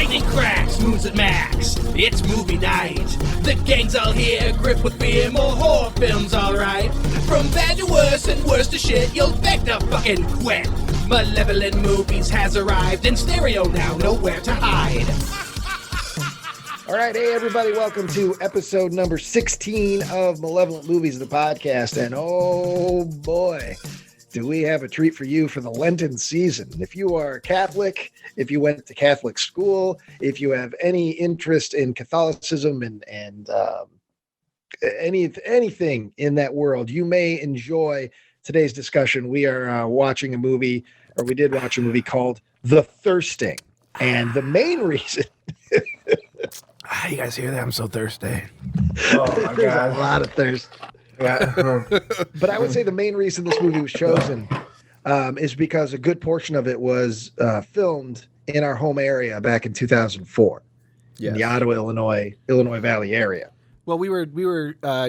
Lightning cracks, moves at max. It's movie night. The gang's all here, grip with fear. More horror films, alright. From bad to worse and worse to shit, you'll beg to fucking quit. Malevolent Movies has arrived in stereo now, nowhere to hide. All right, hey everybody, welcome to episode number 16 of Malevolent Movies, the podcast. And oh boy, do we have a treat for you for the Lenten season. If you are Catholic, if you went to Catholic school, if you have any interest in Catholicism and anything in that world, you may enjoy today's discussion. We are watching a movie, or we did watch a movie called The Thirsting. And the main reason... You guys hear that? I'm so thirsty. Oh my There's God. A lot of thirst. Yeah. But I would say the main reason this movie was chosen is because a good portion of it was filmed in our home area back in 2004, in the Ottawa, Illinois Valley area. Well, we were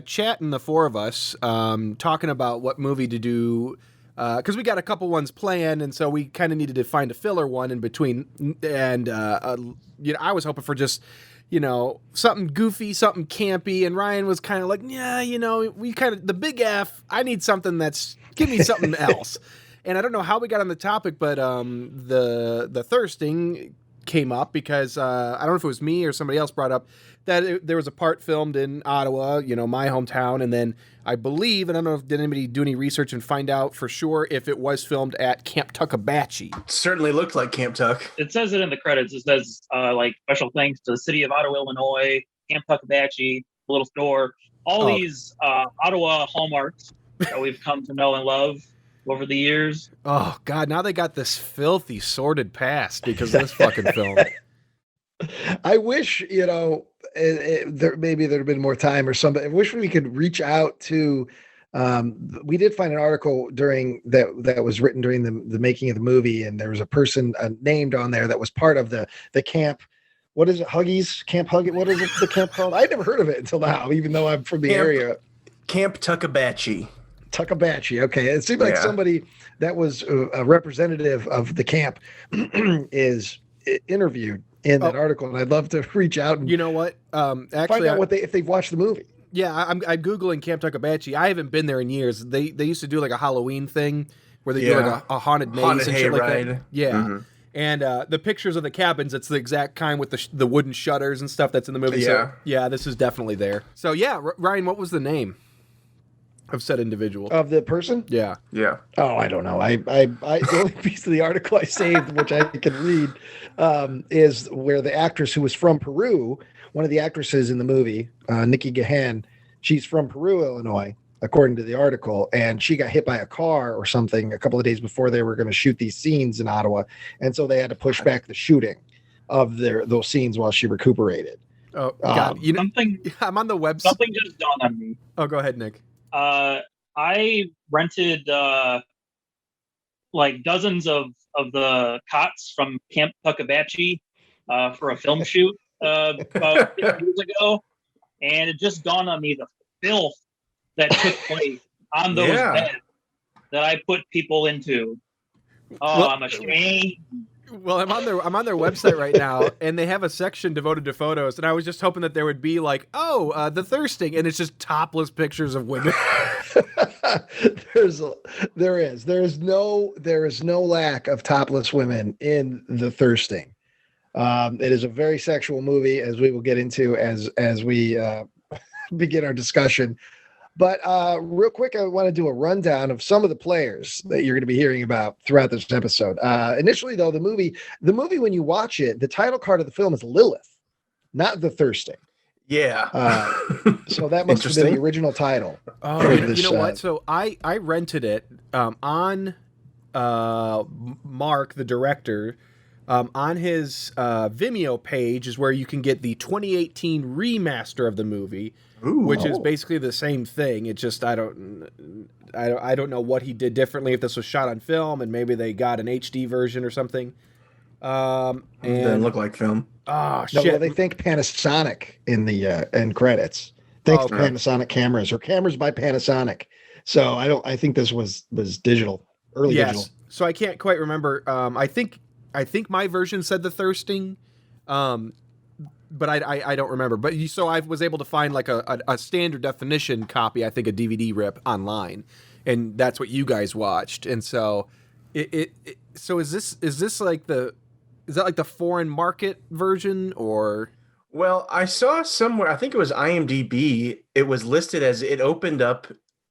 chatting, the four of us, talking about what movie to do, because we got a couple ones planned, and so we kind of needed to find a filler one in between. And I was hoping for just something goofy, something campy, and Ryan was kind of like, we kind of the big F. I need something give me something else. And I don't know how we got on the topic, but the thirsting came up because I don't know if it was me or somebody else brought up that there was a part filmed in Ottawa, my hometown, and then I believe, and I don't know if did anybody do any research and find out for sure if it was filmed at Camp Tuckabashie. Certainly looked like Camp Tuck. It says it in the credits. It says special thanks to the city of Ottawa, Illinois, Camp Tuckabashie, little store, all these Ottawa hallmarks that we've come to know and love over the years. Oh God! Now they got this filthy, sordid past because of this fucking film. I wish there'd have been more time or something. I wish we could reach out to. We did find an article during that was written during the making of the movie, and there was a person named on there that was part of the camp. What is it? Huggies? Camp Huggies? What is it? The camp called? I'd never heard of it until now, even though I'm from the area. Camp Tuckabashie. Tuckabashie. Okay, it seemed like somebody that was a representative of the camp is interviewed in that article, and I'd love to reach out and actually find out if they've watched the movie. Yeah, I'm googling Camp Tuckabashie. I haven't been there in years. They used to do like a Halloween thing where they do like a haunted maze and shit like that. Yeah. Mm-hmm. And the pictures of the cabins, it's the exact kind with the wooden shutters and stuff that's in the movie. Yeah. So, yeah, this is definitely there. So, yeah, Ryan, what was the name of said individual? Of the person? Yeah. Yeah. Oh, I don't know. I the only piece of the article I saved, which I can read, is where the actress who was from Peru, one of the actresses in the movie, Nikki Gahan, she's from Peru, Illinois, according to the article, and she got hit by a car or something a couple of days before they were going to shoot these scenes in Ottawa, and so they had to push back the shooting of those scenes while she recuperated. Oh, God. I'm on the website. Something just dawned on me. Oh, go ahead, Nick. I rented dozens of the cots from Camp Tuckabashie for a film shoot about 50 years ago, and it just dawned on me the filth that took place on those beds that I put people into. Oh, I'm ashamed. Well, I'm on their website right now, and they have a section devoted to photos, and I was just hoping that there would be the thirsting, and it's just topless pictures of women. There is no lack of topless women in The Thirsting. It is a very sexual movie, as we will get into as we begin our discussion. But real quick, I want to do a rundown of some of the players that you're going to be hearing about throughout this episode. Initially, though, the movie, when you watch it, the title card of the film is Lilith, not The Thirsting. Yeah. So that must have been the original title. Oh, you know what? So I rented it on Mark, the director. On his Vimeo page is where you can get the 2018 remaster of the movie. Ooh, which is basically the same thing. It just I don't know what he did differently. If this was shot on film and maybe they got an HD version or something. And didn't look like film. Oh no, shit! well, they think Panasonic in the end credits. Thanks to Panasonic cameras or cameras by Panasonic. So I think this was digital, early digital. So I can't quite remember. I think my version said The Thirsting. But I don't remember. But so I was able to find like a standard definition copy, I think a DVD rip online, and that's what you guys watched. And so so is this like is that like the foreign market version or? Well, I saw somewhere, I think it was IMDb, it was listed as it opened up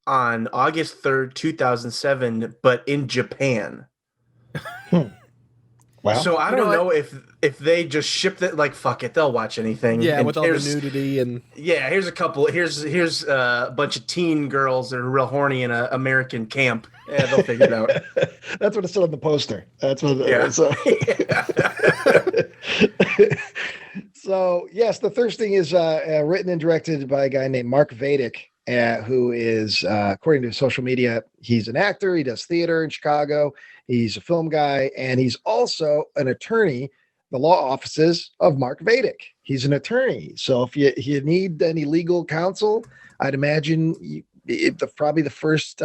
on August 3rd, 2007, but in Japan. Wow. So I don't know if they just shipped it, like, fuck it, they'll watch anything. Yeah, and with all the nudity and... Yeah, here's a bunch of teen girls that are real horny in an American camp. Yeah, they'll figure it out. That's what it said on the poster. That's what. Yeah. So yes, The Thirsting is written and directed by a guy named Mark Vadic, who is, according to his social media, he's an actor. He does theater in Chicago. He's a film guy, and he's also an attorney. The law offices of Mark Vadic. He's an attorney. So if you need any legal counsel, I'd imagine probably the first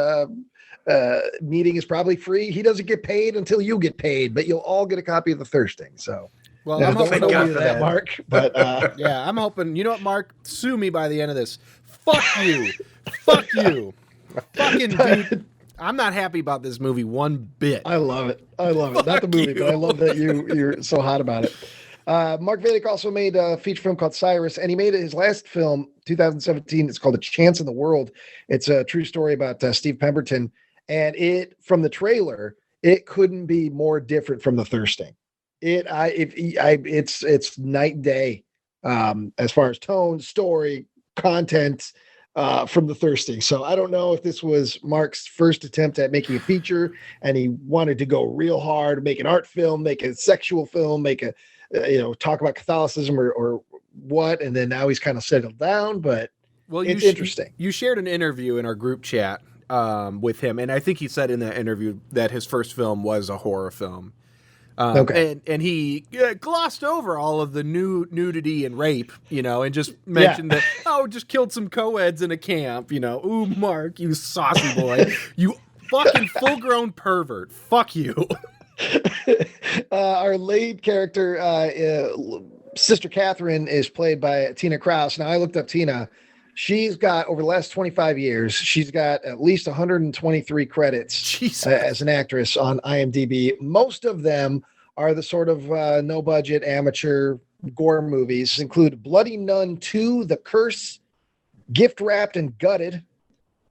meeting is probably free. He doesn't get paid until you get paid, but you'll all get a copy of The Thirsting. So, well, I'm hoping hoping you that, Mark. But yeah, I'm hoping. You know what, Mark? Sue me by the end of this. Fuck you. Fuck you. Fucking dude. I'm not happy about this movie one bit. I love it. Not the movie, but I love that you're so hot about it. Mark Vadic also made a feature film called Cyrus, and he made his last film, 2017. It's called A Chance in the World. It's a true story about Steve Pemberton, and from the trailer, it couldn't be more different from The Thirsting. It's night and day as far as tone, story, content. From The Thirsting. So I don't know if this was Mark's first attempt at making a feature and he wanted to go real hard, make an art film, make a sexual film, make a, talk about Catholicism or what. And then now he's kind of settled down, but it's interesting. You shared an interview in our group chat with him. And I think he said in that interview that his first film was a horror film. Okay. And he glossed over all of the nudity and rape, and just mentioned that, just killed some co-eds in a camp, Ooh, Mark, you saucy boy. You fucking full-grown pervert. Fuck you. Our lead character, Sister Catherine, is played by Tina Kraus. Now, I looked up Tina. She's got, over the last 25 years, she's got at least 123 credits as an actress on IMDb. Most of them are the sort of no-budget amateur gore movies, include Bloody Nun 2, The Curse, Gift Wrapped and Gutted,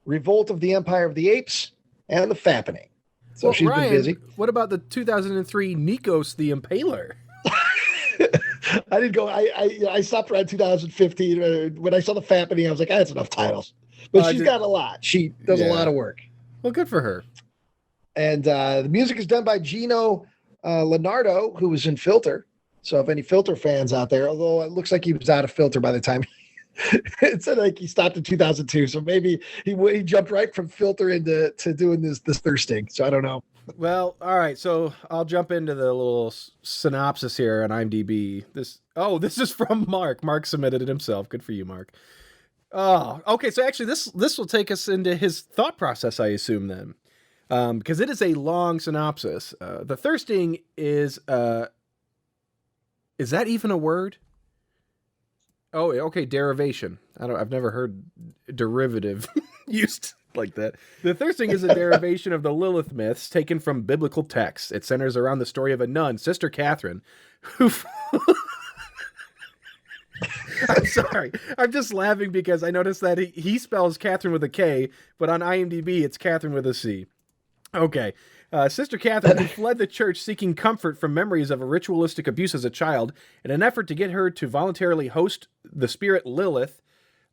Revolt of the Empire of the Apes, and The Fappening. So she's Ryan, been busy. What about the 2003 Nikos the Impaler? I didn't go. I stopped around 2015. When I saw The Fappening, I was like, that's enough titles. But she's got a lot. She does a lot of work. Well, good for her. And the music is done by Gino Leonardo, who was in Filter. So if any Filter fans out there, although it looks like he was out of Filter by the time it said like he stopped in 2002. So maybe he jumped right from Filter into doing this Thirsting. So I don't know. Well, all right. So I'll jump into the little synopsis here on IMDb. This is from Mark. Mark submitted it himself. Good for you, Mark. Oh, okay. So actually, this will take us into his thought process, I assume, then, because it is a long synopsis. The Thirsting is that even a word? Oh, okay. Derivation. I've never heard derivative used like that. The Thirsting is a derivation of the Lilith myths taken from biblical texts. It centers around the story of a nun, Sister Catherine, who... I'm sorry. I'm just laughing because I noticed that he spells Catherine with a K, but on IMDb it's Catherine with a C. Okay. Sister Catherine, who fled the church seeking comfort from memories of a ritualistic abuse as a child, in an effort to get her to voluntarily host the spirit Lilith,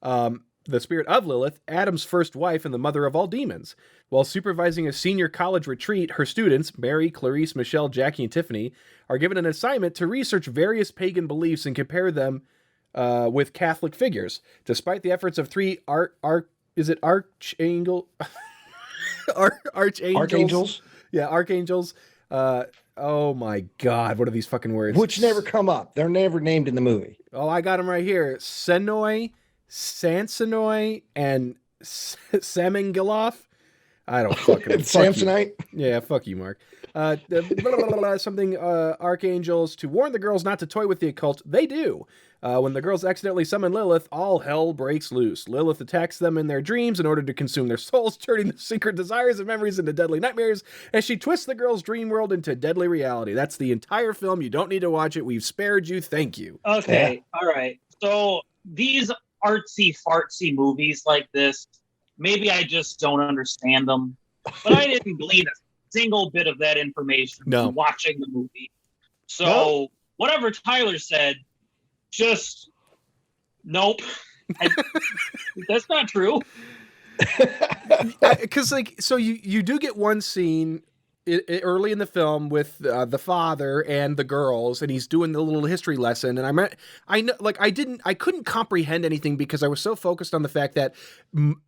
the spirit of Lilith, Adam's first wife and the mother of all demons. While supervising a senior college retreat, her students, Mary, Clarice, Michelle, Jackie, and Tiffany, are given an assignment to research various pagan beliefs and compare them with Catholic figures. Despite the efforts of three archangels? Archangels? Yeah, archangels. Oh my God, what are these fucking words? Which never come up. They're never named in the movie. Oh, I got them right here. Senoi, Sansonoi, and Samangeloff. I don't fucking Samsonite. Yeah, fuck you, Mark. Something archangels to warn the girls not to toy with the occult. They do. When the girls accidentally summon Lilith, all hell breaks loose. Lilith attacks them in their dreams in order to consume their souls, turning the secret desires and memories into deadly nightmares as she twists the girls' dream world into deadly reality. That's the entire film. You don't need to watch it. We've spared you. Thank you. Okay, all right. So these artsy fartsy movies like this, maybe I just don't understand them, but I didn't glean a single bit of that information from watching the movie. So whatever Tyler said, just nope. That's not true. Because so you do get one scene early in the film with the father and the girls, and he's doing the little history lesson, and I couldn't comprehend anything because I was so focused on the fact that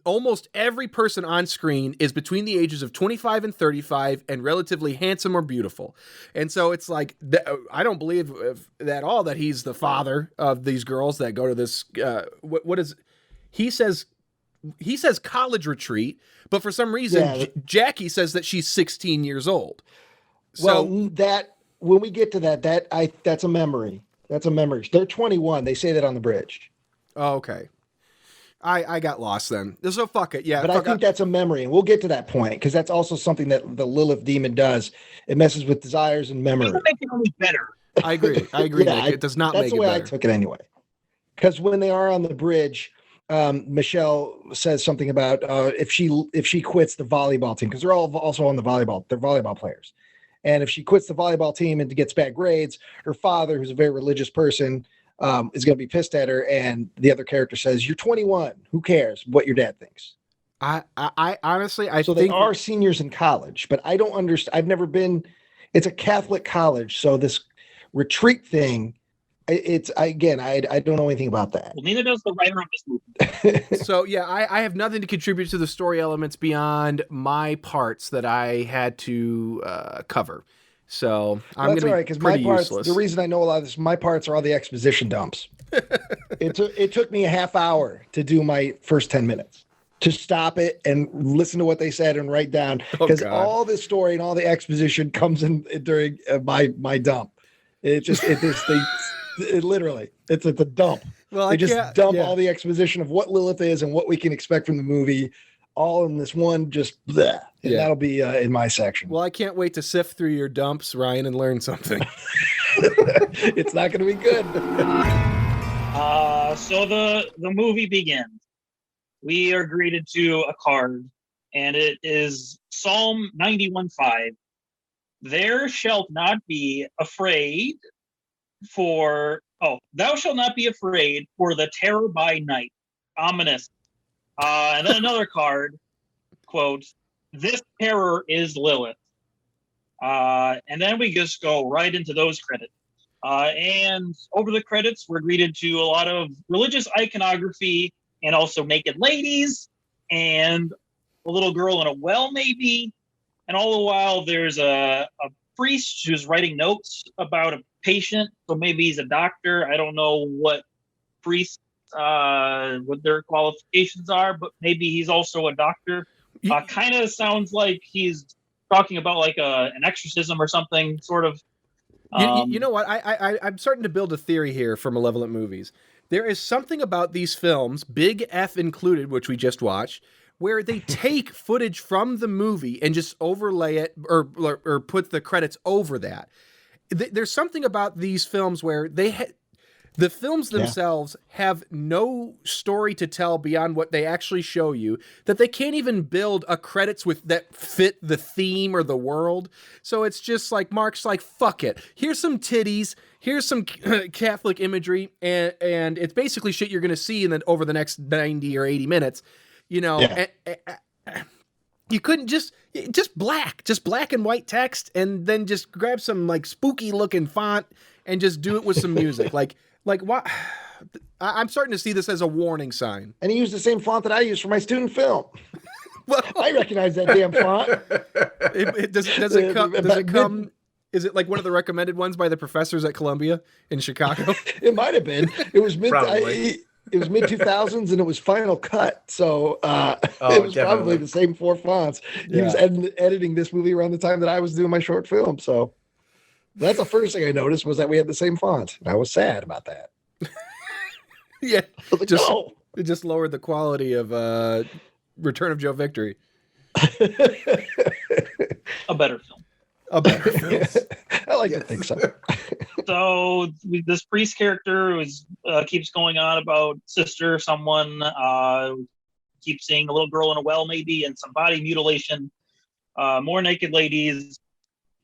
almost every person on screen is between the ages of 25 and 35 and relatively handsome or beautiful, and so it's like I don't believe at all that he's the father of these girls that go to this what is he says college retreat, but for some reason Jackie says that she's 16 years old. So that when we get to that's a memory. That's a memory. They're 21. They say that on the bridge. Oh, okay. I got lost then. So fuck it. Yeah. But I think that's a memory, and we'll get to that point because that's also something that the Lilith demon does. It messes with desires and memory. It'll make it only better. I agree. Nick. It does not make it better. That's the way I took it anyway. Because when they are on the bridge, Michelle says something about if she quits the volleyball team, because they're all also on the volleyball, they're volleyball players, and if she quits the volleyball team and gets bad grades, her father, who's a very religious person, is going to be pissed at her. And the other character says, "You're 21. Who cares what your dad thinks?" I honestly so they are seniors in college, but I don't understand. I've never been. It's a Catholic college, so this retreat thing. I don't know anything about that. Well, neither does the writer of this movie. So yeah, I have nothing to contribute to the story elements beyond my parts that I had to cover. So I'm going to be pretty my parts, useless. The reason I know a lot of this, my parts are all the exposition dumps. It took me a half hour to do my first 10 minutes. To stop it and listen to what they said and write down, because all the story and all the exposition comes in during my dump. It literally, it's a dump. Well, they just dump all the exposition of what Lilith is and what we can expect from the movie, all in this one. Just bleh, and that'll be in my section. Well, I can't wait to sift through your dumps, Ryan, and learn something. It's not going to be good. So the movie begins. We are greeted to a card, and it is Psalm 91:5. There shalt not be afraid thou shalt not be afraid for the terror by night. Ominous. And then another card, quote, this terror is Lilith. And then we just go right into those credits. And over the credits, we're greeted to a lot of religious iconography and also naked ladies and a little girl in a well, maybe. And all the while, there's a priest who's writing notes about a patient. So maybe he's a doctor. I don't know what priests, what their qualifications are, but maybe he's also a doctor. Kind of sounds like he's talking about like an exorcism or something, sort of. You know what? I'm starting to build a theory here for Malevolent Movies. There is something about these films, Big F included, which we just watched, where they take footage from the movie and just overlay it or put the credits over that. There's something about these films where the films themselves have no story to tell beyond what they actually show you, that they can't even build a credits with that fit the theme or the world. So it's just like, Mark's like, fuck it. Here's some titties. Here's some Catholic imagery. And it's basically shit you're going to see over the next 90 or 80 minutes. You know, you couldn't just black and white text, and then just grab some like spooky looking font and just do it with some music. like what? I'm starting to see this as a warning sign. And he used the same font that I use for my student film. Well, I recognize that damn font. Does it come? Is it like one of the recommended ones by the professors at Columbia in Chicago? It might have been. It was it was mid 2000s and it was Final Cut, so Oh, it was probably definitely. the same 4 fonts. He was editing this movie around the time that I was doing my short film, so that's the first thing I noticed was that we had the same font, and I was sad about that. Yeah, I was like, Just- no. it just lowered the quality of Return of Joe Victory. A better film. A better film. I like to think so. So this priest character keeps going on about sister, someone keeps seeing a little girl in a well, maybe, and some body mutilation, more naked ladies.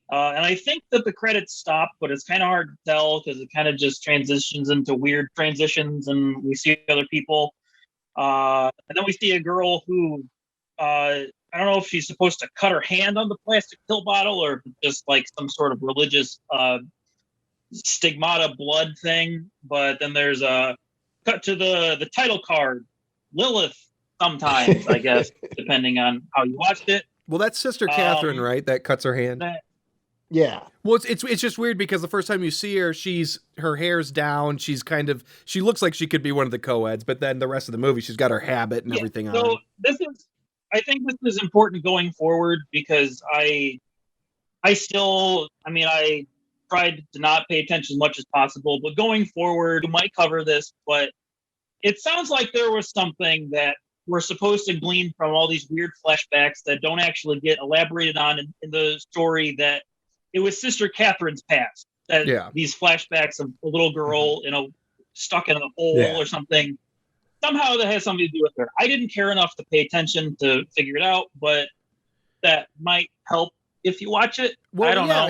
And I think that the credits stop, but it's kind of hard to tell because it kind of just transitions into weird transitions, and we see other people. And then we see a girl who, I don't know if she's supposed to cut her hand on the plastic pill bottle or just like some sort of religious stigmata blood thing. But then there's a cut to the title card, Lilith, sometimes, I guess, depending on how you watched it. Well, that's Sister Catherine, right? That cuts her hand. Yeah. Well, it's just weird because the first time you see her, her hair's down. She looks like she could be one of the co-eds, but then the rest of the movie, she's got her habit and everything on. So I think this is important going forward because I tried to not pay attention as much as possible, but going forward, we might cover this, but it sounds like there was something that we're supposed to glean from all these weird flashbacks that don't actually get elaborated on in the story, that it was Sister Catherine's past. That these flashbacks of a little girl, stuck in a hole or something. Somehow that has something to do with her. I didn't care enough to pay attention to figure it out, but that might help if you watch it. Well, I don't know.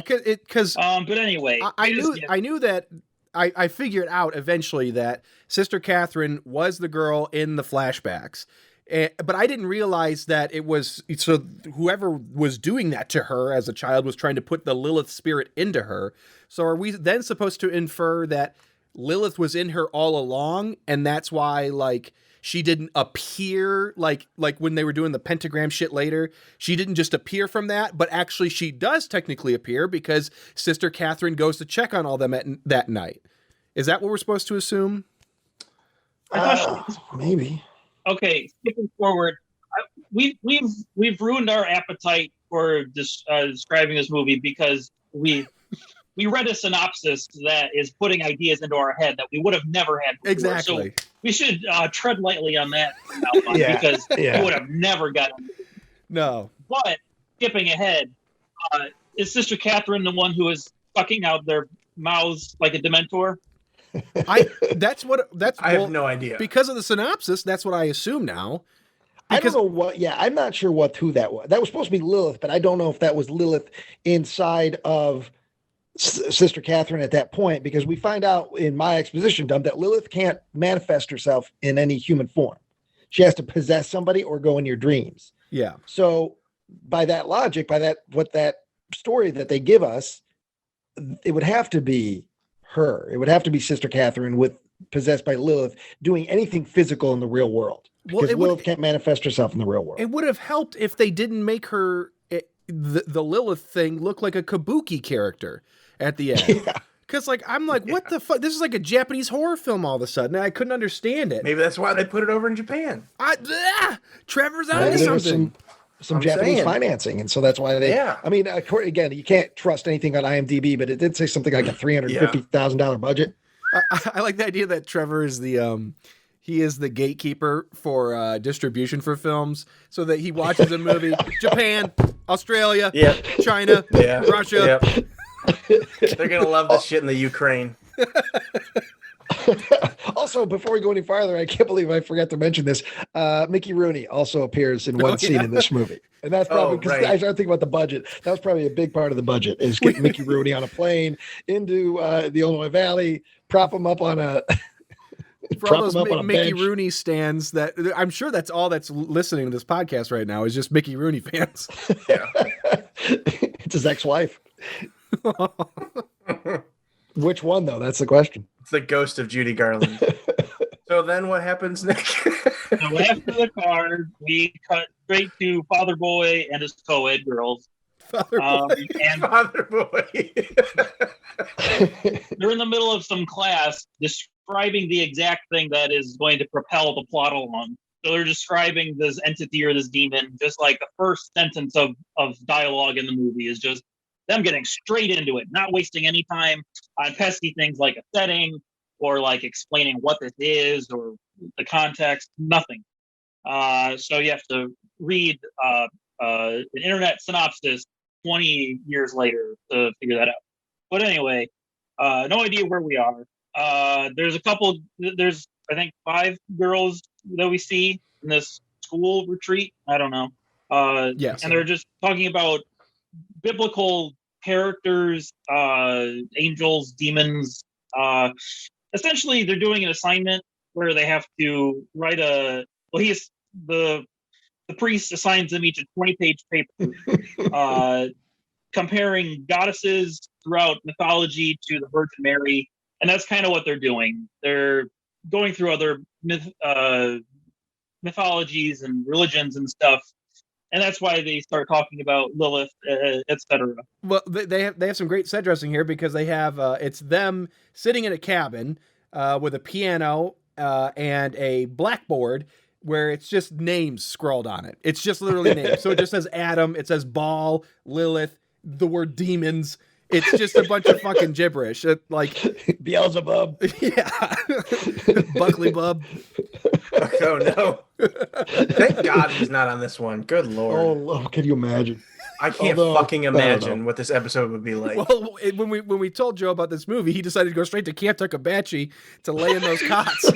But anyway, I knew that. I figured out eventually that Sister Catherine was the girl in the flashbacks. But I didn't realize that it was, so whoever was doing that to her as a child was trying to put the Lilith spirit into her. So are we then supposed to infer that Lilith was in her all along, and that's why, like, she didn't appear, like when they were doing the pentagram shit later, she didn't just appear from that, but actually she does technically appear because Sister Catherine goes to check on all them that night. Is that what we're supposed to assume? Maybe. Okay, skipping forward, we've ruined our appetite for describing this movie because we read a synopsis that is putting ideas into our head that we would have never had before. Exactly. So we should tread lightly on that from now on, because we would have never gotten it. No. But skipping ahead, is Sister Catherine the one who is sucking out their mouths like a Dementor? I have no idea. Because of the synopsis, that's what I assume now. I don't know what. Yeah, I'm not sure who that was. That was supposed to be Lilith, but I don't know if that was Lilith inside of Sister Catherine at that point, because we find out in my exposition dump that Lilith can't manifest herself in any human form. She has to possess somebody or go in your dreams. Yeah. So by that logic, what that story that they give us, it would have to be her. It would have to be Sister Catherine possessed by Lilith doing anything physical in the real world. Because Lilith can't manifest herself in the real world. It would have helped if they didn't make her the Lilith thing look like a kabuki character at the end. Because I'm like, what the fuck? This is like a Japanese horror film all of a sudden. I couldn't understand it. Maybe that's why they put it over in Japan. Trevor's on something. Some Japanese financing, and so that's why they. Yeah. I mean, again, you can't trust anything on IMDb, but it did say something like a $350,000 budget. I like the idea that Trevor is he is the gatekeeper for distribution for films, so that he watches a movie, Japan, Australia, China, Russia. They're gonna love this shit in the Ukraine. Also, before we go any farther, I can't believe I forgot to mention this. Mickey Rooney also appears in one scene in this movie. And that's probably because I started thinking about the budget. That was probably a big part of the budget, is getting Mickey Rooney on a plane into the Illinois Valley, prop him up on a for all those Mickey Rooney stands that I'm sure that's all that's listening to this podcast right now is just Mickey Rooney fans. Yeah. It's his ex-wife. Which one, though? That's the question. It's the ghost of Judy Garland. So then what happens, Nick? So after the card, we cut straight to Father Boy and his co-ed girls. Father Boy. Father Boy. They're in the middle of some class describing the exact thing that is going to propel the plot along. So they're describing this entity or this demon, just like the first sentence of dialogue in the movie is just them getting straight into it, not wasting any time on pesky things like a setting or like explaining what this is or the context, nothing. So you have to read an internet synopsis 20 years later to figure that out. But anyway, no idea where we are. There's I think 5 girls that we see in this school retreat. I don't know. Yes. And they're just talking about biblical characters, angels, demons. Essentially, they're doing an assignment where they have to write the priest assigns them each a 20-page paper comparing goddesses throughout mythology to the Virgin Mary. And that's kind of what they're doing. They're going through other mythologies and religions and stuff. And that's why they start talking about Lilith, etc. Well, they have some great set dressing here because they have it's them sitting in a cabin with a piano and a blackboard where it's just names scrawled on it. It's just literally names. So it just says Adam, it says Baal, Lilith, the word demons. It's just a bunch of fucking gibberish. Like Beelzebub. Yeah. Buckley Bub. Oh no. Thank God he's not on this one. Good Lord. Oh, can you imagine? I can't fucking imagine what this episode would be like. Well, when we told Joe about this movie, he decided to go straight to Camp Tuckabatchee to lay in those cots.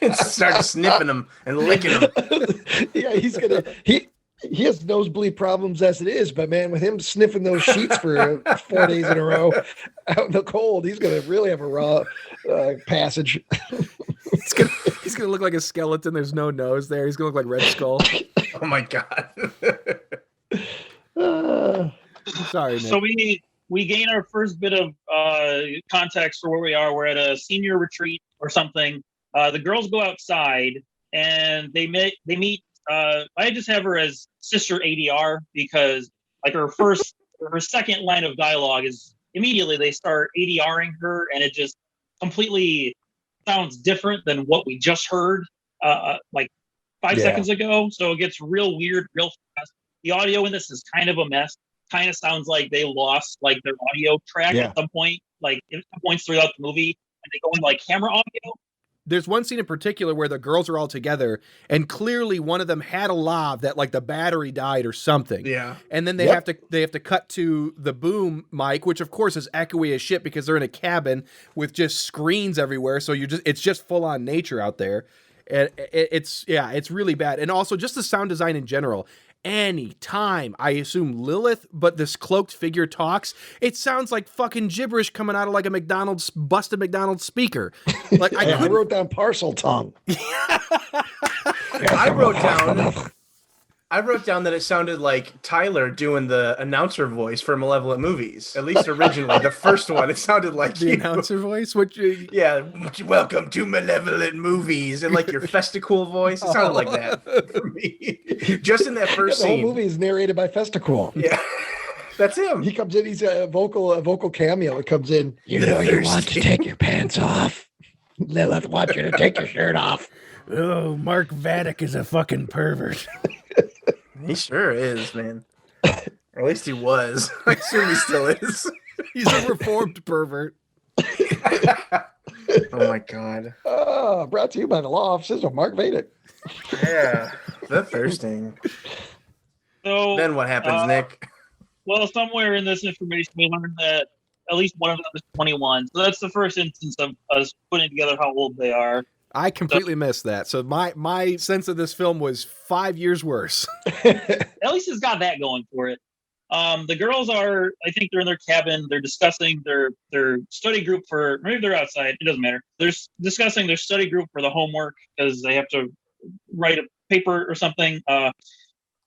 And start sniffing them and licking them. Yeah, he has nosebleed problems as it is, but man, with him sniffing those sheets for 4 days in a row out in the cold, he's going to really have a raw passage. He's gonna look like a skeleton. There's no nose there. He's gonna look like Red Skull. Oh my God. Sorry, Nick. So we gain our first bit of context for where we are. We're at a senior retreat or something. The girls go outside and they meet. I just have her as Sister ADR because like her second line of dialogue is immediately they start ADRing her and it just completely sounds different than what we just heard like 5 seconds ago. So it gets real weird real fast. The audio in this is kind of a mess. Kind of sounds like they lost like their audio track at some point, like at some points throughout the movie, and they go into like camera audio. There's one scene in particular where the girls are all together, and clearly one of them had a lav that like the battery died or something. Yeah. And then they have to cut to the boom mic, which of course is echoey as shit because they're in a cabin with just screens everywhere. So it's just full on nature out there. And it's really bad. And also just the sound design in general. Anytime I assume Lilith, but this cloaked figure talks, it sounds like fucking gibberish coming out of like a busted McDonald's speaker. Like I wrote down parcel tongue. I wrote down that it sounded like Tyler doing the announcer voice for Malevolent Movies. At least originally, the first one, it sounded like the announcer voice. Yeah, welcome to Malevolent Movies, and like your Festicool voice. It sounded like that for me. Just in that first scene. The whole movie is narrated by Festicool. Yeah, that's him. He comes in. He's a vocal cameo. It comes in. You know you want to take your pants off. Lilith wants you to take your shirt off. Oh, Mark Vadek is a fucking pervert. He sure is, man. Or at least he was. I assume he still is. He's a reformed pervert. Oh my God. Brought to you by the law offices of Mark Vadek. Yeah, the thirsting. So then what happens, Nick? Well, somewhere in this information, we learned that at least one of them is 21. So that's the first instance of us putting together how old they are. I completely missed that. So my sense of this film was 5 years worse. At least it's got that going for it. The girls are, I think they're in their cabin. They're discussing their study group for, maybe they're outside. It doesn't matter. They're discussing their study group for the homework because they have to write a paper or something. And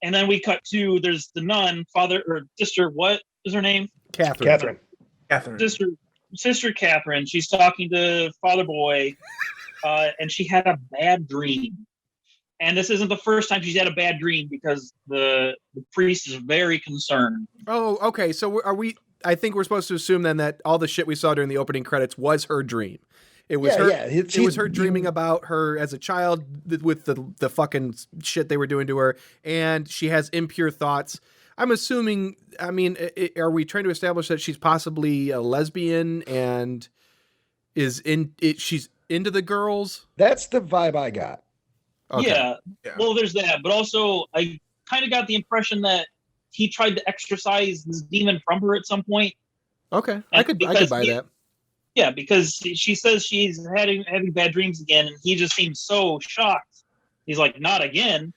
then we cut to, there's the nun, father or sister, what is her name? Catherine. Sister Catherine. She's talking to Father Boy. And she had a bad dream. And this isn't the first time she's had a bad dream because the priest is very concerned. Oh, okay. So I think we're supposed to assume then that all the shit we saw during the opening credits was her dream. It was Yeah, her. yeah, It was her dreaming about her as a child with the fucking shit they were doing to her, and she has impure thoughts. I'm assuming. I mean, are we trying to establish that she's possibly a lesbian and is in it? She's into the girls. That's the vibe I got. Okay. Yeah. Yeah. Well, there's that, but also I kind of got the impression that he tried to exorcise this demon from her at some point. Okay. I could buy that. Yeah, because she says she's having bad dreams again, and he just seems so shocked. He's like, "Not again."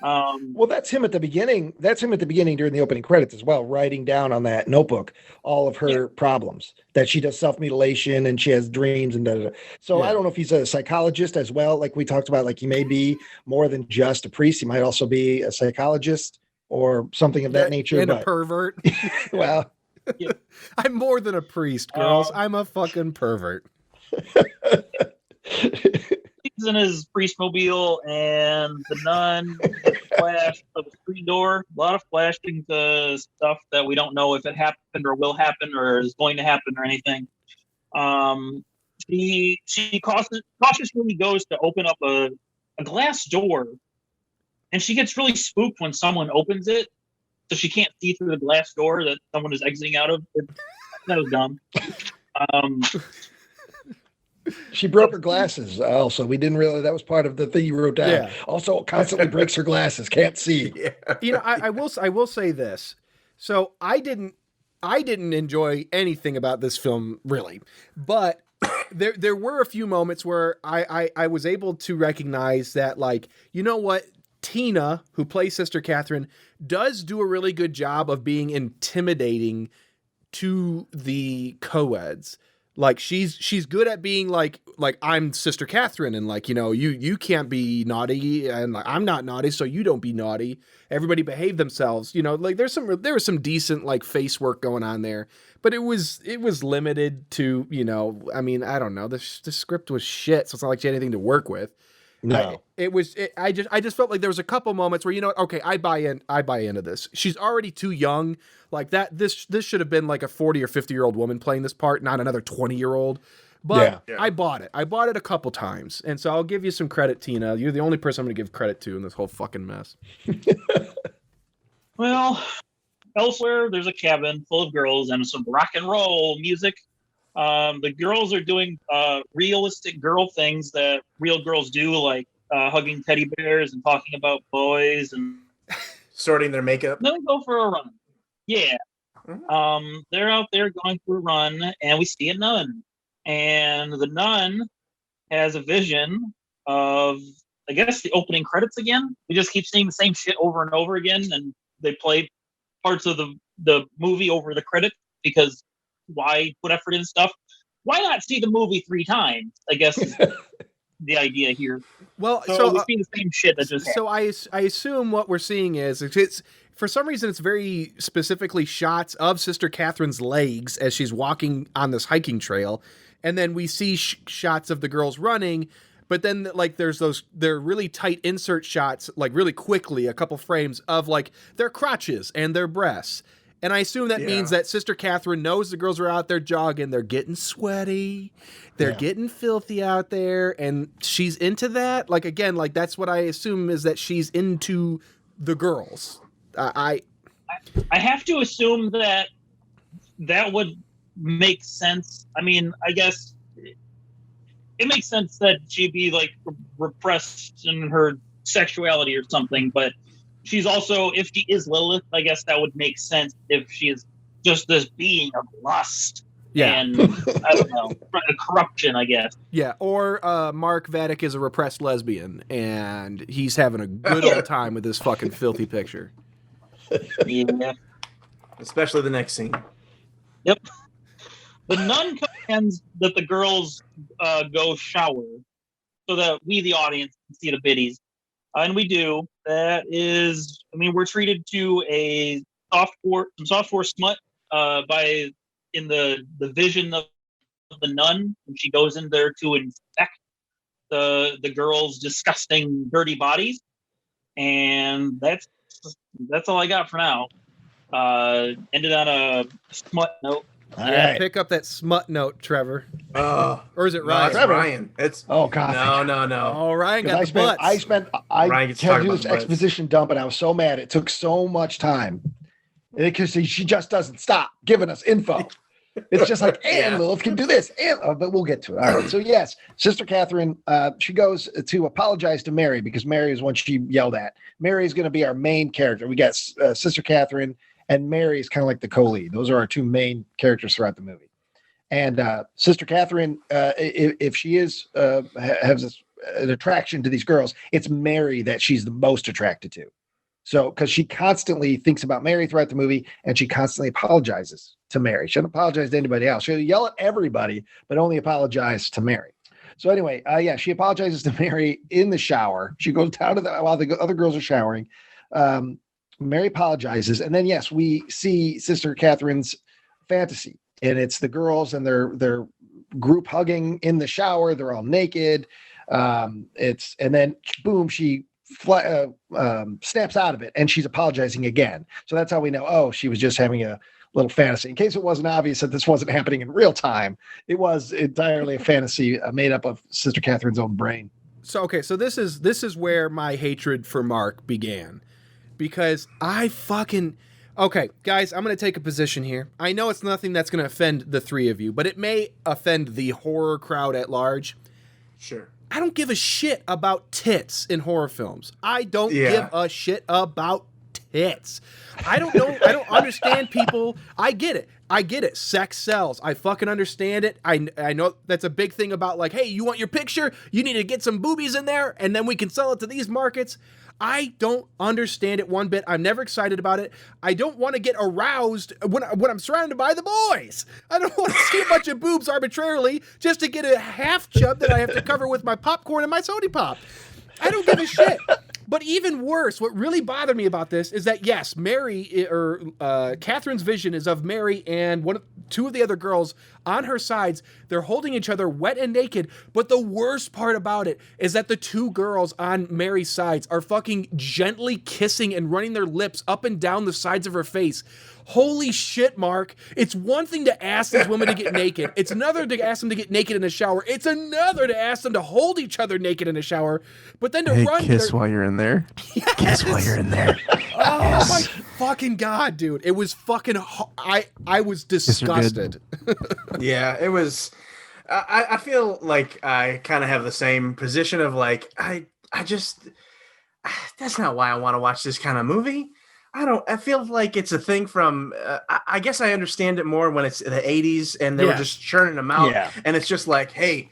Well, that's him at the beginning. That's him at the beginning during the opening credits as well, writing down on that notebook all of her problems, that she does self-mutilation and she has dreams and da. So I don't know if he's a psychologist as well. Like we talked about, like he may be more than just a priest. He might also be a psychologist or something of that nature. And a pervert. Well, I'm more than a priest, girls. I'm a fucking pervert. He's in his priestmobile, and the nun flashed of the screen door. A lot of flashing to stuff that we don't know if it happened or will happen or is going to happen or anything. She cautiously goes to open up a glass door, and she gets really spooked when someone opens it, so she can't see through the glass door that someone is exiting out of. That was dumb. she broke her glasses. Also, we didn't realize that was part of the thing you wrote down. Yeah. Also, constantly breaks her glasses, can't see. Yeah. You know, I will say this. So I didn't enjoy anything about this film really, but there were a few moments where I was able to recognize that, like, you know what, Tina, who plays Sister Catherine, does do a really good job of being intimidating to the co-eds. Like she's good at being like I'm Sister Catherine, and like, you know, you can't be naughty, and like, I'm not naughty, so you don't be naughty. Everybody behave themselves, you know. Like there was some decent like face work going on there, but it was limited to, you know, I mean, I don't know, the script was shit, so it's not like she had anything to work with. No, I just felt like there was a couple moments where, you know what, okay, I buy into this. She's already too young. Like that, this should have been like a 40 or 50-year-old woman playing this part, not another 20-year-old. But Yeah. I bought it. I bought it a couple times. And so I'll give you some credit, Tina. You're the only person I'm going to give credit to in this whole fucking mess. Well, elsewhere, there's a cabin full of girls and some rock and roll music. The girls are doing realistic girl things that real girls do, like hugging teddy bears and talking about boys and Sorting their makeup. then we go for a run. Yeah. They're out there going for a run, and we see a nun. And the nun has a vision of, I guess, the opening credits again. We just keep seeing the same shit over and over again, and they play parts of the movie over the credits, because why put effort in stuff? Why not see the movie 3 times, I guess, is the idea here. Well, So we see the same shit that just so I assume what we're seeing is it's for some reason it's very specifically shots of Sister Catherine's legs as she's walking on this hiking trail, and then we see shots of the girls running, but then like they're really tight insert shots, like really quickly, a couple frames of like their crotches and their breasts. And I assume that means that Sister Catherine knows the girls are out there jogging. They're getting sweaty. They're getting filthy out there. And she's into that. Like, again, like that's what I assume, is that she's into the girls. I have to assume that would make sense. I mean, I guess it makes sense that she'd be like repressed in her sexuality or something, but she's also, if she is Lilith, I guess that would make sense if she is just this being of lust. Yeah. And I don't know, corruption, I guess. Yeah. Or Mark Vadik is a repressed lesbian, and he's having a good old time with this fucking filthy picture. Yeah. Especially the next scene. Yep. The nun commands that the girls go shower so that we, the audience, can see the biddies. And we do. That is, I mean, we're treated to a softcore smut in the vision of the nun when she goes in there to inspect the girls' disgusting, dirty bodies. And that's all I got for now. Ended on a smut note. All Yeah, right. pick up that smut note, Trevor. Oh, Or is it no, Ryan? it's Trevor. Ryan. It's Oh God. no. Oh, Ryan 'Cause got the butts. I Ryan had gets to to talk do about this the butts. exposition dump, and I was so mad. It took so much time because she just doesn't stop giving us info. It's just like, and Yeah. Lilith can do this, but we'll get to it. All right. So yes, Sister Catherine, she goes to apologize to Mary because Mary is one she yelled at. Mary is going to be our main character. We got Sister Catherine, and Mary is kind of like the co-lead. Those are our two main characters throughout the movie. And Sister Catherine, if she is has an attraction to these girls, it's Mary that she's the most attracted to. So, because she constantly thinks about Mary throughout the movie, and she constantly apologizes to Mary. She doesn't apologize to anybody else. She'll yell at everybody, but only apologize to Mary. So anyway, she apologizes to Mary in the shower. She goes down to while the other girls are showering. Mary apologizes, and then yes, we see Sister Catherine's fantasy, and it's the girls and their group hugging in the shower. They're all naked. And then boom, she snaps out of it, and she's apologizing again. So that's how we know, oh, she was just having a little fantasy. In case it wasn't obvious that this wasn't happening in real time, it was entirely a fantasy made up of Sister Catherine's own brain. So this is where my hatred for Mark began, because okay, guys, I'm going to take a position here. I know it's nothing that's going to offend the three of you, but it may offend the horror crowd at large. Sure. I don't give a shit about tits in horror films. I don't give a shit about tits. I don't know. I don't understand people. I get it. Sex sells. I fucking understand it. I know that's a big thing about, like, hey, you want your picture? You need to get some boobies in there, and then we can sell it to these markets. I don't understand it one bit. I'm never excited about it. I don't want to get aroused when I'm surrounded by the boys. I don't want to see a bunch of boobs arbitrarily just to get a half chub that I have to cover with my popcorn and my soda pop. I don't give a shit. But even worse, what really bothered me about this is that, yes, Catherine's vision is of Mary and two of the other girls on her sides. They're holding each other wet and naked. But the worst part about it is that the two girls on Mary's sides are fucking gently kissing and running their lips up and down the sides of her face. Holy shit, Mark. It's one thing to ask these women to get naked. It's another to ask them to get naked in the shower. It's another to ask them to hold each other naked in the shower. But then to run... kiss while you're in there. Yes. Kiss while you're in there. Oh my fucking God, dude. It was fucking... I was disgusted. Yeah, it was... I feel like I kind of have the same position of, like, I just... That's not why I want to watch this kind of movie. I feel like it's a thing from, I guess I understand it more when it's the 80s and they were just churning them out. Yeah. And it's just like, hey,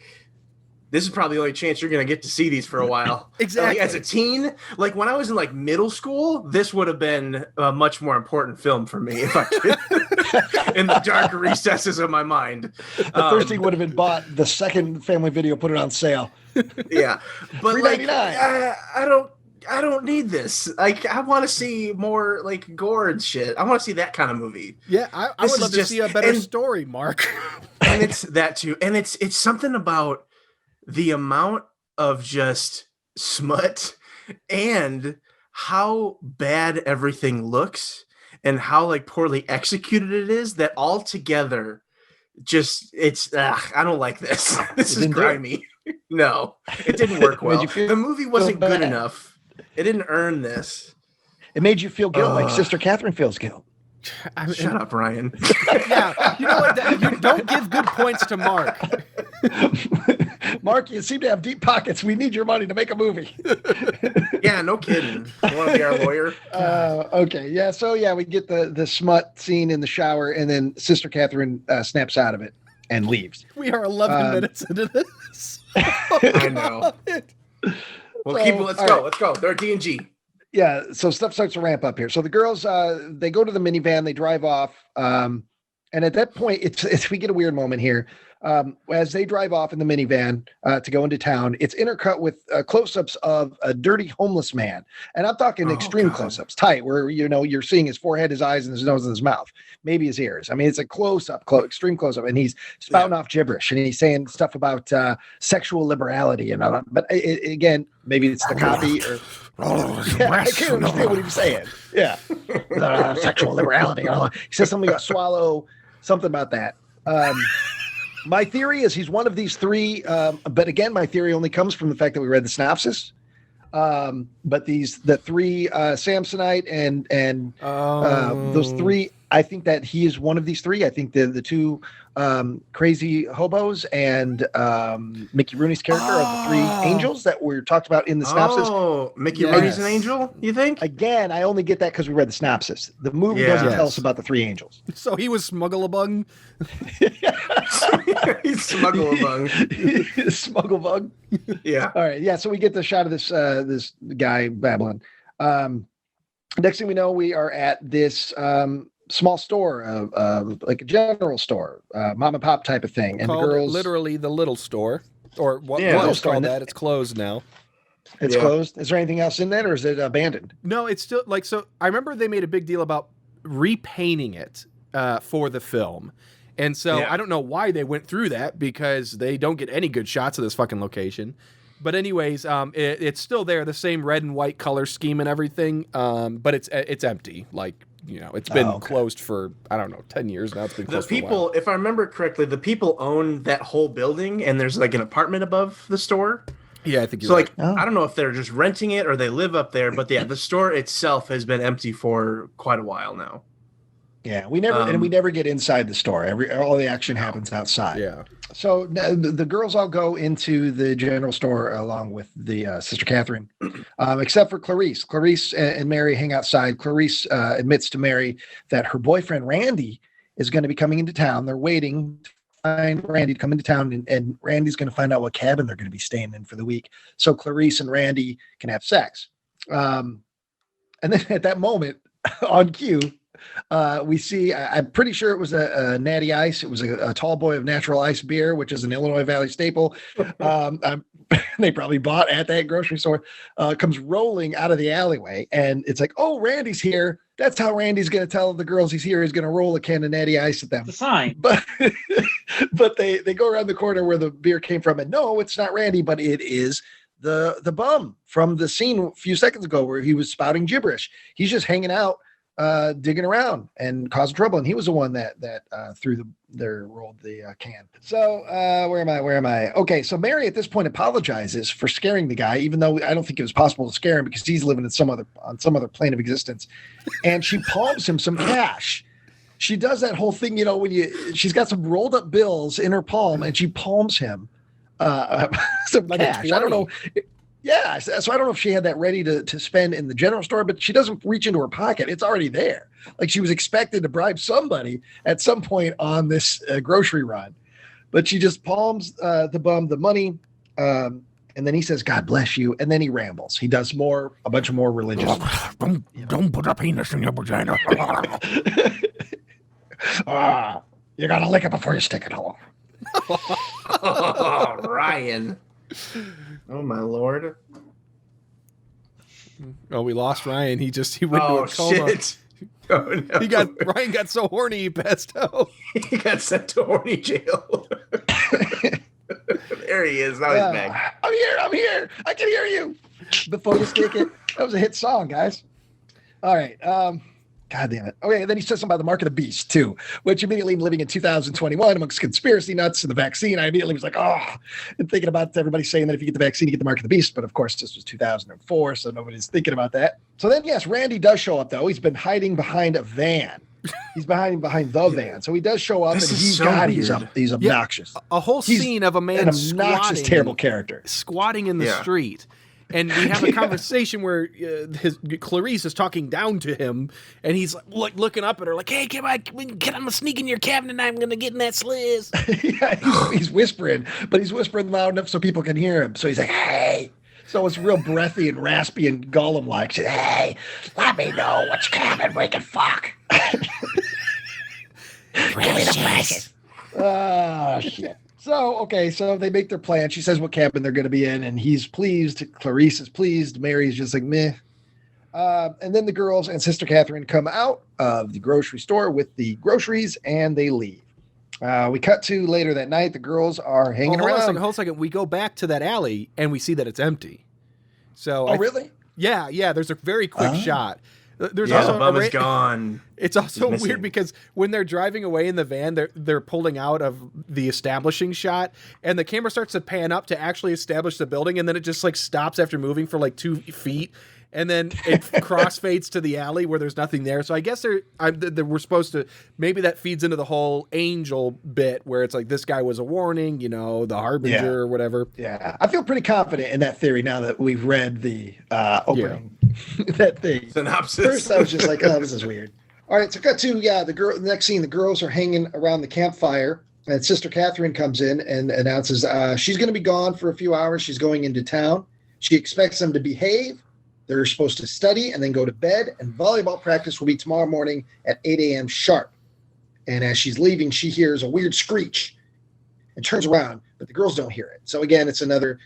this is probably the only chance you're going to get to see these for a while. Exactly. Like, as a teen, like when I was in like middle school, this would have been a much more important film for me if I could, in the dark recesses of my mind. The first thing would have been bought. The second Family Video put it on sale. Yeah. But like, $3.99. I don't need this. Like, I want to see more like gore and shit. I want to see that kind of movie. Yeah, I would love to see a better story, Mark. And it's that too. And it's something about the amount of just smut and how bad everything looks and how like poorly executed it is that all together just I don't like this. This is grimy. No, it didn't work well. The movie wasn't good enough. It didn't earn this. It made you feel guilt, like Sister Catherine feels guilt. Shut up, Ryan. Yeah, you know what? You don't give good points to Mark. Mark, you seem to have deep pockets. We need your money to make a movie. Yeah, no kidding. You want to be our lawyer? Okay, yeah. So yeah, we get the smut scene in the shower, and then Sister Catherine snaps out of it and leaves. We are 11 minutes into this. I know. Well, let's go. Let's go. They're D&G. Yeah, so stuff starts to ramp up here. So the girls, they go to the minivan, they drive off, and at that point, it's we get a weird moment here. As they drive off in the minivan to go into town, it's intercut with close-ups of a dirty homeless man, and I'm talking extreme close-ups, tight, where you're seeing his forehead, his eyes, and his nose and his mouth, maybe his ears. I mean, it's a close-up, extreme close-up, and he's spouting off gibberish, and he's saying stuff about sexual liberality and all that. But again, maybe it's the copy or. I can't understand what he was saying. Yeah, sexual liberality. He says something about swallow something about that. My theory is he's one of these three, but again, my theory only comes from the fact that we read the synopsis. But the three Samsonite and those three, I think that he is one of these three. I think the two crazy hobos and Mickey Rooney's character are the three angels that were talked about in the synopsis. Oh, Mickey Rooney's an angel, you think? Again, I only get that because we read the synopsis. The movie doesn't tell us about the three angels. So he was Smuggle-a-Bung? He's Smuggle-a-Bung. Smuggle-Bug? Yeah. All right. Yeah. So we get the shot of this guy, Babylon. Next thing we know, we are at this small store, like a general store, mom and pop type of thing. And Called the girls, literally the little store, or what little was store. called that. It's closed now. It's closed. Is there anything else in that, or is it abandoned? No, it's still like, so I remember they made a big deal about repainting it for the film. And so I don't know why they went through that, because they don't get any good shots of this fucking location. But anyways, it's still there, the same red and white color scheme and everything. But it's empty. Like, you know, it's been closed for, I don't know, 10 years now. It's been closed for a while. If I remember correctly, the people own that whole building, and there's like an apartment above the store. Yeah, I think you're right. I don't know if they're just renting it or they live up there, but the store itself has been empty for quite a while now. Yeah, we never get inside the store. All the action happens outside. Yeah. So the girls all go into the general store along with the Sister Catherine, except for Clarice. Clarice and Mary hang outside. Clarice admits to Mary that her boyfriend Randy is going to be coming into town. They're waiting to find Randy to come into town, and Randy's going to find out what cabin they're going to be staying in for the week, so Clarice and Randy can have sex. And then at that moment, on cue, we see, I'm pretty sure it was a Natty Ice. It was a tall boy of natural ice beer, which is an Illinois Valley staple. They probably bought at that grocery store, comes rolling out of the alleyway. And it's like, oh, Randy's here. That's how Randy's going to tell the girls he's here. He's going to roll a can of Natty Ice at them. The sign. But they go around the corner where the beer came from. And no, it's not Randy, but it is the bum from the scene a few seconds ago where he was spouting gibberish. He's just hanging out, digging around and causing trouble, and he was the one that rolled the can. So where am I? Okay, so Mary at this point apologizes for scaring the guy, even though I don't think it was possible to scare him because he's living in on some other plane of existence, and she palms him some cash. She does that whole thing, you know, she's got some rolled up bills in her palm and she palms him some like cash. I don't know. Yeah, so I don't know if she had that ready to spend in the general store, but she doesn't reach into her pocket. It's already there. Like she was expected to bribe somebody at some point on this grocery run, but she just palms the bum the money, and then he says, "God bless you," and then he rambles. He does a bunch of more religious. Don't put a penis in your vagina. You gotta lick it before you stick it home. Oh, Ryan. Oh my lord! Oh, we lost Ryan. He went into a coma. Shit! Oh, no. Ryan got so horny he passed out. He got sent to horny jail. There he is. Now he's back. I'm here. I can hear you. Before you stick it. That was a hit song, guys. All right. God damn it. Okay, and then he says something about the mark of the beast, too, which immediately, living in 2021 amongst conspiracy nuts and the vaccine, I immediately was like, oh, and thinking about everybody saying that if you get the vaccine, you get the mark of the beast. But of course, this was 2004, so nobody's thinking about that. So then, yes, Randy does show up, though. He's been hiding behind a van. He's behind the van. So he does show up, and he's obnoxious. Yeah, a whole scene of a man an obnoxious, terrible character. Squatting in the street. And we have a conversation where Clarice is talking down to him, and he's like looking up at her like, "Hey, come on, I'm gonna sneak in your cabin, and I'm gonna get in that sliz." Yeah, he's whispering, but he's whispering loud enough so people can hear him. So he's like, "Hey." So it's real breathy and raspy and Gollum-like. Hey, let me know which cabin we can fuck. Give me the precious. Oh, shit. So they make their plan. She says what cabin they're going to be in, and he's pleased. Clarice is pleased. Mary's just like, meh. And then the girls and Sister Catherine come out of the grocery store with the groceries, and they leave. We cut to later that night. The girls are hanging around. Hold a second. We go back to that alley, and we see that it's empty. So, really? Yeah. There's a very quick shot. There's Yeah, also Bubba's gone. It's also He's weird missing. because when they're driving away in the van, they're pulling out of the establishing shot, and the camera starts to pan up to actually establish the building, and then it just like stops after moving for like 2 feet, and then it crossfades to the alley where there's nothing there. So I guess we're supposed to, maybe that feeds into the whole angel bit where it's like this guy was a warning, you know, the harbinger Yeah. or whatever. Yeah, I feel pretty confident in that theory now that we've read the opening that thing. Synopsis. First, I was just like, "Oh, this is weird." All right, so cut to the next scene. The girls are hanging around the campfire, and Sister Catherine comes in and announces she's going to be gone for a few hours. She's going into town. She expects them to behave. They're supposed to study and then go to bed. And volleyball practice will be tomorrow morning at 8 a.m. sharp. And as she's leaving, she hears a weird screech and turns around, but the girls don't hear it. So again, it's another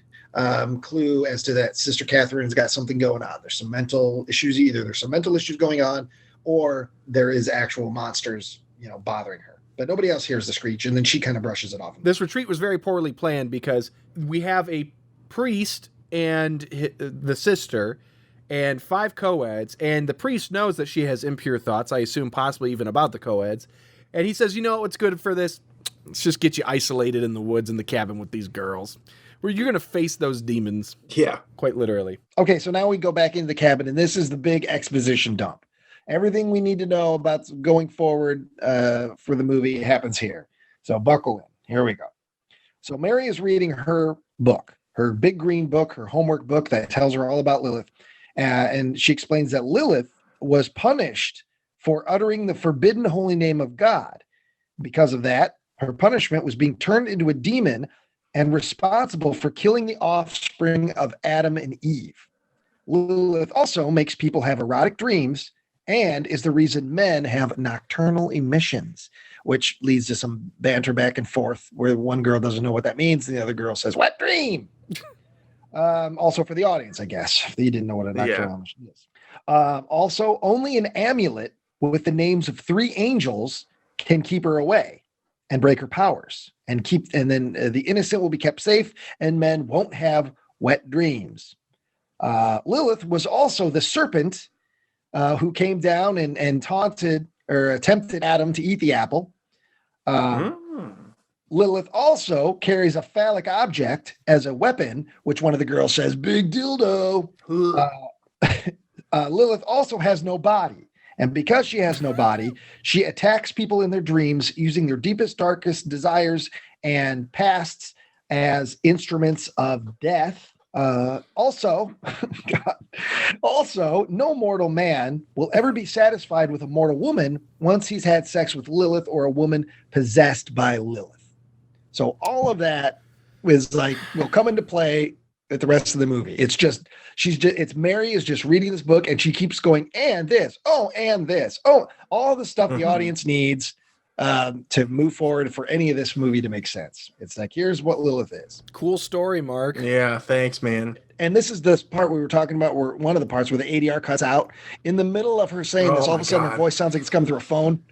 clue as to that Sister Catherine's got something going on. There's some mental issues. Either there's some mental issues going on, or there is actual monsters, bothering her. But nobody else hears the screech, and then she kind of brushes it off. This retreat was very poorly planned because we have a priest and the sister and 5 co-eds, and the priest knows that she has impure thoughts, I assume possibly even about the co-eds, and he says, what's good for this? Let's just get you isolated in the woods in the cabin with these girls, where you're going to face those demons. Yeah. Quite literally. Okay, so now we go back into the cabin, and this is the big exposition dump. Everything we need to know about going forward for the movie happens here. So buckle in. Here we go. So Mary is reading her book, her big green book, her homework book that tells her all about Lilith. And she explains that Lilith was punished for uttering the forbidden holy name of God. Because of that, her punishment was being turned into a demon and responsible for killing the offspring of Adam and Eve. Lilith also makes people have erotic dreams and is the reason men have nocturnal emissions, which leads to some banter back and forth where one girl doesn't know what that means and the other girl says, "What dream?" Also for the audience, I guess, if you didn't know what a nocturnal emission is. Also, only an amulet with the names of 3 angels can keep her away and break her powers, and then the innocent will be kept safe and men won't have wet dreams. Lilith was also the serpent who came down and taunted or tempted Adam to eat the apple. Lilith also carries a phallic object as a weapon, which one of the girls says, "Big dildo." Lilith also has no body. And because she has no body, she attacks people in their dreams using their deepest, darkest desires and pasts as instruments of death. Also, no mortal man will ever be satisfied with a mortal woman once he's had sex with Lilith or a woman possessed by Lilith. So all of that will come into play at the rest of the movie. Mary is just reading this book and she keeps going, and this, and this, all the stuff the audience needs to move forward for any of this movie to make sense. It's like, here's what Lilith is. Cool story, Mark. Yeah, thanks, man. And this is this part we were talking about, where one of the parts where the ADR cuts out in the middle of her saying this. All of a sudden, her voice sounds like it's coming through a phone.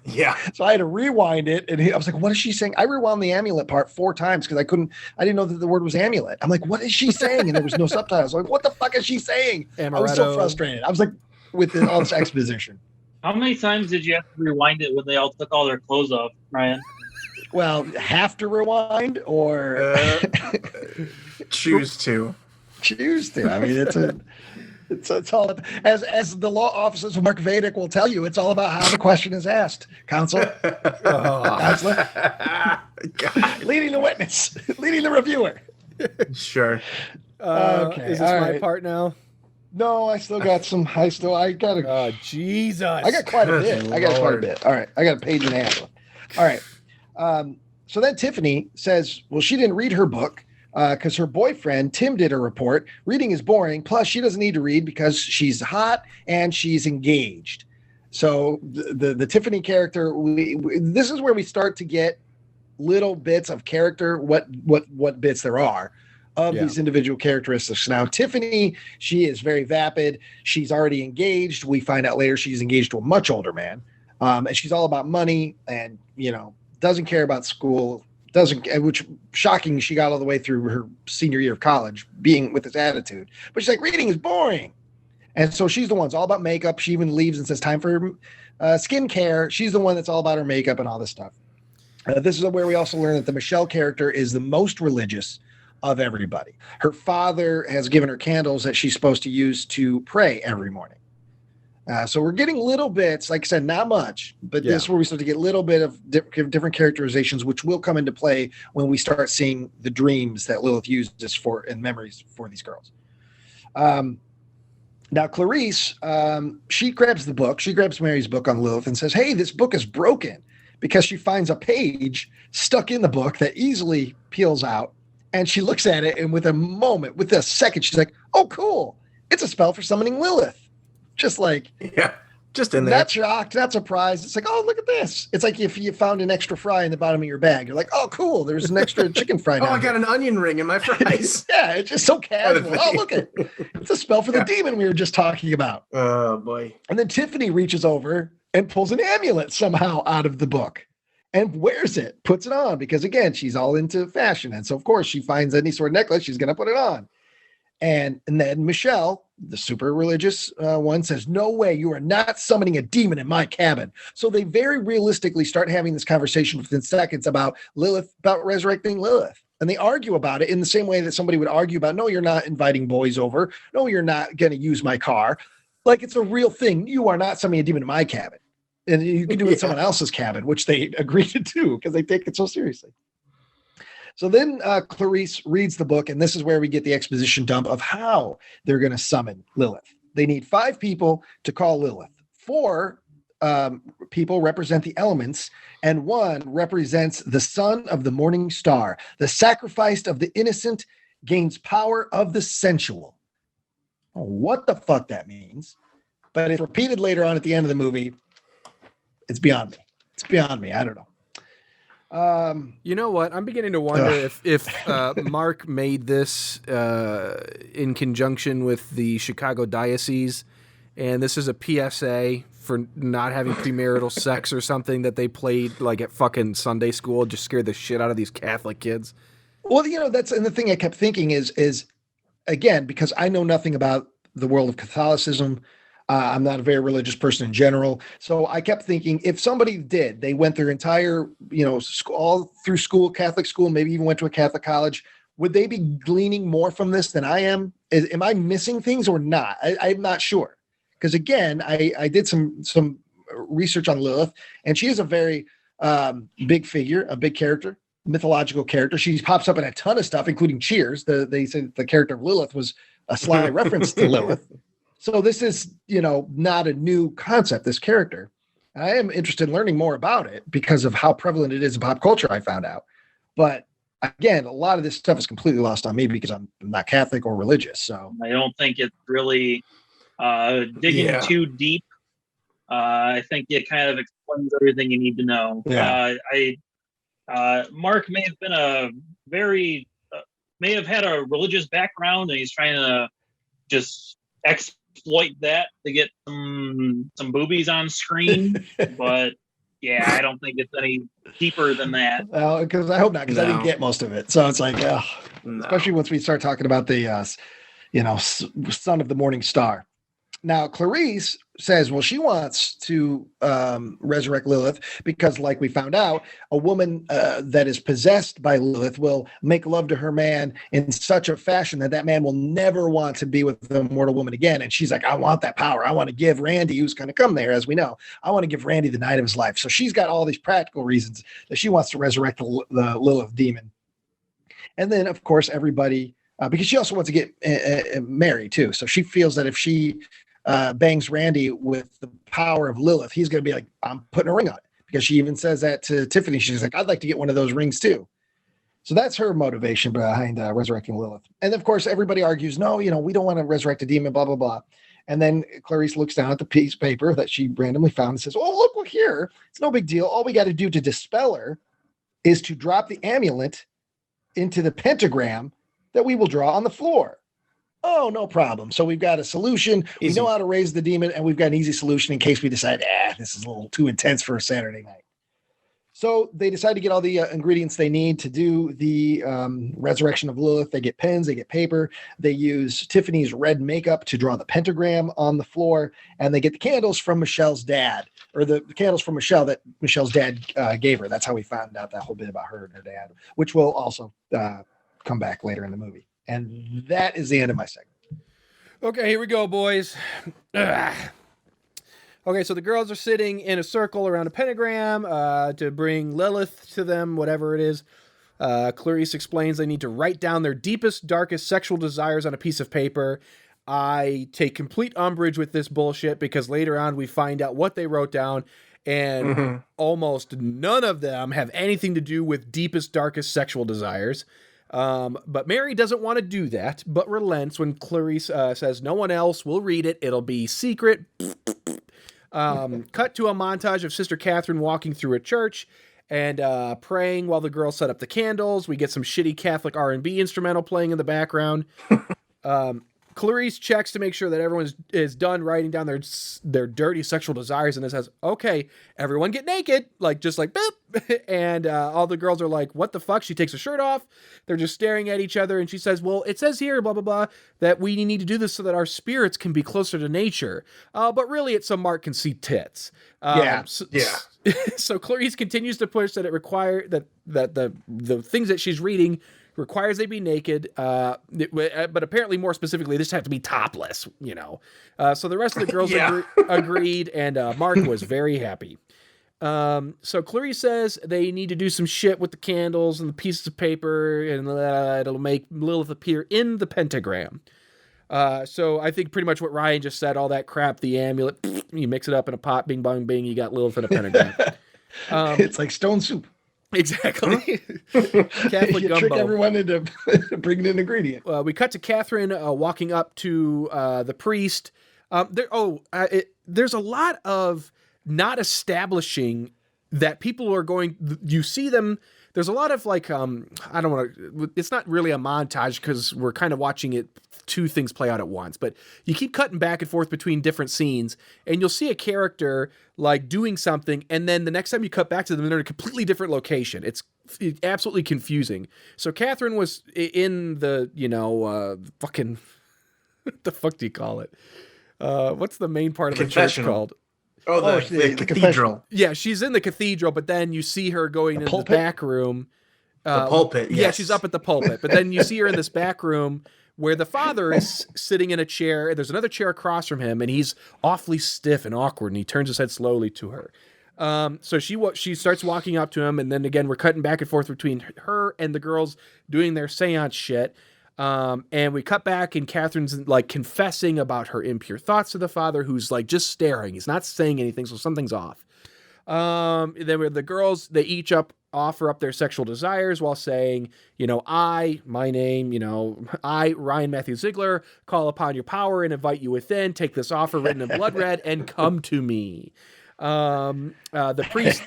Yeah. So I had to rewind it, and I was like, "What is she saying?" I rewound the amulet part 4 times because I didn't know that the word was amulet. I'm like, "What is she saying?" And there was no subtitles. I'm like, "What the fuck is she saying?" Amaretto. I was so frustrated. I was like, with all this exposition. How many times did you have to rewind it when they all took all their clothes off, Ryan? Well, have to rewind or choose to. Choose to. I mean, it's all, as the law offices of Mark Vedic will tell you, it's all about how the question is asked. Counsel, counselor, leading the witness, leading the reviewer. Sure. Okay, Is this all my right. part now? No, I still got some. I got a. Oh, Jesus. I got quite a bit. Lord. All right, I got a page and a half. All right. So then Tiffany says, well, she didn't read her book because her boyfriend, Tim, did a report. Reading is boring. Plus, she doesn't need to read because she's hot and she's engaged. So the Tiffany character, this is where we start to get little bits of character, what bits there are of these individual characteristics. Now, Tiffany, she is very vapid. She's already engaged. We find out later she's engaged to a much older man. And she's all about money and, doesn't care about school, which shocking, she got all the way through her senior year of college being with this attitude. But she's like, reading is boring. And so she's the one. It's all about makeup. She even leaves and says, time for skincare. She's the one that's all about her makeup and all this stuff. This is where we also learn that the Michelle character is the most religious of everybody. Her father has given her candles that she's supposed to use to pray every morning. So we're getting little bits, like I said, not much, but this is where we start to get a little bit of different characterizations, which will come into play when we start seeing the dreams that Lilith uses for and memories for these girls. Now, Clarice, she grabs the book. She grabs Mary's book on Lilith and says, hey, this book is broken, because she finds a page stuck in the book that easily peels out. And she looks at it, and with a second, she's like, oh, cool. It's a spell for summoning Lilith. Just like, yeah, just in there. Not shocked, not surprised. It's like, oh, look at this. It's like if you found an extra fry in the bottom of your bag. You're like, oh, cool. There's an extra chicken fry. Oh, I got an onion ring in my fries. Yeah, it's just so casual. Oh, look at it. It's a spell for the demon we were just talking about. Oh, boy. And then Tiffany reaches over and pulls an amulet somehow out of the book and wears it, puts it on, because, again, she's all into fashion. And so, of course, she finds any sort of necklace, she's going to put it on. And then Michelle, the super religious one, says, no way, you are not summoning a demon in my cabin. So they very realistically start having this conversation within seconds about resurrecting Lilith. And they argue about it in the same way that somebody would argue about, no, you're not inviting boys over. No, you're not going to use my car. Like, it's a real thing. You are not summoning a demon in my cabin. And you can do it in someone else's cabin, which they agree to do because they take it so seriously. So then Clarice reads the book, and this is where we get the exposition dump of how they're going to summon Lilith. They need 5 people to call Lilith. 4 people represent the elements, and 1 represents the son of the morning star. The sacrifice of the innocent gains power of the sensual. Oh, what the fuck that means, but it's repeated later on at the end of the movie. It's beyond me. It's beyond me. I don't know. You know what? I'm beginning to wonder if Mark made this in conjunction with the Chicago Diocese, and this is a PSA for not having premarital sex or something that they played like at fucking Sunday school, just scared the shit out of these Catholic kids. Well, you know, and the thing I kept thinking is again, because I know nothing about the world of Catholicism. I'm not a very religious person in general. So I kept thinking, if somebody they went their entire, all through school, Catholic school, maybe even went to a Catholic college, would they be gleaning more from this than I am? Am I missing things or not? I'm not sure. Because again, I did some research on Lilith, and she is a very big figure, a big character, mythological character. She pops up in a ton of stuff, including Cheers. They said the character of Lilith was a sly reference to Lilith. So this is, not a new concept, this character. I am interested in learning more about it because of how prevalent it is in pop culture, I found out. But again, a lot of this stuff is completely lost on me because I'm not Catholic or religious. So I don't think it's really digging too deep. I think it kind of explains everything you need to know. Yeah. Mark may have had a religious background, and he's trying to just exploit that to get some boobies on screen. But yeah, I don't think it's any deeper than that. Well, because I hope not, because I didn't get most of it. So it's like, especially once we start talking about the, son of the morning star. Now, Clarice says, well, she wants to resurrect Lilith because, like we found out, a woman that is possessed by Lilith will make love to her man in such a fashion that man will never want to be with the mortal woman again. And she's like, I want that power. I want to give Randy, who's going to come there, as we know, I want to give Randy the night of his life. So she's got all these practical reasons that she wants to resurrect the Lilith demon. And then, of course, everybody, because she also wants to get married, too. So she feels that if she bangs Randy with the power of Lilith, he's going to be like, I'm putting a ring on it, because she even says that to Tiffany. She's like, I'd like to get one of those rings too. So that's her motivation behind resurrecting Lilith. And of course, everybody argues, no, we don't want to resurrect a demon, blah, blah, blah. And then Clarice looks down at the piece of paper that she randomly found and says, oh, look here. It's no big deal. All we got to do to dispel her is to drop the amulet into the pentagram that we will draw on the floor. Oh, no problem. So we've got a solution. Easy. We know how to raise the demon, and we've got an easy solution in case we decide, this is a little too intense for a Saturday night. So they decide to get all the ingredients they need to do the resurrection of Lilith. They get pens, they get paper. They use Tiffany's red makeup to draw the pentagram on the floor, and they get the candles from Michelle's dad, or the candles from Michelle that Michelle's dad gave her. That's how we found out that whole bit about her and her dad, which will also come back later in the movie. And that is the end of my segment. Okay, here we go, boys. Ugh. Okay, so the girls are sitting in a circle around a pentagram to bring Lilith to them, whatever it is. Clarice explains they need to write down their deepest, darkest sexual desires on a piece of paper. I take complete umbrage with this bullshit because later on we find out what they wrote down, and almost none of them have anything to do with deepest, darkest sexual desires. But Mary doesn't want to do that, but relents when Clarice says no one else will read it. It'll be secret. Cut to a montage of Sister Catherine walking through a church and praying while the girls set up the candles. We get some shitty Catholic R&B instrumental playing in the background. Clarice checks to make sure that everyone is done writing down their dirty sexual desires, and it says, okay, everyone get naked, just like boop. And all the girls are like, what the fuck? She takes her shirt off. They're just staring at each other, and she says, well, it says here, blah, blah, blah, that we need to do this so that our spirits can be closer to nature. But really, it's so Mark can see tits. So Clarice continues to push that it require that the things that she's reading requires they be naked, but apparently more specifically, they just have to be topless, So the rest of the girls agreed, and Mark was very happy. So Clarice says they need to do some shit with the candles and the pieces of paper, and it'll make Lilith appear in the pentagram. So I think pretty much what Ryan just said, all that crap, the amulet, you mix it up in a pot, bing, bong, bing, you got Lilith in a pentagram. It's like stone soup. Exactly. Catholic you gumbo. Trick everyone into bringing an ingredient. We cut to Catherine walking up to the priest. There's a lot of not establishing that people are going. You see them. There's a lot of I don't want to. It's not really a montage because we're kind of watching it. Two things play out at once, but you keep cutting back and forth between different scenes, and you'll see a character doing something, and then the next time you cut back to them, they're in a completely different location. It's absolutely confusing. So Catherine was in the fucking what the fuck do you call it? What's the main part of the church called? Oh, the cathedral. Yeah, she's in the cathedral, but then you see her going into the back room. The pulpit. Yes. Yeah, she's up at the pulpit, but then you see her in this back room where the father is sitting in a chair. There's another chair across from him, and he's awfully stiff and awkward, and he turns his head slowly to her. So she starts walking up to him, and then again, we're cutting back and forth between her and the girls doing their seance shit. And we cut back, and Catherine's confessing about her impure thoughts to the father, who's just staring. He's not saying anything, so something's off. Then the girls, they each offer up their sexual desires while saying, I, Ryan Matthew Ziegler, call upon your power and invite you within, take this offer written in blood red and come to me. The priest,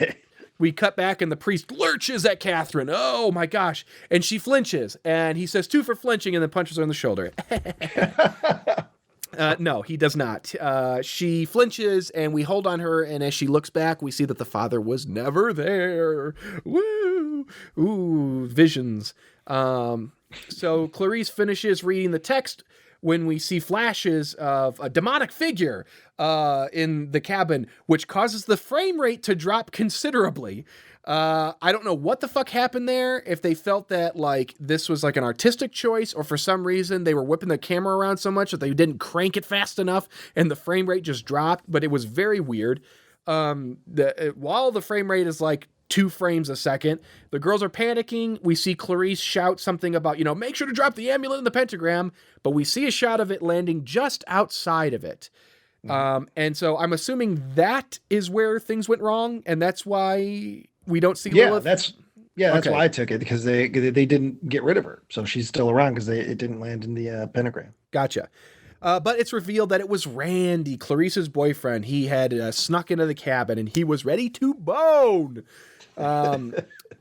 we cut back and the priest lurches at Catherine. Oh my gosh. And she flinches, and he says 2 for flinching and then punches her in the shoulder. No, he does not. She flinches, and we hold on her, and as she looks back, we see that the father was never there. Woo! Ooh, visions. So Clarice finishes reading the text when we see flashes of a demonic figure in the cabin, which causes the frame rate to drop considerably. I don't know what the fuck happened there, if they felt that this was an artistic choice, or for some reason they were whipping the camera around so much that they didn't crank it fast enough and the frame rate just dropped, but it was very weird. While the frame rate is 2 frames a second, the girls are panicking. We see Clarice shout something about, make sure to drop the amulet in the pentagram, but we see a shot of it landing just outside of it. And so I'm assuming that is where things went wrong, and that's why we don't see Lilith. That's okay. Why I took it, because they didn't get rid of her, so she's still around because it didn't land in the pentagram. Gotcha. But it's revealed that it was Randy, Clarice's boyfriend. He had snuck into the cabin, and he was ready to bone.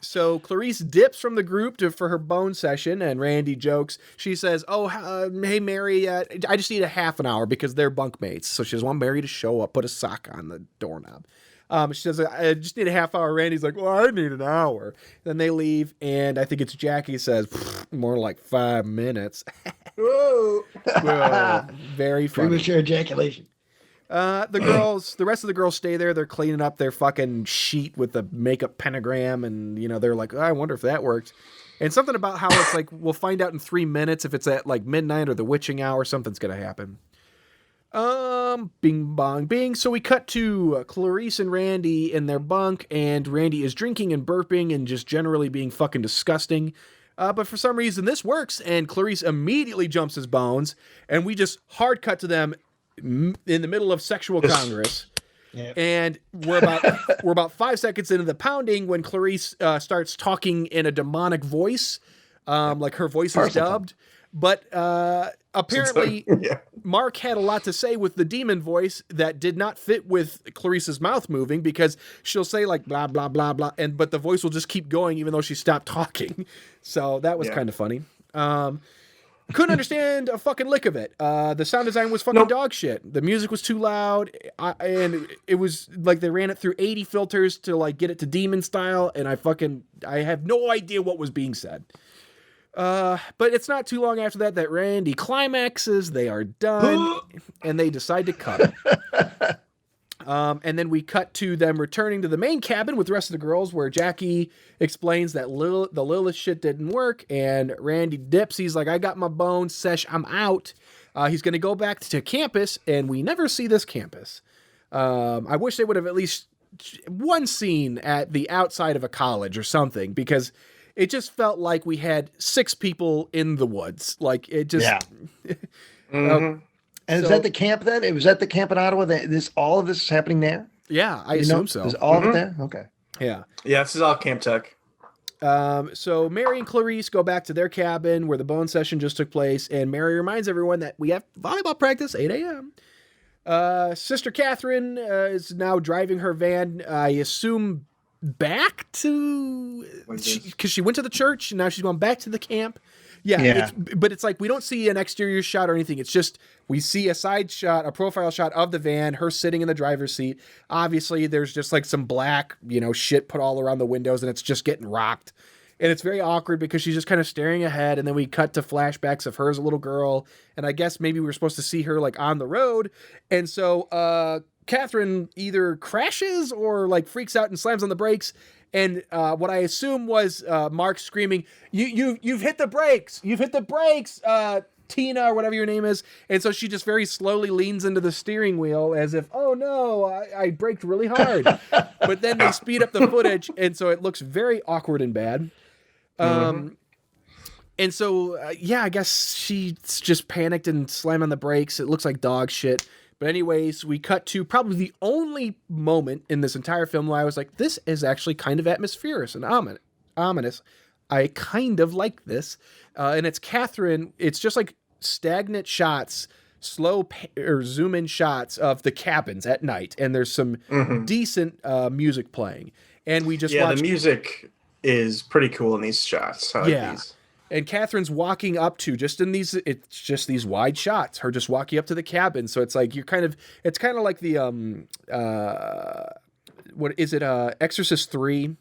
So Clarice dips from the group for her bone session, and Randy jokes. She says, hey, Mary, I just need a half an hour because they're bunkmates. So she doesn't want Mary to show up, put a sock on the doorknob. She says, I just need a half hour. Randy's like, well, I need an hour. Then they leave, and I think it's Jackie says, more like 5 minutes. Whoa. Whoa, very funny. Premature ejaculation. The rest of the girls stay there. They're cleaning up their fucking sheet with the makeup pentagram, and they're like, oh, I wonder if that worked. And something about how it's like, we'll find out in 3 minutes if it's at like midnight or the witching hour, something's gonna happen. Bing bong bing. So we cut to Clarice and Randy in their bunk, and Randy is drinking and burping and just generally being fucking disgusting. But for some reason this works, and Clarice immediately jumps his bones, and we just hard cut to them in the middle of sexual congress. Yep. And we're about 5 seconds into the pounding when Clarice starts talking in a demonic voice, like her voice is dubbed. But apparently, Mark had a lot to say with the demon voice that did not fit with Clarice's mouth moving, because she'll say like blah blah blah blah, but the voice will just keep going even though she stopped talking. So that was kind of funny. Couldn't understand a fucking lick of it. The sound design was fucking dog shit. The music was too loud, and it was like they ran it through 80 filters to like get it to demon style, and I have no idea what was being said. But it's not too long after that Randy climaxes. They are done, and they decide to cut. And then we cut to them returning to the main cabin with the rest of the girls, where Jackie explains that the Lilith shit didn't work, and Randy dips. He's like, I got my bones, sesh, I'm out. He's going to go back to campus, and we never see this campus. I wish they would have at least one scene at the outside of a college or something, because it just felt like we had 6 people in the woods. Like, it just... Yeah. And is that the camp then? It was at the camp in Ottawa that all of this is happening there? Yeah, I assume so. Is all of it there? Okay. Yeah. Yeah, this is all Camp Tuck. So Mary and Clarice go back to their cabin where the bone session just took place, and Mary reminds everyone that we have volleyball practice, 8 a.m. Sister Catherine is now driving her van, I assume, back to... Because she went to the church, and now she's going back to the camp. Yeah. But it's like we don't see an exterior shot or anything. It's just we see a side shot, a profile shot of the van, her sitting in the driver's seat. Obviously, there's just like some black, shit put all around the windows, and it's just getting rocked. And it's very awkward because she's just kind of staring ahead, and then we cut to flashbacks of her as a little girl. And I guess maybe we were supposed to see her like on the road. And so Catherine either crashes or like freaks out and slams on the brakes. And what I assume was Mark screaming, "You've hit the brakes! You've hit the brakes, Tina," or whatever your name is. And so she just very slowly leans into the steering wheel as if, "Oh no, I braked really hard." But then they speed up the footage, and so it looks very awkward and bad. And so I guess she's just panicked and slammed on the brakes. It looks like dog shit. But anyways, we cut to probably the only moment in this entire film where I was like, this is actually kind of atmospheric and ominous. I kind of like this. And it's Catherine. It's just like stagnant shots, slow or zoom in shots of the cabins at night. And there's some decent music playing. And we just watched... the music is pretty cool in these shots. I like these. And Catherine's walking up to it's just these wide shots, her just walking up to the cabin. So it's like it's kind of like the what is it? Exorcist 3.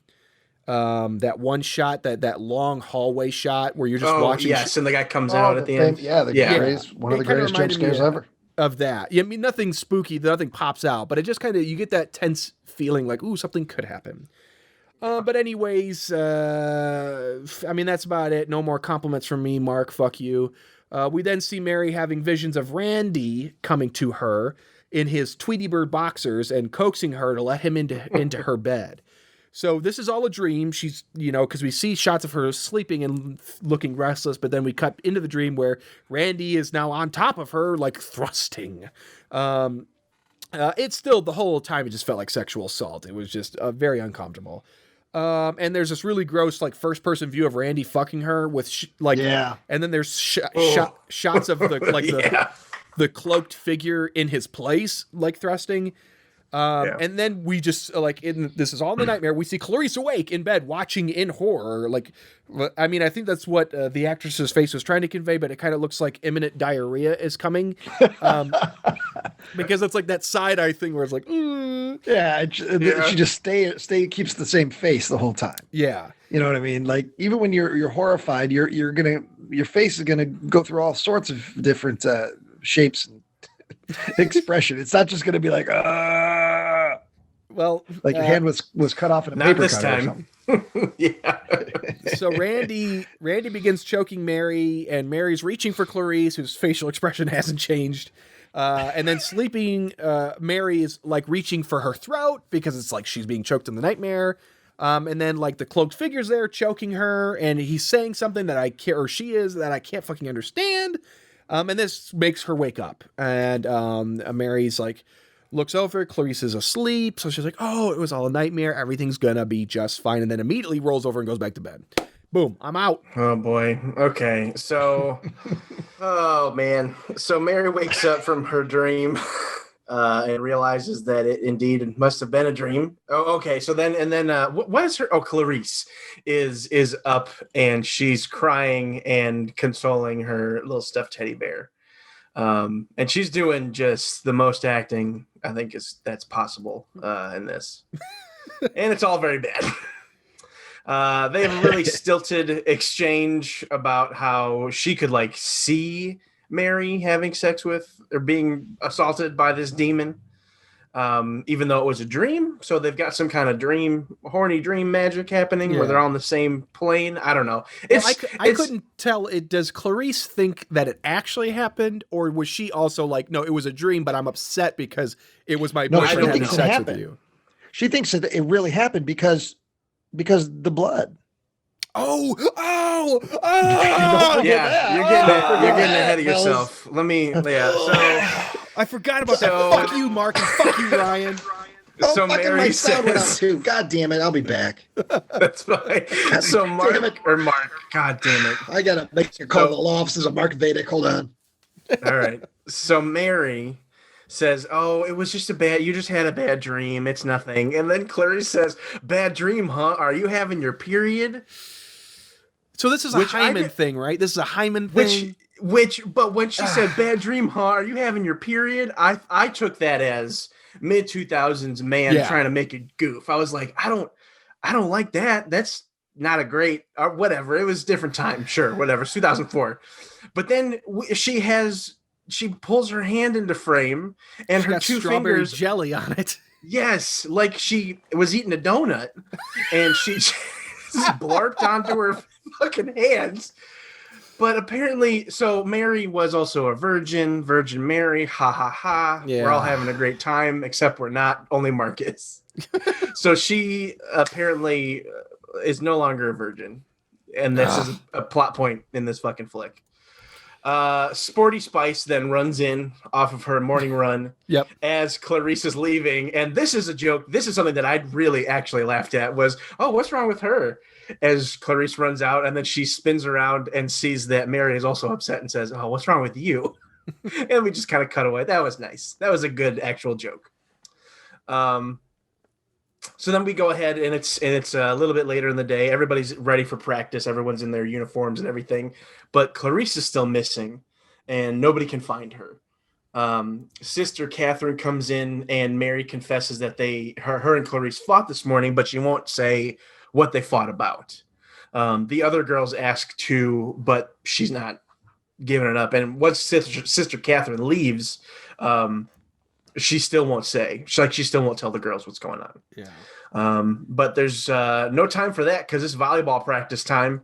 That one shot, that long hallway shot where you're just watching. Yes, and the guy comes out at the end. One of the greatest jump scares ever. Of that. I mean, nothing spooky, nothing pops out, but it just kind of, you get that tense feeling like, ooh, something could happen. But anyways, I mean, that's about it. No more compliments from me, Mark. Fuck you. We then see Mary having visions of Randy coming to her in his Tweety Bird boxers and coaxing her to let him into her bed. So this is all a dream. She's, because we see shots of her sleeping and looking restless, but then we cut into the dream where Randy is now on top of her, like thrusting. It's still, the whole time, it just felt like sexual assault. It was just very uncomfortable. And there's this really gross, like, first-person view of Randy fucking her with, and then there's shots of the cloaked figure in his place, like, thrusting. And then we just, this is all in the nightmare. We see Clarice awake in bed, watching in horror. Like, I mean, I think that's what the actress's face was trying to convey, but it kind of looks like imminent diarrhea is coming. because it's like that side eye thing where it's like, Yeah, Yeah. she just keeps the same face the whole time. yeah. You know what I mean? Like even when you're horrified, your face is gonna go through all sorts of different shapes and expression. It's not just gonna be like Well, like your hand was cut off in a Not paper this cutter or time. something. Yeah. so Randy begins choking Mary, and Mary's reaching for Clarice, whose facial expression hasn't changed. And then sleeping, Mary is like reaching for her throat because it's like she's being choked in the nightmare. And then like the cloaked figure's there choking her, and he's saying something that I can't, or she is, that I can't fucking understand. And this makes her wake up, and Mary's like looks over, Clarice is asleep, so she's like, oh, it was all a nightmare, everything's gonna be just fine, and then immediately rolls over and goes back to bed. Boom, I'm out. Oh boy. Okay. So, oh man. So Mary wakes up from her dream and realizes that it indeed must have been a dream. Oh, okay. So then, what is her? Oh, Clarice is up and she's crying and consoling her little stuffed teddy bear. And she's doing just the most acting I think that's possible in this, and it's all very bad. They have a really stilted exchange about how she could like see Mary having sex with or being assaulted by this demon, even though it was a dream. So they've got some kind of horny dream magic happening where they're on the same plane. I don't know. I couldn't tell. Does Clarice think that it actually happened, or was she also like, no, it was a dream, but I'm upset because it was my boyfriend having sex with you? She thinks that it really happened because the blood. Oh! Yeah, you're getting ahead of yourself. So I forgot about that. Fuck you, Mark, and fuck you, Ryan. So Mary says, too. God damn it, I'll be back. That's fine. So Mark, God damn it. I gotta make your call the law offices of Mark Vedic. Hold on. All right. So Mary says, oh, it was just you just had a bad dream. It's nothing. And then Clarice says, bad dream, huh? Are you having your period? So this is a hymen thing, right? This is a hymen thing. But when she said bad dream, huh? Are you having your period? I took that as mid 2000s man trying to make a goof. I was like, I don't like that. That's not a great or whatever. It was a different time. Sure. Whatever. It's 2004. But then she pulls her hand into frame and her two strawberry fingers jelly on it. Yes. Like she was eating a donut and she just blarped onto her fucking hands. But apparently, so Mary was also a Virgin Mary, ha ha ha. Yeah. We're all having a great time, except we're not, only Marcus. So she apparently is no longer a virgin. And this is a plot point in this fucking flick. Sporty Spice then runs in off of her morning run as Clarice is leaving. And this is a joke. This is something that I really actually laughed at was, oh, what's wrong with her? As Clarice runs out, and then she spins around and sees that Mary is also upset and says, oh, what's wrong with you? And we just kind of cut away. That was nice. That was a good actual joke. So then we go ahead and it's a little bit later in the day. Everybody's ready for practice. Everyone's in their uniforms and everything, but Clarice is still missing and nobody can find her. Sister Catherine comes in and Mary confesses that her and Clarice fought this morning, but she won't say what they fought about. The other girls ask too, but she's not giving it up. And once Sister Catherine leaves, she still won't say. She still won't tell the girls what's going on. Yeah. But there's no time for that because it's volleyball practice time.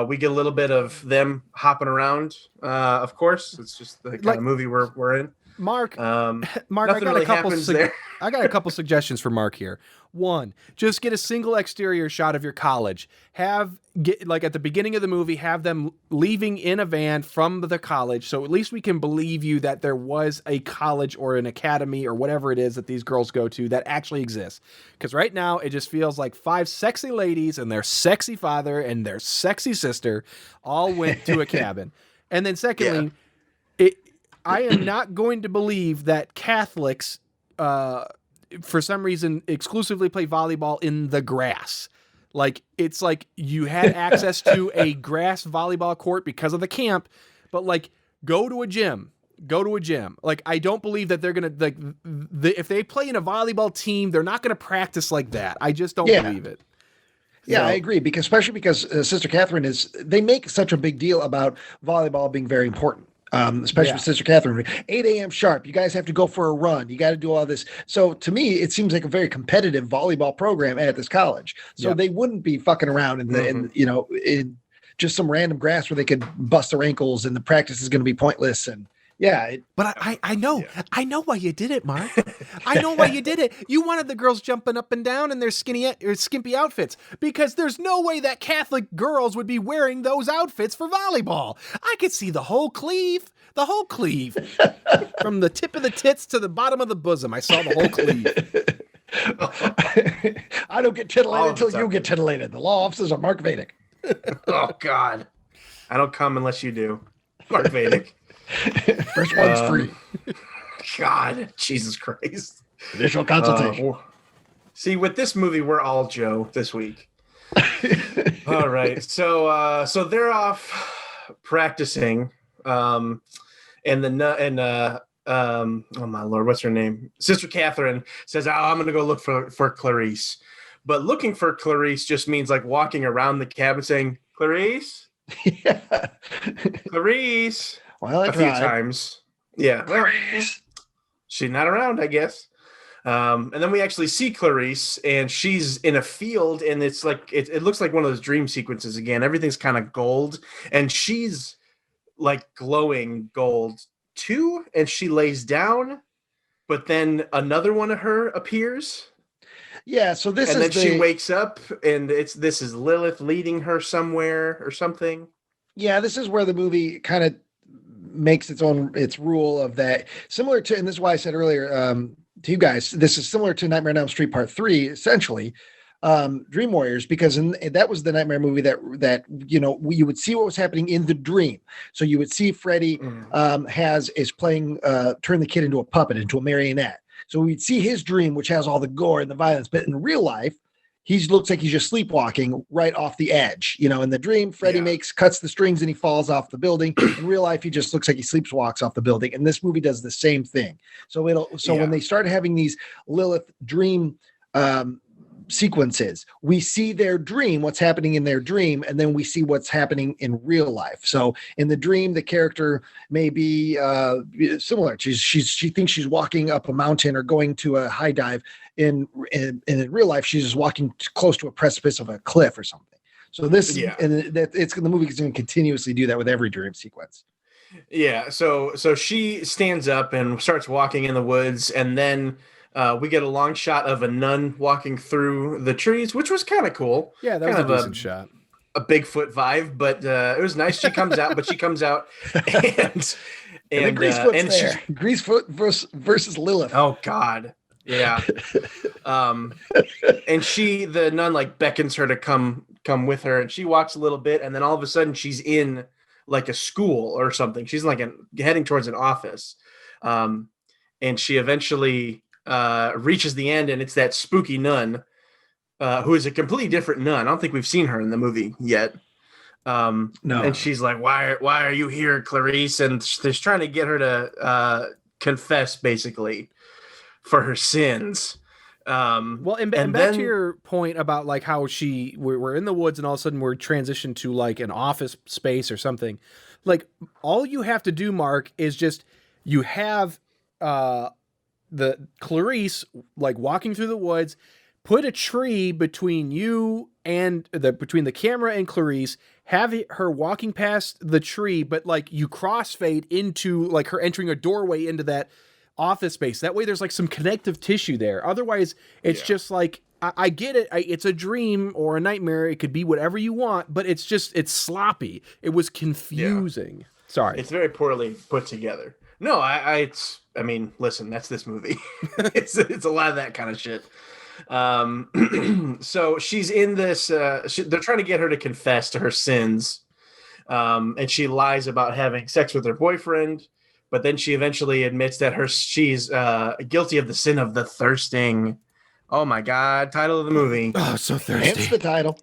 We get a little bit of them hopping around. Of course, it's just the kind of movie we're in. Mark, Nothing I got really a couple. happens there. I got a couple suggestions for Mark here. One, just get a single exterior shot of your college. Like at the beginning of the movie, have them leaving in a van from the college, so at least we can believe you that there was a college or an academy or whatever it is that these girls go to that actually exists. Because right now it just feels like 5 sexy ladies and their sexy father and their sexy sister all went to a cabin. And then secondly, I am not going to believe that Catholics, for some reason, exclusively play volleyball in the grass. Like, it's like you had access to a grass volleyball court because of the camp, but like, go to a gym Go to a gym. Like, I don't believe that they're gonna if they play in a volleyball team, they're not gonna practice like that. I just don't believe it. Yeah, So- I agree, especially because Sister Catherine they make such a big deal about volleyball being very important. Especially with Sister Catherine, 8 a.m. sharp. You guys have to go for a run. You got to do all this. So to me, it seems like a very competitive volleyball program at this college. So they wouldn't be fucking around in just some random grass where they could bust their ankles and the practice is going to be pointless. And but I know why you did it, Mark. I know why you did it. You wanted the girls jumping up and down in their skimpy outfits because there's no way that Catholic girls would be wearing those outfits for volleyball. I could see the whole cleave, from the tip of the tits to the bottom of the bosom. I saw the whole cleave. I don't get titillated until you get titillated. The law offices are Mark Vedic. Oh God, I don't come unless you do, Mark Vedic. First one's free. God, Jesus Christ. Initial consultation. See, with this movie, we're all Joe this week. All right. So they're off practicing. Oh my Lord, what's her name? Sister Catherine says, "Oh, I'm gonna go look for Clarice." But looking for Clarice just means like walking around the cabin saying, "Clarice, Clarice." Well, a few times. Yeah. Well, she's not around, I guess. And then we actually see Clarice, and she's in a field, and it's like it looks like one of those dream sequences again. Everything's kind of gold, and she's like glowing gold too, and she lays down, but then another one of her appears. Yeah, so she wakes up, and this is Lilith leading her somewhere or something. Yeah, this is where the movie kind of makes its rule of that, similar to, and this is why I said earlier to you guys, this is similar to Nightmare on Elm Street Part 3, essentially, Dream Warriors, because that was the Nightmare movie that you would see what was happening in the dream. So you would see Freddy is playing turn the kid into a puppet, into a marionette. So we'd see his dream, which has all the gore and the violence, but in real life, he looks like he's just sleepwalking right off the edge. In the dream, Freddy cuts the strings and he falls off the building. In real life, he just looks like he sleepwalks off the building. And this movie does the same thing. So when they start having these Lilith dream sequences, we see their dream, what's happening in their dream, and then we see what's happening in real life. So in the dream, the character may be similar. She thinks she's walking up a mountain or going to a high dive. In real life, she's just walking close to a precipice of a cliff or something. So the movie is going to continuously do that with every dream sequence. Yeah. So she stands up and starts walking in the woods, and then we get a long shot of a nun walking through the trees, which was kind of cool. Yeah, that was a decent shot. A Bigfoot vibe, but it was nice. She comes out, and Greasefoot versus Lilith. Oh God. Yeah. And the nun like beckons her to come with her, and she walks a little bit, and then all of a sudden she's in like a school or something. She's like heading towards an office. And she eventually reaches the end, and it's that spooky nun who is a completely different nun. I don't think we've seen her in the movie yet. No. And she's like, why are you here, Clarice? And she's trying to get her to confess basically for her sins. And back to your point about like how we're in the woods and all of a sudden we're transitioned to like an office space or something. Like all you have to do, Mark, is just you have the Clarice like walking through the woods, put a tree between you and between the camera and Clarice, have her walking past the tree, but like you crossfade into like her entering a doorway into that office space. That way there's like some connective tissue there. Otherwise it's just like, I get it. It's a dream or a nightmare. It could be whatever you want, but it's sloppy. It was confusing. Yeah. Sorry. It's very poorly put together. No, I mean, listen, that's this movie. it's a lot of that kind of shit. So she's in this, they're trying to get her to confess to her sins. And she lies about having sex with her boyfriend. But then she eventually admits that she's guilty of the sin of the thirsting. Oh my God! Title of the movie. Oh, so thirsty. It's the title.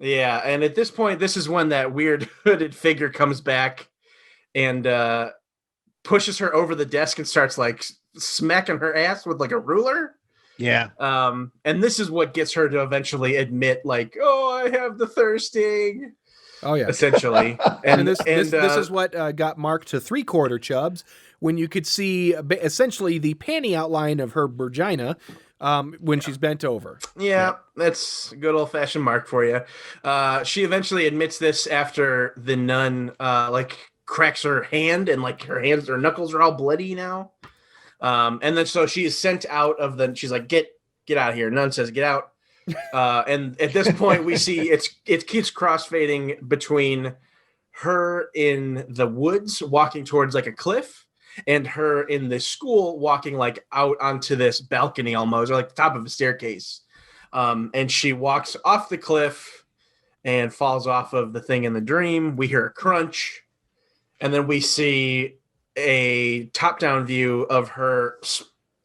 Yeah, and at this point, this is when that weird hooded figure comes back and pushes her over the desk and starts like smacking her ass with like a ruler. Yeah. And this is what gets her to eventually admit, like, oh, I have the thirsting. Oh yeah. Essentially. And this is what got Mark to 3/4 chubs, when you could see essentially the panty outline of her vagina when she's bent over. Yeah, that's good old fashioned Mark for you. She eventually admits this after the nun like cracks her hand, and like her knuckles are all bloody now. And then so she is sent out of she's like, get out of here. Nun says, get out. And at this point we see it keeps crossfading between her in the woods walking towards like a cliff, and her in the school walking like out onto this balcony almost, or like the top of a staircase. And she walks off the cliff and falls off of the thing in the dream. We hear a crunch, and then we see a top-down view of her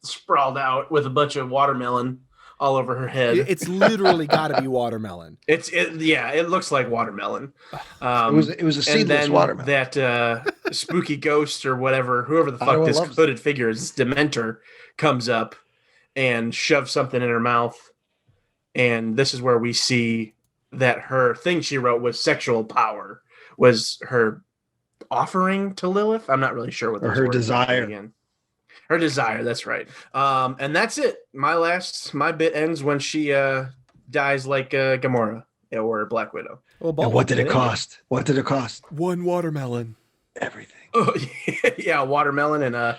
sprawled out with a bunch of watermelon all over her head. It's literally got to be watermelon. It looks like watermelon. It was a seedless watermelon. That spooky ghost or whoever the fuck this hooded figure is, this Dementor, comes up and shoves something in her mouth. And this is where we see that her thing she wrote was sexual power, was her offering to Lilith. I'm not really sure what her desire again. Her desire, that's right. And that's it. My bit ends when she dies like Gamora or Black Widow. And what did it cost? What did it cost? 1 watermelon. Everything. Oh, yeah, watermelon, and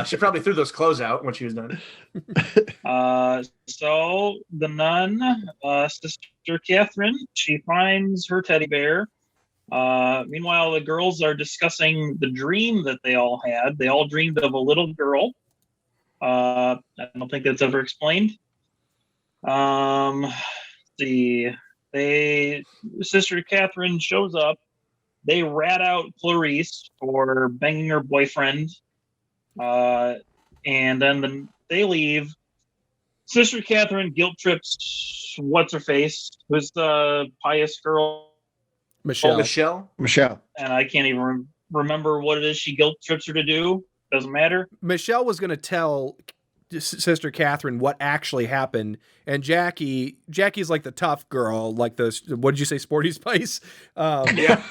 she probably threw those clothes out when she was done. So the nun, Sister Catherine, she finds her teddy bear. Meanwhile, the girls are discussing the dream that they all had. They all dreamed of a little girl. I don't think that's ever explained. Sister Catherine shows up. They rat out Clarice for banging her boyfriend. And then they leave. Sister Catherine guilt trips what's-her-face, who's the pious girl. Michelle. And I can't even remember what it is she guilt trips her to do. Doesn't matter. Michelle was going to tell Sister Catherine what actually happened, and Jackie's like the tough girl, like what did you say, Sporty Spice? Yeah.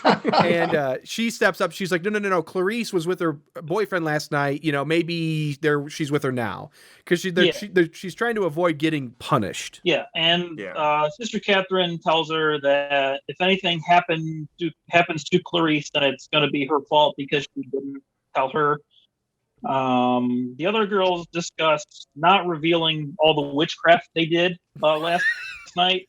And she steps up. She's like, no. Clarice was with her boyfriend last night. Maybe she's with her now, because she's trying to avoid getting punished. Yeah, and Sister Catherine tells her that if anything happens to Clarice, then it's going to be her fault because she didn't tell her. The other girls discussed not revealing all the witchcraft they did last night.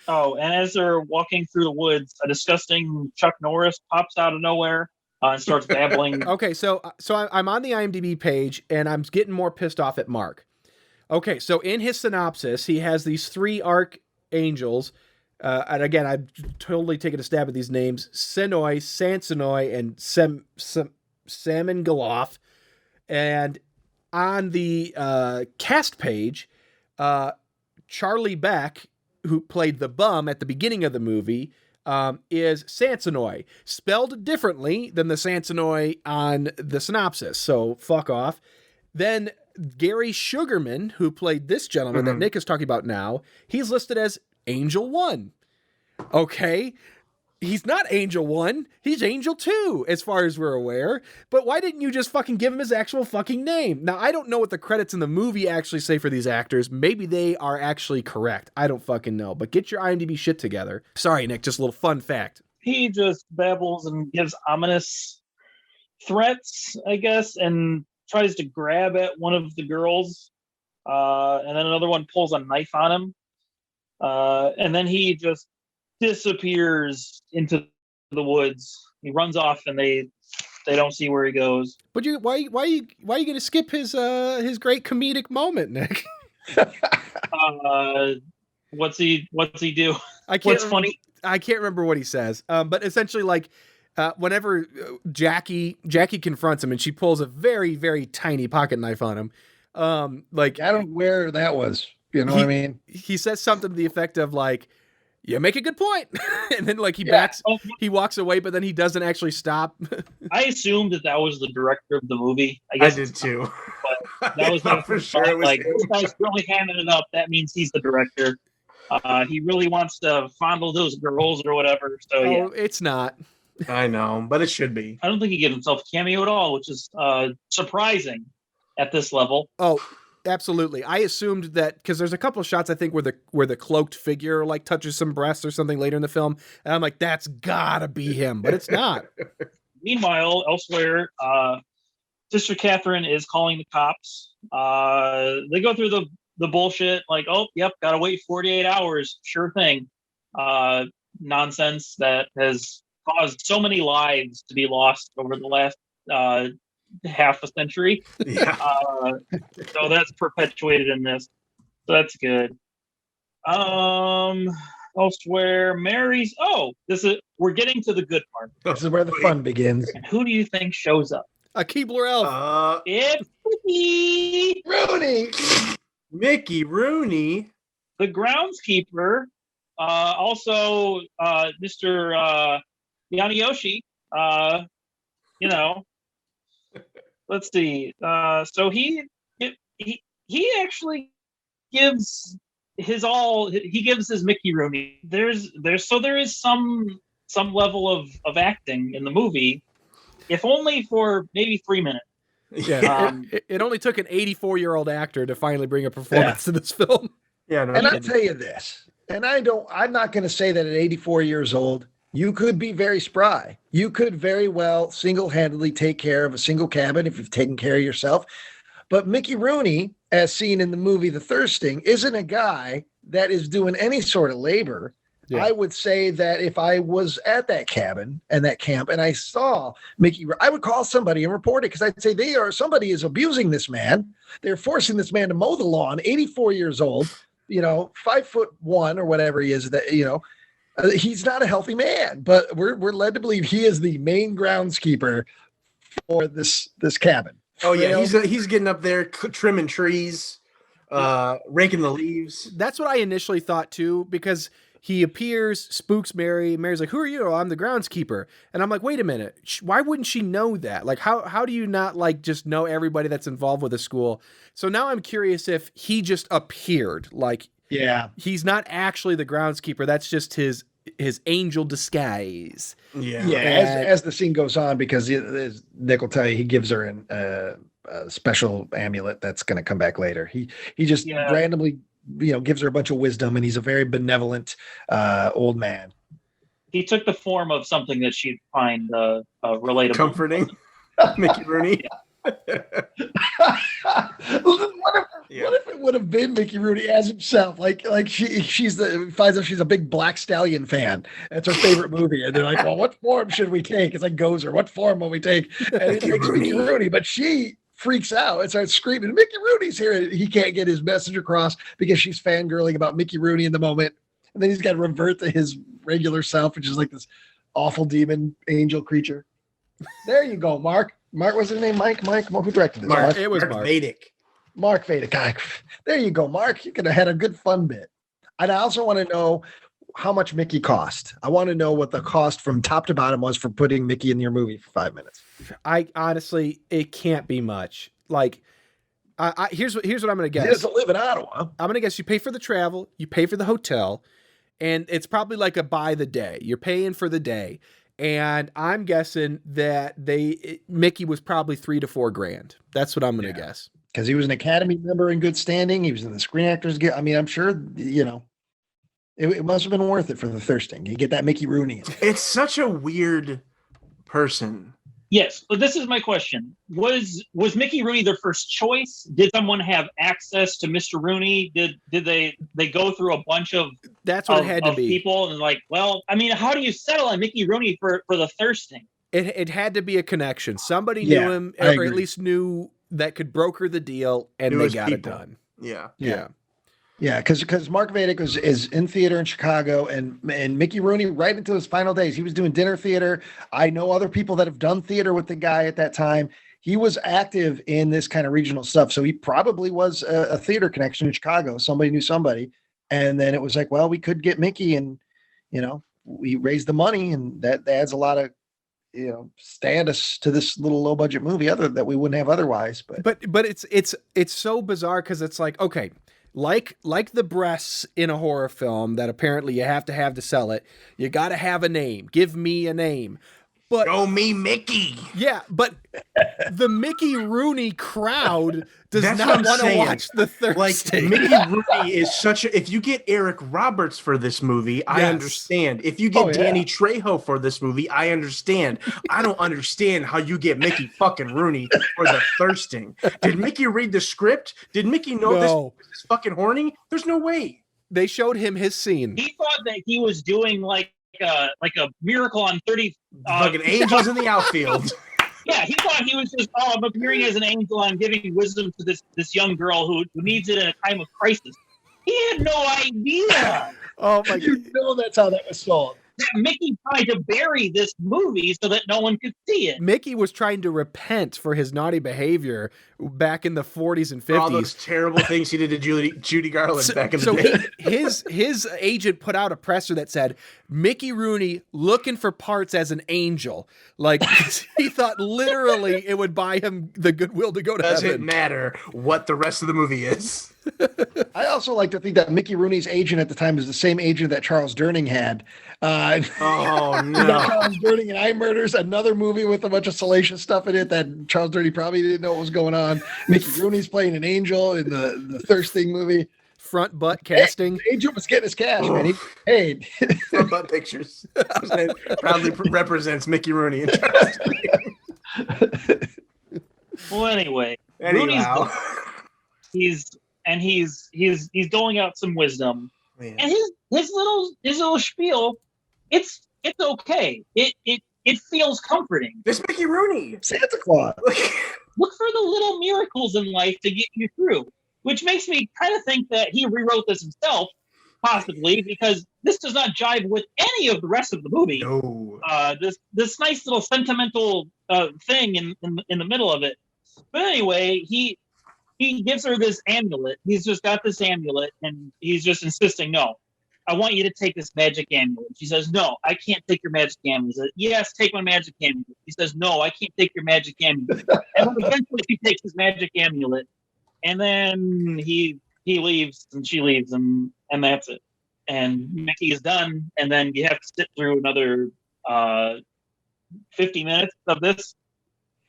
Oh, and as they're walking through the woods, a disgusting Chuck Norris pops out of nowhere and starts babbling. Okay, so I'm on the IMDb page, and I'm getting more pissed off at Mark. Okay, so in his synopsis, he has these 3 archangels, and again, I'm totally taking a stab at these names: Senoi, Sansonoi, and Samengaloth. And on the cast page, Charlie Beck, who played the bum at the beginning of the movie, is Sansonoi, spelled differently than the Sansonoi on the synopsis. So fuck off. Then Gary Sugarman, who played this gentleman that Nick is talking about now, he's listed as Angel 1. Okay. He's not Angel 1. He's Angel 2, as far as we're aware. But why didn't you just fucking give him his actual fucking name? Now, I don't know what the credits in the movie actually say for these actors. Maybe they are actually correct. I don't fucking know. But get your IMDb shit together. Sorry, Nick, just a little fun fact. He just babbles and gives ominous threats, I guess, and tries to grab at one of the girls. And then another one pulls a knife on him. And then he just disappears into the woods. He runs off, and they don't see where he goes. But why are you gonna skip his great comedic moment, Nick? What's he do? What's funny? I can't remember what he says. But essentially, like, whenever Jackie confronts him, and she pulls a very, very tiny pocket knife on him, like, I don't know where that was. You know what I mean? He says something to the effect of like, You make a good point. And then like Yeah. he walks away, but then he doesn't actually stop. I assumed that was the director of the movie. I I guess did too. that was my for first sure. thought, It was like him. this guy's really handing it up. That means he's the director. He really wants to fondle those girls or whatever. So yeah, Oh, it's not. I know, but it should be. I don't think he gives himself a cameo at all, which is surprising at this level. Oh, absolutely. I assumed that because there's a couple of shots I think where the cloaked figure like touches some breasts or something later in the film, and I'm like, that's gotta be him, but it's not. Meanwhile, elsewhere, Sister Catherine is calling the cops. They go through the bullshit, like, oh, yep, gotta wait 48 hours, sure thing. Nonsense that has caused so many lives to be lost over the last half a century. Yeah. So that's perpetuated in this. So that's good. Elsewhere, Mary's. Oh, we're getting to the good part. This is where the fun begins. And who do you think shows up? A Keebler elf. It's Mickey, Rooney. Mickey Rooney. the groundskeeper. Also, Mr. Yaniyoshi. Let's see. So he actually gives his all. He gives his Mickey Rooney. There is some level of acting in the movie, if only for maybe 3 minutes. Yeah. It only took an 84-year-old actor to finally bring a performance to this film. Yeah. No, And I'll kidding. tell you this, and I'm not going to say that at 84 years old, you could be very spry. You could very well single-handedly take care of a single cabin if you've taken care of yourself. But Mickey Rooney, as seen in the movie The Thirsting, isn't a guy that is doing any sort of labor. Yeah. I would say that if I was at that cabin and that camp and I saw Mickey, I would call somebody and report it, because I'd say somebody is abusing this man. They're forcing this man to mow the lawn, 84 years old, 5'1" or whatever he is, that, he's not a healthy man, but we're led to believe he is the main groundskeeper for this cabin. Oh yeah, he's getting up there trimming trees, raking the leaves. That's what I initially thought too, because he appears, spooks Mary. Mary's like, "Who are you?" "Oh, I'm the groundskeeper." And I'm like, "Wait a minute. Why wouldn't she know that? Like, how do you not like just know everybody that's involved with the school?" So now I'm curious if he just appeared. Like, Yeah. he's not actually the groundskeeper. That's just his angel disguise. Yeah. Yeah, as the scene goes on, because as Nick will tell you, he gives her a special amulet that's going to come back later. He just randomly, gives her a bunch of wisdom, and he's a very benevolent old man. He took the form of something that she'd find relatable, Comforting. Mickey Rooney. What if it would have been Mickey Rooney as himself? Like finds out she's a big Black Stallion fan. That's her favorite movie, and they're like, "Well, what form should we take?" It's like Gozer. What form will we take? And it takes Mickey Rooney, but she freaks out and starts screaming, "Mickey Rooney's here!" He can't get his message across because she's fangirling about Mickey Rooney in the moment, and then he's got to revert to his regular self, which is like this awful demon angel creature. There you go, Mark. Mark, was his name Mike? Who directed this? Mark. It was Mark. Vadic. Mark Vadic. There you go, Mark. You could have had a good fun bit. And I also want to know how much Mickey cost. I want to know what the cost from top to bottom was for putting Mickey in your movie for 5 minutes. I honestly, it can't be much. Like, here's what I'm going to guess. He doesn't live in Ottawa. I'm going to guess you pay for the travel, you pay for the hotel, and it's probably like a by the day. You're paying for the day. And I'm guessing that Mickey was probably $3,000 to $4,000. That's what I'm going to guess. Because he was an Academy member in good standing. He was in the Screen Actors Guild. I mean, I'm sure, it must have been worth it for The Thirsting. You get that Mickey Rooney. It's such a weird person. Yes, but this is my question: Was Mickey Rooney their first choice? Did someone have access to Mr. Rooney? Did they go through a bunch of That's what it had to be. people and like, well, I mean, how do you settle on Mickey Rooney for the Thirsting? It had to be a connection. Somebody knew him, I or agree. at least knew that could broker the deal, and Knew they his got it people. done. Yeah. Yeah. Yeah, because Mark Vadic is in theater in Chicago, and Mickey Rooney right into his final days. He was doing dinner theater. I know other people that have done theater with the guy at that time. He was active in this kind of regional stuff, so he probably was a theater connection in Chicago. Somebody knew somebody, and then it was like, well, we could get Mickey, and we raised the money, and that adds a lot of status to this little low budget movie that we wouldn't have otherwise. But it's so bizarre because it's like, okay, like the breasts in a horror film that apparently you have to sell it, you got to have a name. Give me a name. But Show me Mickey. Yeah, but the Mickey Rooney crowd does That's not what want I'm to saying. watch the Thirsty. Like Mickey Rooney is such a. If you get Eric Roberts for this movie, I Yes. understand. If you get Oh, yeah. Danny Trejo for this movie, I understand. I don't understand how you get Mickey fucking Rooney for the Thirsting. Did Mickey read the script? Did Mickey know this No. was this fucking horny? There's no way. They showed him his scene. He thought that he was doing like a miracle on 30. Fucking angels in the outfield. Yeah, he thought he was just, I'm appearing as an angel. I'm giving wisdom to this young girl who needs it in a time of crisis. He had no idea Oh my You god. know that's how that was sold. that Mickey tried to bury this movie so that no one could see it. Mickey was trying to repent for his naughty behavior back in the 40s and For all 50s. those terrible things he did to Judy Garland back in the So day. his agent put out a presser that said Mickey Rooney looking for parts as an angel. Like he thought literally it would buy him the goodwill to go to Doesn't heaven. matter what the rest of the movie is. I also like to think that Mickey Rooney's agent at the time is the same agent that Charles Durning had. Oh You got no. Charles Durning and Eye Murders, another movie with a bunch of salacious stuff in it that Charles Durning probably didn't know what was going on. Mickey Rooney's playing an angel in the Thirsting movie. Front butt casting. The angel was getting his cash, man. He paid. From Butt Pictures. Proudly represents Mickey Rooney and Charles Durning. Well, anyway, Rooney's Anyhow. he's doling out some wisdom, Man. and his little spiel, it's okay. It feels comforting. This Mickey Rooney. Santa Claus. Look for the little miracles in life to get you through, which makes me kind of think that he rewrote this himself, possibly, because this does not jive with any of the rest of the movie. No. This nice little sentimental thing in the middle of it. But anyway, he gives her this amulet. He's just got this amulet, and he's just insisting, no, I want you to take this magic amulet. She says, no, I can't take your magic amulet. He says, yes, take my magic amulet. He says, no, I can't take your magic amulet. And then eventually she takes his magic amulet, and then he leaves, and she leaves, and that's it. And Mickey is done, and then you have to sit through another 50 minutes of this.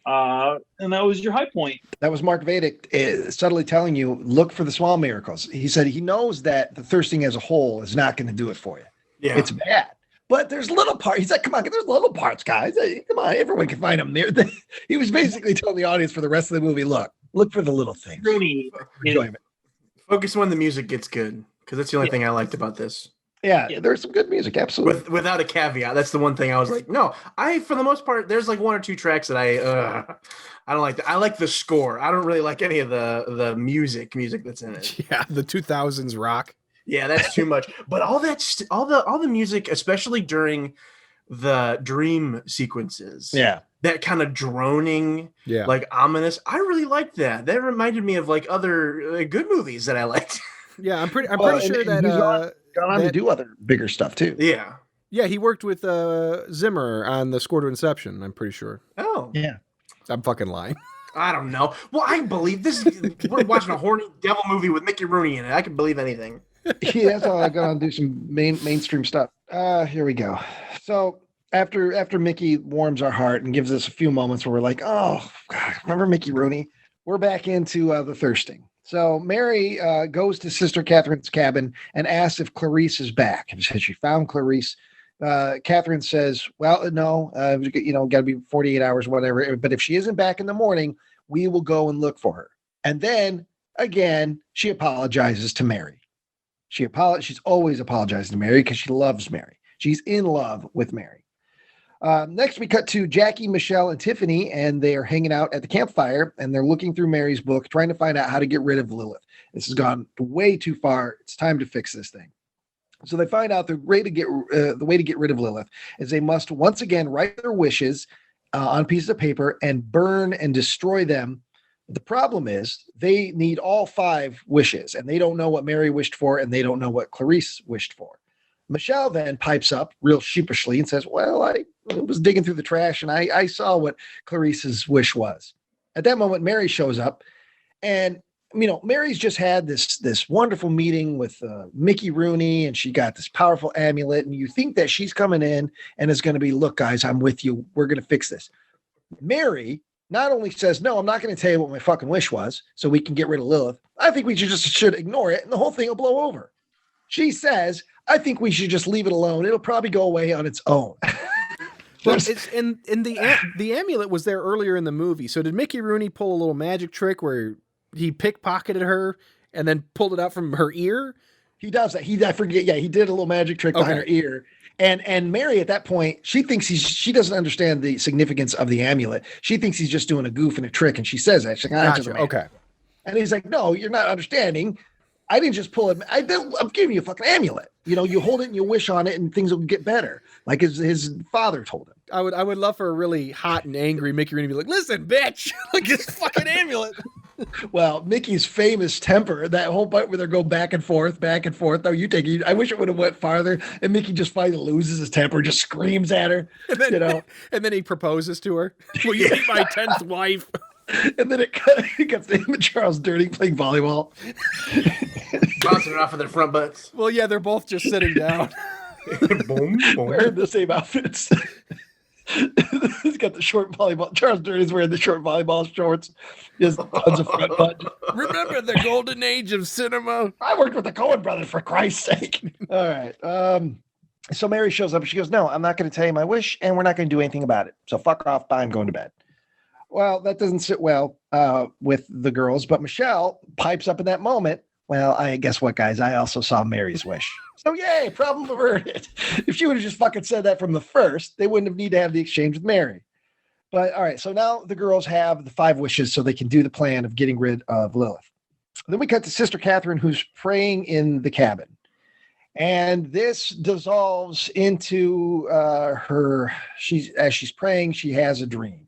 And that was your high point. That was Mark Vadic subtly telling you, look for the small miracles. He said he knows that the Thirsting as a whole is not going to do it for you. Yeah. It's bad. But there's little parts. He's like, come on, there's little parts, guys. Come on, everyone can find them there. He was basically telling the audience for the rest of the movie, look for the little things. Rooney is, Enjoyment. Focus when the music gets good, because that's the only thing I liked about this. Yeah, Yeah. there's some good music, absolutely. Without a caveat, that's the one thing I was like, no. For the most part, there's like one or two tracks that I don't like. I like the score. I don't really like any of the music that's in it. Yeah, the 2000s rock. Yeah, that's too much. But all the music, especially during the dream sequences, Yeah. that kind of droning, Yeah. like ominous. I really liked that. That reminded me of like other good movies that I liked. Yeah, I'm pretty Well, sure and that he's gone on to that- do other bigger stuff too. Yeah. yeah, he worked with Zimmer on the score to Inception, I'm pretty sure. Oh, Yeah. I'm fucking lying. I don't know. Well, I believe this. We're watching a horny devil movie with Mickey Rooney in it. I can believe anything. Yeah, that's all I got on to do some mainstream stuff. Here we go. So after Mickey warms our heart and gives us a few moments where we're like, oh, God, remember Mickey Rooney? We're back into the Thirsting. So Mary goes to Sister Catherine's cabin and asks if Clarice is back. And she found Clarice. Catherine says, well, no, got to be 48 hours, whatever. But if she isn't back in the morning, we will go and look for her. And then again, she apologizes to Mary. She's always apologizing to Mary because she loves Mary. She's in love with Mary. Next, we cut to Jackie, Michelle, and Tiffany, and they are hanging out at the campfire, and they're looking through Mary's book, trying to find out how to get rid of Lilith. This has gone way too far. It's time to fix this thing. So they find out the way to get rid of Lilith is they must once again write their wishes on pieces of paper and burn and destroy them. The problem is they need all 5 wishes, and they don't know what Mary wished for, and they don't know what Clarice wished for. Michelle then pipes up real sheepishly and says, well, I was digging through the trash and I saw what Clarice's wish was. At that moment, Mary shows up, and Mary's just had this wonderful meeting with Mickey Rooney, and she got this powerful amulet, and you think that she's coming in and is going to be, look, guys, I'm with you. We're going to fix this. Mary not only says, no, I'm not going to tell you what my fucking wish was so we can get rid of Lilith. I think we should ignore it and the whole thing will blow over. She says, I think we should just leave it alone. It'll probably go away on its own. Well, it's in the amulet was there earlier in the movie. So did Mickey Rooney pull a little magic trick where he pickpocketed her and then pulled it out from her ear? He does that. I forget. Yeah, he did a little magic trick behind her ear. And Mary at that point, she thinks she doesn't understand the significance of the amulet. She thinks he's just doing a goof and a trick, and she says that. She's like, gotcha. Okay. And he's like, no, you're not understanding. I didn't just pull it. I'm giving you a fucking amulet. You hold it and you wish on it, and things will get better, like his father told him. I would love for a really hot and angry Mickey Rooney to be like, listen, bitch, like this fucking amulet. Well, Mickey's famous temper, that whole part where they go back and forth. No, you take it. I wish it would have went farther. And Mickey just finally loses his temper, just screams at her. And then, and then he proposes to her. Will you be my 10th wife? And then it cuts to him and Charles Durning playing volleyball. Bouncing off of their front butts. Well, yeah, they're both just sitting down. Boom, boom. Wearing the same outfits. He's got the short volleyball. Charles Durden's wearing the short volleyball shorts. He has tons of front butt. Remember the golden age of cinema? I worked with the Coen brothers, for Christ's sake. All right. So Mary shows up and she goes, no, I'm not going to tell you my wish, and we're not going to do anything about it. So fuck off. Bye. I'm going to bed. Well, that doesn't sit well with the girls, but Michelle pipes up in that moment. Well, I guess what, guys? I also saw Mary's wish. So yay, problem averted. If she would have just fucking said that from the first, they wouldn't have need to have the exchange with Mary. But all right, so now the girls have the 5 wishes so they can do the plan of getting rid of Lilith. Then we cut to Sister Catherine, who's praying in the cabin. And this dissolves into as she's praying, she has a dream.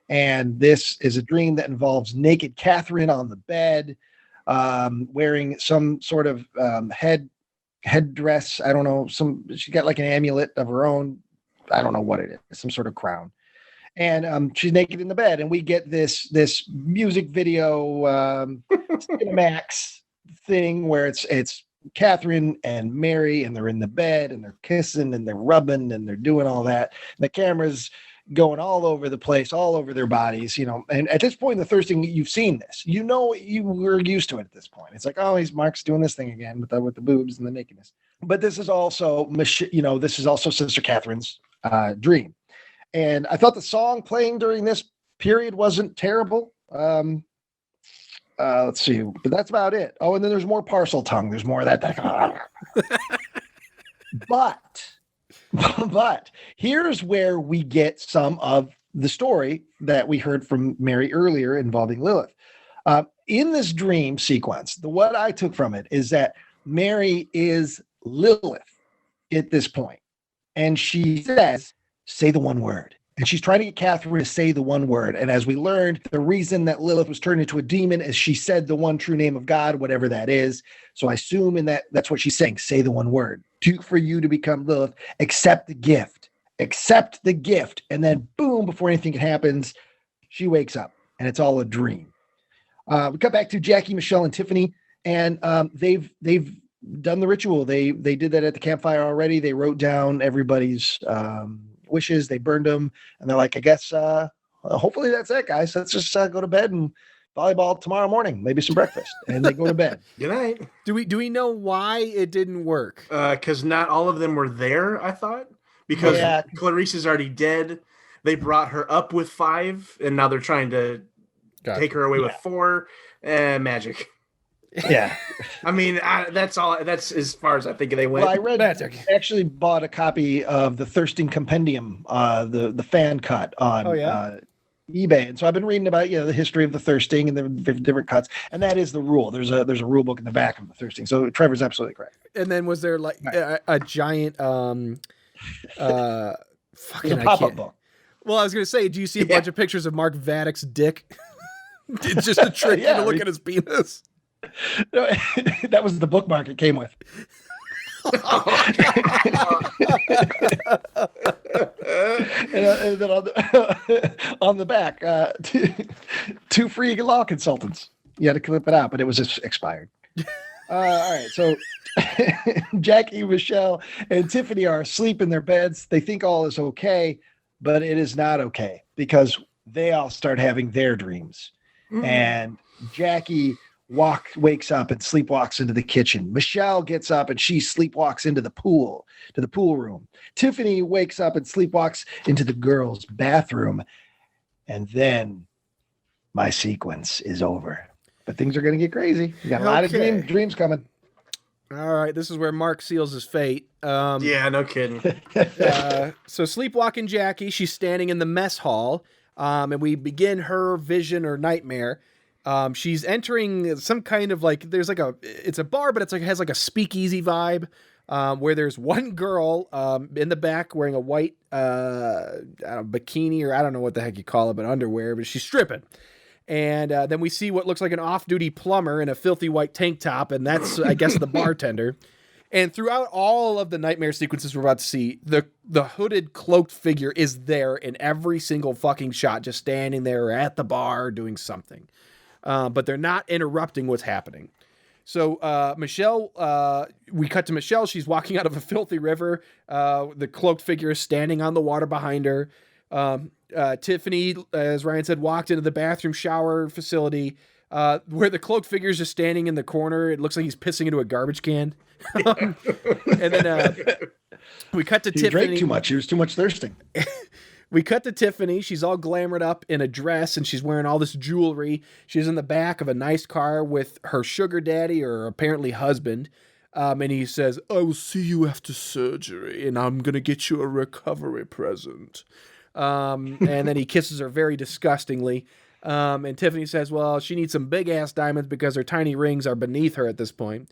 And this is a dream that involves naked Catherine on the bed, wearing some sort of headdress. I don't know. She got like an amulet of her own. I don't know what it is. Some sort of crown. And she's naked in the bed. And we get this music video Cinemax thing where it's Catherine and Mary, and they're in the bed and they're kissing and they're rubbing and they're doing all that. And the camera's going all over the place, all over their bodies, and at this point in the Thirsting, you've seen this, you were used to it at this point. It's like, oh, Mark's doing this thing again with the boobs and the nakedness. But this is also, this is also Sister Catherine's dream. And I thought the song playing during this period wasn't terrible. Let's see, but that's about it. Oh, and then there's more Parcel Tongue. There's more of that. But here's where we get some of the story that we heard from Mary earlier involving Lilith. In this dream sequence, what I took from it is that Mary is Lilith at this point. And she says, say the one word. And she's trying to get Catherine to say the one word. And as we learned, the reason that Lilith was turned into a demon is she said the one true name of God, whatever that is. So I assume that's what she's saying. Say the one word. For you to become Lilith, accept the gift. Accept the gift. And then boom, before anything happens, she wakes up. And it's all a dream. We cut back to Jackie, Michelle, and Tiffany. And they've done the ritual. They did that at the campfire already. They wrote down everybody's wishes. They burned them, and they're like, I guess hopefully that's it, guys. Let's just go to bed and volleyball tomorrow morning, maybe some breakfast, and they go to bed. Good night. Do we know why it didn't work? Because not all of them were there, I thought, because Clarice is already dead. They brought her up with 5, and now they're trying to take her away with 4. Magic. Yeah. I mean, that's all. That's as far as I think they went. Well, I actually bought a copy of the Thirsting Compendium, the fan cut on eBay. And so I've been reading about, the history of the Thirsting and the different cuts. And that is the rule. There's a rule book in the back of the Thirsting. So Trevor's absolutely correct. And then was there like a giant, fucking pop-up book. Well, I was going to say, do you see a bunch of pictures of Mark Vadek's dick? It's just a trick to look at his penis. No, that was the bookmark it came with. And then on the back, two free law consultants. You had to clip it out, but it was just expired. All right, so Jackie, Michelle, and Tiffany are asleep in their beds. They think all is okay, but it is not okay because they all start having their dreams. And Jackie wakes up and sleepwalks into the kitchen. Michelle gets up and she sleepwalks into the pool room. Tiffany wakes up and sleepwalks into the girls' bathroom. And then my sequence is over. But things are going to get crazy. We got a lot of dreams coming. All right, this is where Mark seals his fate. Yeah, no kidding. So sleepwalking Jackie, she's standing in the mess hall, and we begin her vision or nightmare. She's entering some kind of like, it's a bar, but it has like a speakeasy vibe, where there's one girl in the back wearing a white bikini, or I don't know what the heck you call it, but underwear, but she's stripping. And then we see what looks like an off-duty plumber in a filthy white tank top, and that's, I guess, the bartender. And throughout all of the nightmare sequences we're about to see, the hooded, cloaked figure is there in every single fucking shot, just standing there at the bar doing something. But they're not interrupting what's happening. So Michelle, we cut to Michelle. She's walking out of a filthy river. The cloaked figure is standing on the water behind her. Tiffany, as Ryan said, walked into the bathroom shower facility where the cloaked figure is just standing in the corner. It looks like he's pissing into a garbage can. And then we cut to Tiffany. He drank too much. He was too much thirsting. We cut to Tiffany. She's all glamored up in a dress and she's wearing all this jewelry. She's in the back of a nice car with her sugar daddy, or apparently husband. And he says, "I will see you after surgery and I'm going to get you a recovery present." And then he kisses her very disgustingly. And Tiffany says, well, she needs some big ass diamonds because her tiny rings are beneath her at this point.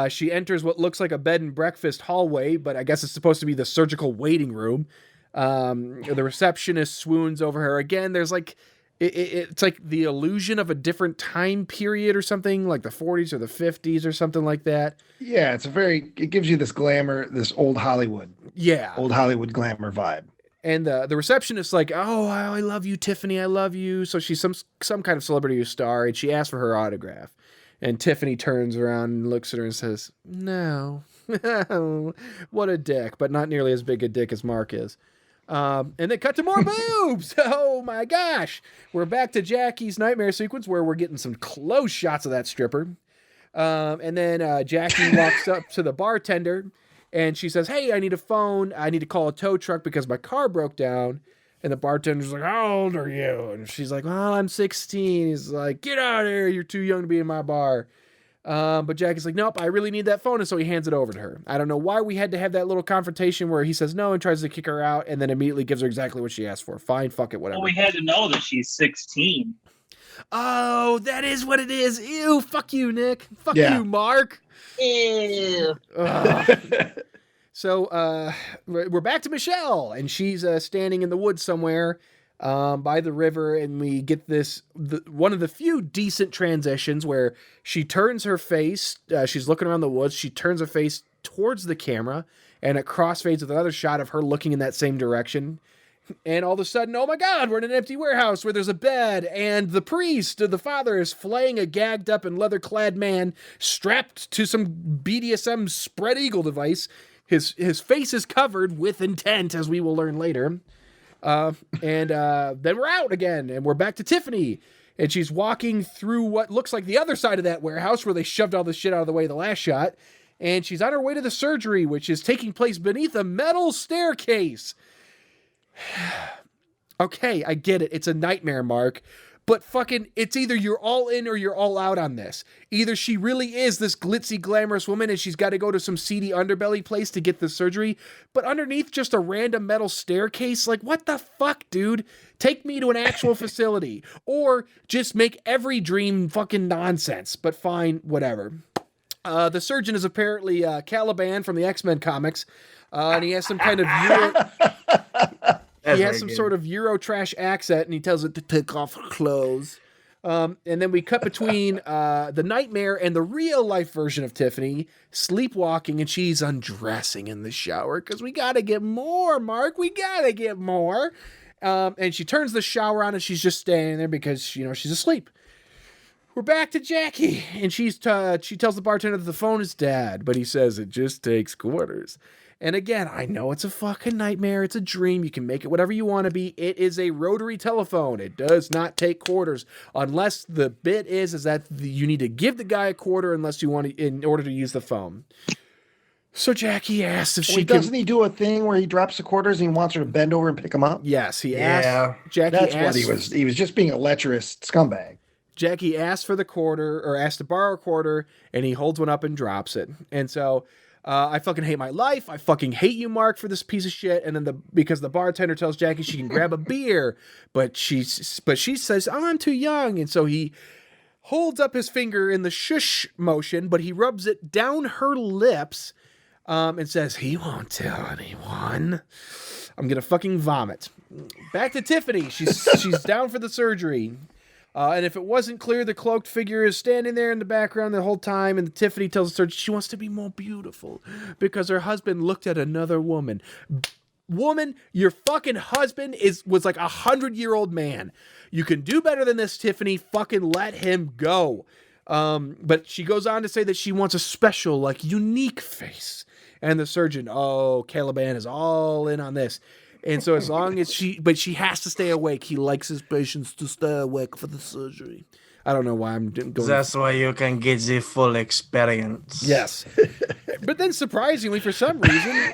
She enters what looks like a bed and breakfast hallway, but I guess it's supposed to be the surgical waiting room. The receptionist swoons over her. Again, there's like, it's like the illusion of a different time period or something, like the 40s or the 50s or something like that. Yeah, it gives you this glamour, this old Hollywood glamour vibe. And the receptionist's like, "Oh, I love you, Tiffany. I love you." So she's some kind of celebrity or star, and she asks for her autograph. And Tiffany turns around and looks at her and says, "No." What a dick, but not nearly as big a dick as Mark is. And then cut to more boobs. Oh my gosh. We're back to Jackie's nightmare sequence where we're getting some close shots of that stripper. And then Jackie walks up to the bartender. And she says, "Hey, I need a phone. I need to call a tow truck because my car broke down." And the bartender's like, "How old are you?" And she's like, "Well, I'm 16. He's like, "Get out of here. You're too young to be in my bar." But Jackie's like, "Nope, I really need that phone." And so he hands it over to her. I don't know why we had to have that little confrontation where he says no and tries to kick her out and then immediately gives her exactly what she asked for. Fine, fuck it, whatever. Well, we had to know that she's 16. Oh, that is what it is. Ew, fuck you, Nick. Fuck you, Mark. Ew. So we're back to Michelle, and she's standing in the woods somewhere by the river, and we get one of the few decent transitions where she turns her face, she's looking around the woods, she turns her face towards the camera, and it crossfades with another shot of her looking in that same direction. And all of a sudden, oh my God, we're in an empty warehouse where there's a bed, and the priest, the father, is flaying a gagged up and leather-clad man strapped to some BDSM spread eagle device. His face is covered with intent, as we will learn later. And then we're out again, and we're back to Tiffany. And she's walking through what looks like the other side of that warehouse where they shoved all this shit out of the way the last shot. And she's on her way to the surgery, which is taking place beneath a metal staircase. Okay, I get it. It's a nightmare, Mark. But fucking, it's either you're all in or you're all out on this. Either she really is this glitzy, glamorous woman and she's got to go to some seedy underbelly place to get the surgery, but underneath just a random metal staircase, like, what the fuck, dude? Take me to an actual facility. Or just make every dream fucking nonsense. But fine, whatever. The surgeon is apparently Caliban from the X-Men comics, and he has some kind of sort of Euro trash accent, and he tells it to take off her clothes. And then we cut between the nightmare and the real life version of Tiffany sleepwalking, and she's undressing in the shower because we got to get more, Mark. We got to get more. And she turns the shower on and she's just standing there because, she's asleep. We're back to Jackie, and she tells the bartender that the phone is dead, but he says it just takes quarters. And again, I know it's a fucking nightmare. It's a dream. You can make it whatever you want to be. It is a rotary telephone. It does not take quarters unless the bit is that you need to give the guy a quarter unless you want to, in order to use the phone. So Jackie asks if she can. Doesn't he do a thing where he drops the quarters and he wants her to bend over and pick them up? Yes, he asked. Jackie That's asked, what he was. He was just being a lecherous scumbag. Jackie asked for the quarter, or asked to borrow a quarter, and he holds one up and drops it. And so I fucking hate my life. I fucking hate you, Mark, for this piece of shit. And then because the bartender tells Jackie she can grab a beer, but she says, oh, I'm too young. And so he holds up his finger in the shush motion, but he rubs it down her lips and says, he won't tell anyone. I'm going to fucking vomit. Back to Tiffany. She's down for the surgery. And if it wasn't clear, the cloaked figure is standing there in the background the whole time, and Tiffany tells the surgeon she wants to be more beautiful because her husband looked at another woman. Woman, your fucking husband was like 100-year-old man. You can do better than this, Tiffany. Fucking let him go. But she goes on to say that she wants a special, like, unique face. And the surgeon, Caliban is all in on this. And so as long as she has to stay awake. He likes his patients to stay awake for the surgery. I don't know why I'm going. That's why you can get the full experience. Yes. But then surprisingly, for some reason,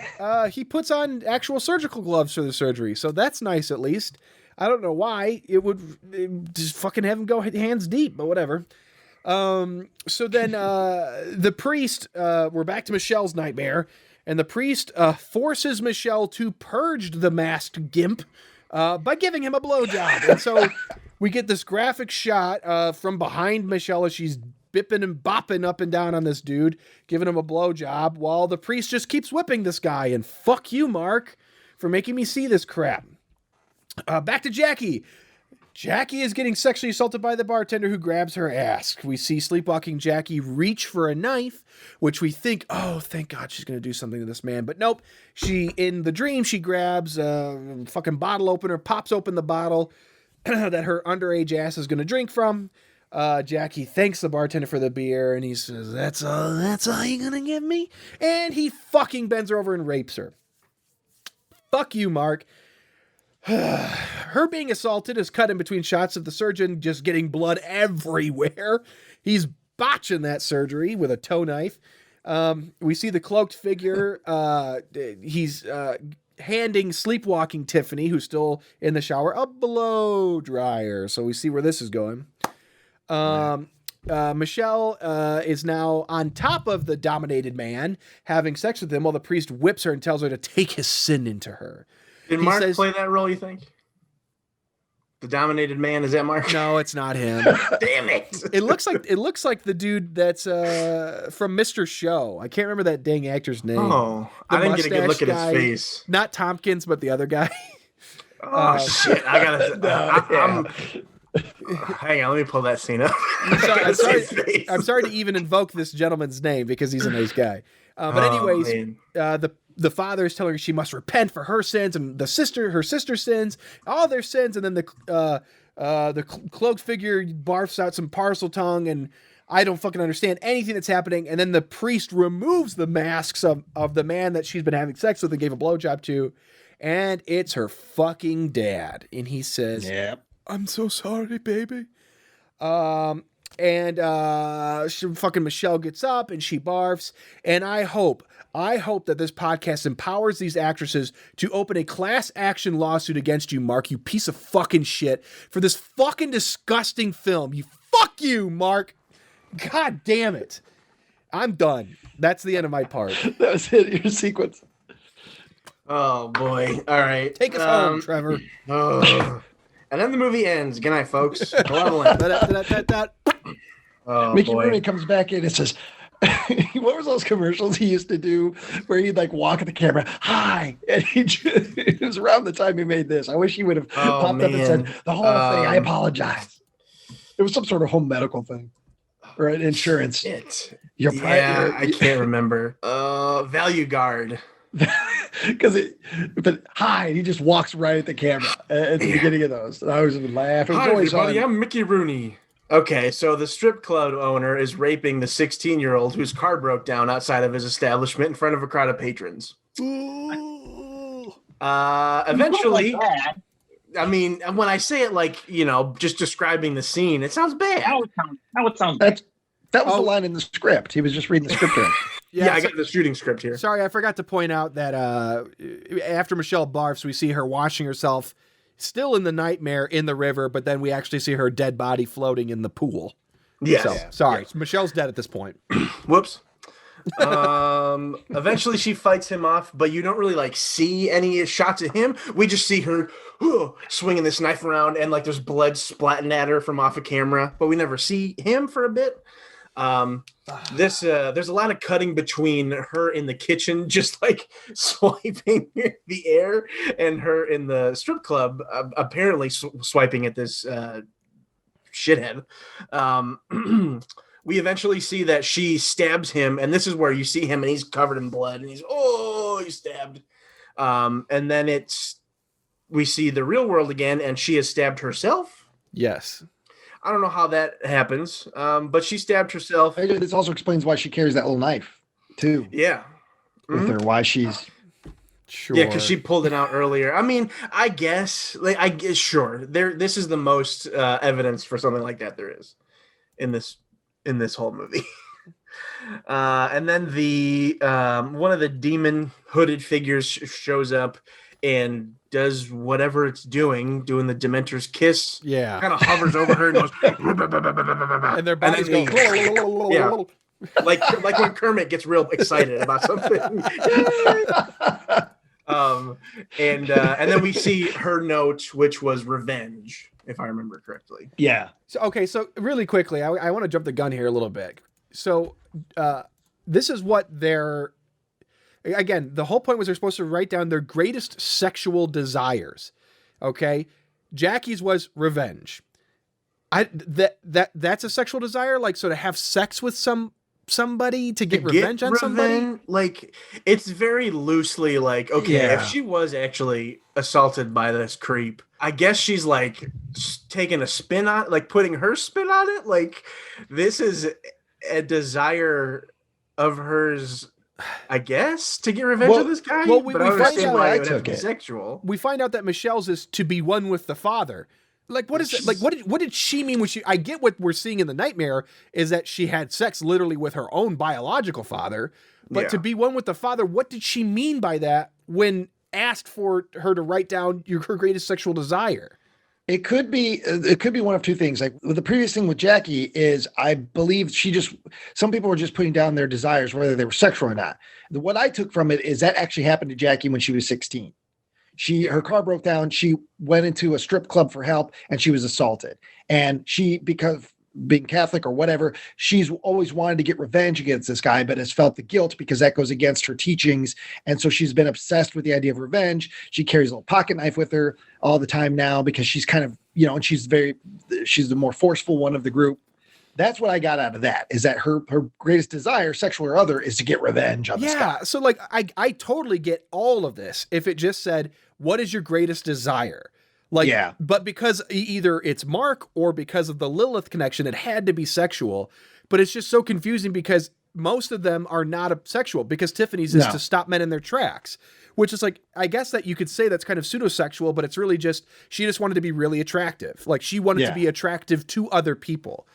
he puts on actual surgical gloves for the surgery. So that's nice at least. I don't know why. It just fucking have him go hands deep, but whatever. So then the priest, we're back to Michelle's nightmare. And the priest forces Michelle to purge the masked gimp by giving him a blowjob. And so we get this graphic shot from behind Michelle as she's bipping and bopping up and down on this dude, giving him a blowjob, while the priest just keeps whipping this guy. And fuck you, Mark, for making me see this crap. Back to Jackie. Jackie is getting sexually assaulted by the bartender who grabs her ass. We see sleepwalking Jackie reach for a knife, which we think, oh, thank God she's going to do something to this man. But nope, in the dream, she grabs a fucking bottle opener, pops open the bottle that her underage ass is going to drink from. Jackie thanks the bartender for the beer, and he says, that's all you're going to give me? And he fucking bends her over and rapes her. Fuck you, Mark. Her being assaulted is cut in between shots of the surgeon just getting blood everywhere. He's botching that surgery with a toe knife. We see the cloaked figure. He's handing sleepwalking Tiffany, who's still in the shower, a blow dryer. So we see where this is going. Michelle is now on top of the dominated man, having sex with him while the priest whips her and tells her to take his sin into her. Did Mark play that role, you think? The dominated man, is that Mark? No, it's not him. Damn it. It looks like the dude that's from Mr. Show. I can't remember that dang actor's name. Oh, I didn't get a good look at his face. Not Tompkins, but the other guy. Oh shit! I gotta. Hang on, let me pull that scene up. I'm sorry to even invoke this gentleman's name because he's a nice guy. But anyways, the father is telling her she must repent for her sins, and her sister's sins, all their sins, and then the cloaked figure barfs out some parcel tongue, and I don't fucking understand anything that's happening. And then the priest removes the masks of the man that she's been having sex with and gave a blowjob to, and it's her fucking dad. And he says, "Yep, I'm so sorry, baby." Fucking Michelle gets up and she barfs. And I hope that this podcast empowers these actresses to open a class action lawsuit against you, Mark, you piece of fucking shit, for this fucking disgusting film. Fuck you, Mark. God damn it. I'm done. That's the end of my part. That was it, your sequence. Oh boy. All right. Take us home, Trevor. And then the movie ends. Good night, folks. Mickey Rooney comes back in and says, what was those commercials he used to do where he'd like walk at the camera, hi, and it was around the time he made this. I wish he would have popped up and said the whole thing. I apologize. It was some sort of home medical thing or an insurance. I can't remember. Value Guard. Because he just walks right at the camera at the beginning of those. And I was laughing. Hi, everybody. I'm Mickey Rooney. Okay, so the strip club owner is raping the 16-year-old whose car broke down outside of his establishment in front of a crowd of patrons. Eventually, I mean, when I say it like, just describing the scene, it sounds bad. How it sounds bad. That was the line in the script. He was just reading the script. I got the shooting script here. Sorry, I forgot to point out that after Michelle barfs, we see her washing herself still in the nightmare in the river, but then we actually see her dead body floating in the pool. Yes. So, sorry, Michelle's dead at this point. Whoops. Eventually she fights him off, but you don't really see any shots of him. We just see her swinging this knife around, and there's blood splatting at her from off of camera, but we never see him for a bit. There's a lot of cutting between her in the kitchen, just swiping the air, and her in the strip club, apparently swiping at this shithead. We eventually see that she stabs him, and this is where you see him, and he's covered in blood, and he's stabbed. And then we see the real world again, and she has stabbed herself. Yes. I don't know how that happens, but she stabbed herself. This also explains why she carries that little knife, too. Yeah. With her, why she's... Sure. Yeah, because she pulled it out earlier. I mean, I guess, sure. This is the most evidence for something like that there is in this whole movie. And then the one of the demon hooded figures shows up and does whatever it's doing the Dementor's kiss. Yeah. Kind of hovers over her and goes, and their bodies go. Yeah. Like when Kermit gets real excited about something. And then we see her note, which was revenge, if I remember correctly. Yeah. So really quickly, I want to jump the gun here a little bit. So this is what again, the whole point was they're supposed to write down their greatest sexual desires. Okay. Jackie's was revenge. That's a sexual desire. So to have sex with somebody to get revenge on somebody. It's very loosely if she was actually assaulted by this creep, I guess she's taking a spin on, putting her spin on it. This is a desire of hers, I guess, to get revenge on this guy. Well, we find out why it would have to be sexual. We find out that Michelle's is to be one with the father. What is it? What did she mean when she? I get what we're seeing in the nightmare is that she had sex literally with her own biological father, but to be one with the father, what did she mean by that when asked for her to write down her greatest sexual desire? It could be one of two things. The previous thing with Jackie is I believe some people were just putting down their desires, whether they were sexual or not. What I took from it is that actually happened to Jackie when she was 16. Her car broke down. She went into a strip club for help and she was assaulted. And she, because being Catholic or whatever, she's always wanted to get revenge against this guy, but has felt the guilt because that goes against her teachings. And so she's been obsessed with the idea of revenge. She carries a little pocket knife with her all the time now because she's kind of, and she's the more forceful one of the group. That's what I got out of that, is that her greatest desire, sexual or other, is to get revenge on this guy. Yeah, so I totally get all of this if it just said, what is your greatest desire? But because either it's Mark or because of the Lilith connection, it had to be sexual. But it's just so confusing because most of them are not sexual, because Tiffany's is to stop men in their tracks, which is I guess that you could say that's kind of pseudo-sexual, but it's really just, she just wanted to be really attractive. She wanted to be attractive to other people.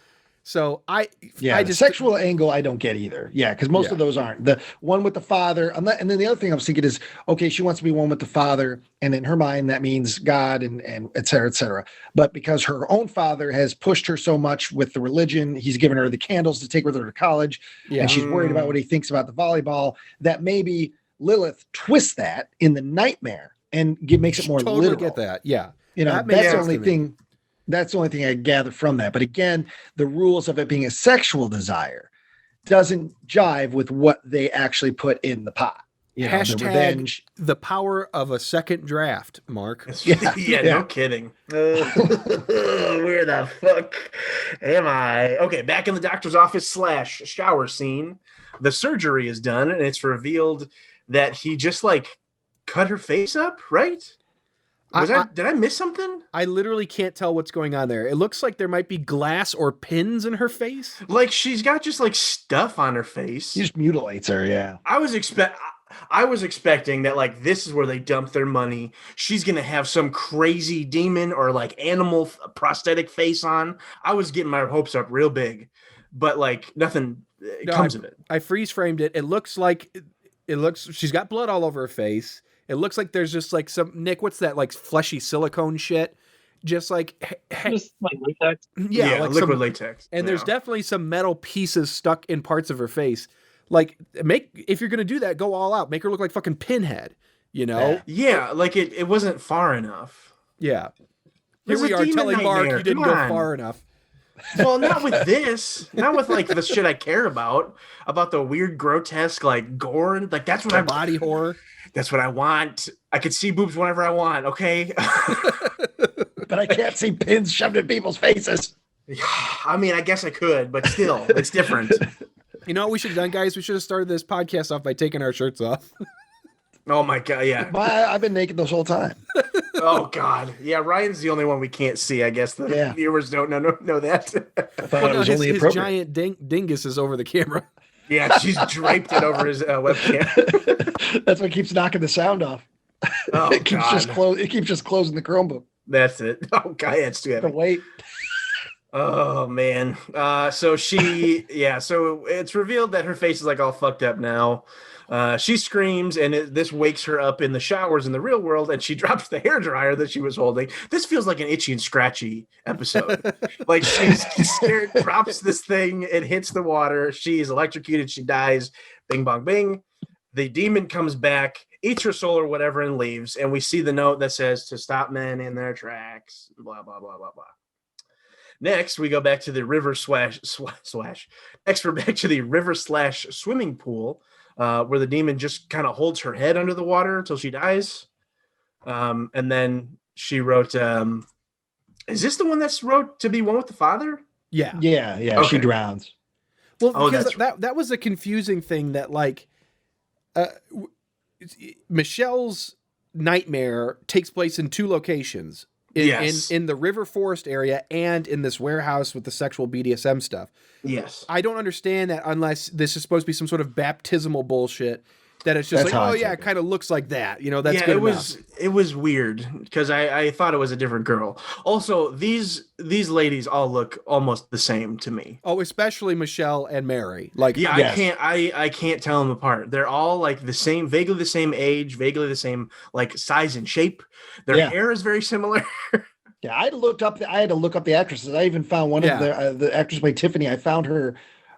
So the sexual angle I don't get either. Yeah, because most of those aren't. The one with the father, and then the other thing I was thinking is, okay, she wants to be one with the father, and in her mind that means God and et cetera, et cetera. But because her own father has pushed her so much with the religion, he's given her the candles to take with her to college, and she's worried about what he thinks about the volleyball, that maybe Lilith twists that in the nightmare and makes it more literal. Get that, yeah. That's the only thing. That's the only thing I gather from that. But again, the rules of it being a sexual desire doesn't jive with what they actually put in the pot. the Hashtag revenge. the power of a second draft, Mark. Yeah, no kidding. Where the fuck am I? Okay, back in the doctor's office / shower scene. The surgery is done, and it's revealed that he just like cut her face up, right? Did I miss something? I literally can't tell what's going on there. It looks like there might be glass or pins in her face. Like she's got just like stuff on her face. He just mutilates her. Yeah. I was expecting that like this is where they dump their money. She's gonna have some crazy demon or like animal prosthetic face on. I was getting my hopes up real big, but like nothing comes of it. I freeze framed it. It looks she's got blood all over her face. It looks like there's just like some Nick. What's that like fleshy silicone shit? Just like Just like latex. yeah, like liquid some, latex. And there's Yeah. definitely some metal pieces stuck in parts of her face. Like if you're gonna do that, go all out. Make her look like fucking Pinhead. You know? Yeah, like it wasn't far enough. Yeah. This Here we is are Demon telling Mark Nightmare. you didn't Come go on. far enough. Well, not with this. Not with like the shit I care about the weird, grotesque, like gore. And like that's what The I body horror. That's what I want. I could see boobs whenever I want. Okay. But I can't see pins shoved in people's faces. I mean, I guess I could, but still, it's different. You know what we should have done, guys? We should have started this podcast off by taking our shirts off. Oh my god, yeah. I've been naked this whole time. Oh god, yeah. Ryan's the only one we can't see. I guess the viewers don't know that. I thought it was only his appropriate. giant dingus is over the camera. Yeah, she's draped it over his webcam. That's what keeps knocking the sound off. Oh It keeps god, It keeps just closing the Chromebook. that's it. Oh god, it's too The heavy. weight. Oh man. So it's revealed that her face is like all fucked up now. She screams, and this wakes her up in the showers in the real world, and she drops the hairdryer that she was holding. This feels like an Itchy and Scratchy episode. Like she's scared, drops this thing, it hits the water, she's electrocuted, she dies. Bing bong bing. The demon comes back, eats her soul or whatever, and leaves. And we see the note that says to stop men in their tracks. Blah blah blah blah blah. Next, we go back to the river swash. Next, we're back to the river / swimming pool, where the demon just kind of holds her head under the water until she dies. And then she wrote, is this the one that's wrote to be one with the father? Yeah. Yeah. She Okay. drowns. Well, Oh, because that's that was a confusing thing that like Michelle's nightmare takes place in two locations. Yes. In the river forest area and in this warehouse with the sexual BDSM stuff. Yes. I don't understand that unless this is supposed to be some sort of baptismal bullshit that it's just That's like, how oh I yeah, took it kind of looks like that. You know, that's yeah, good it was weird because I thought it was a different girl. Also, these ladies all look almost the same to me. Oh, especially Michelle and Mary. Like, Yeah, Yes. I can't tell them apart. They're all like the same, vaguely the same age, vaguely the same like size and shape. Their Yeah. hair is very similar. Yeah, I had to look up the actresses. I even found one of the actors played Tiffany. I found her,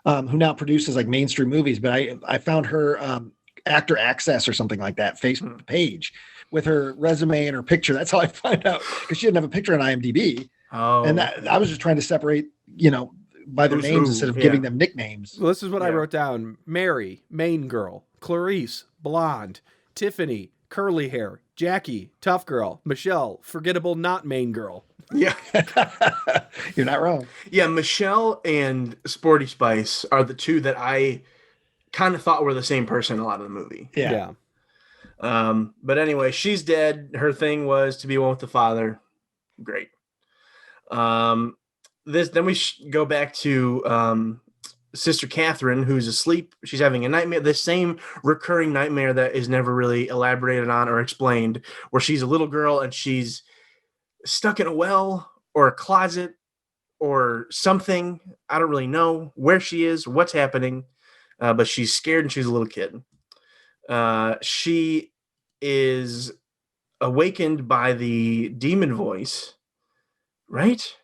who now produces like mainstream movies, but I found her Actor Access or something like that Facebook page with her resume and her picture. That's how I find out because she didn't have a picture on IMDb, Oh, and I was just trying to separate, by their Who's names who, instead of yeah. giving them nicknames. well, this is what I Yeah. wrote down: Mary, main girl; Clarice, blonde; Tiffany, curly hair; Jackie, tough girl; Michelle, forgettable, not main girl. yeah. You're not wrong. Yeah, Michelle and Sporty Spice are the two that I kind of thought were the same person a lot of the movie. Yeah. But anyway, she's dead. Her thing was to be one with the father. Great. Then we go back to Sister Catherine, who's asleep. She's having a nightmare, the same recurring nightmare that is never really elaborated on or explained, where she's a little girl and she's stuck in a well or a closet or something. I don't really know where she is, what's happening, but she's scared and she's a little kid. She is awakened by the demon voice, right?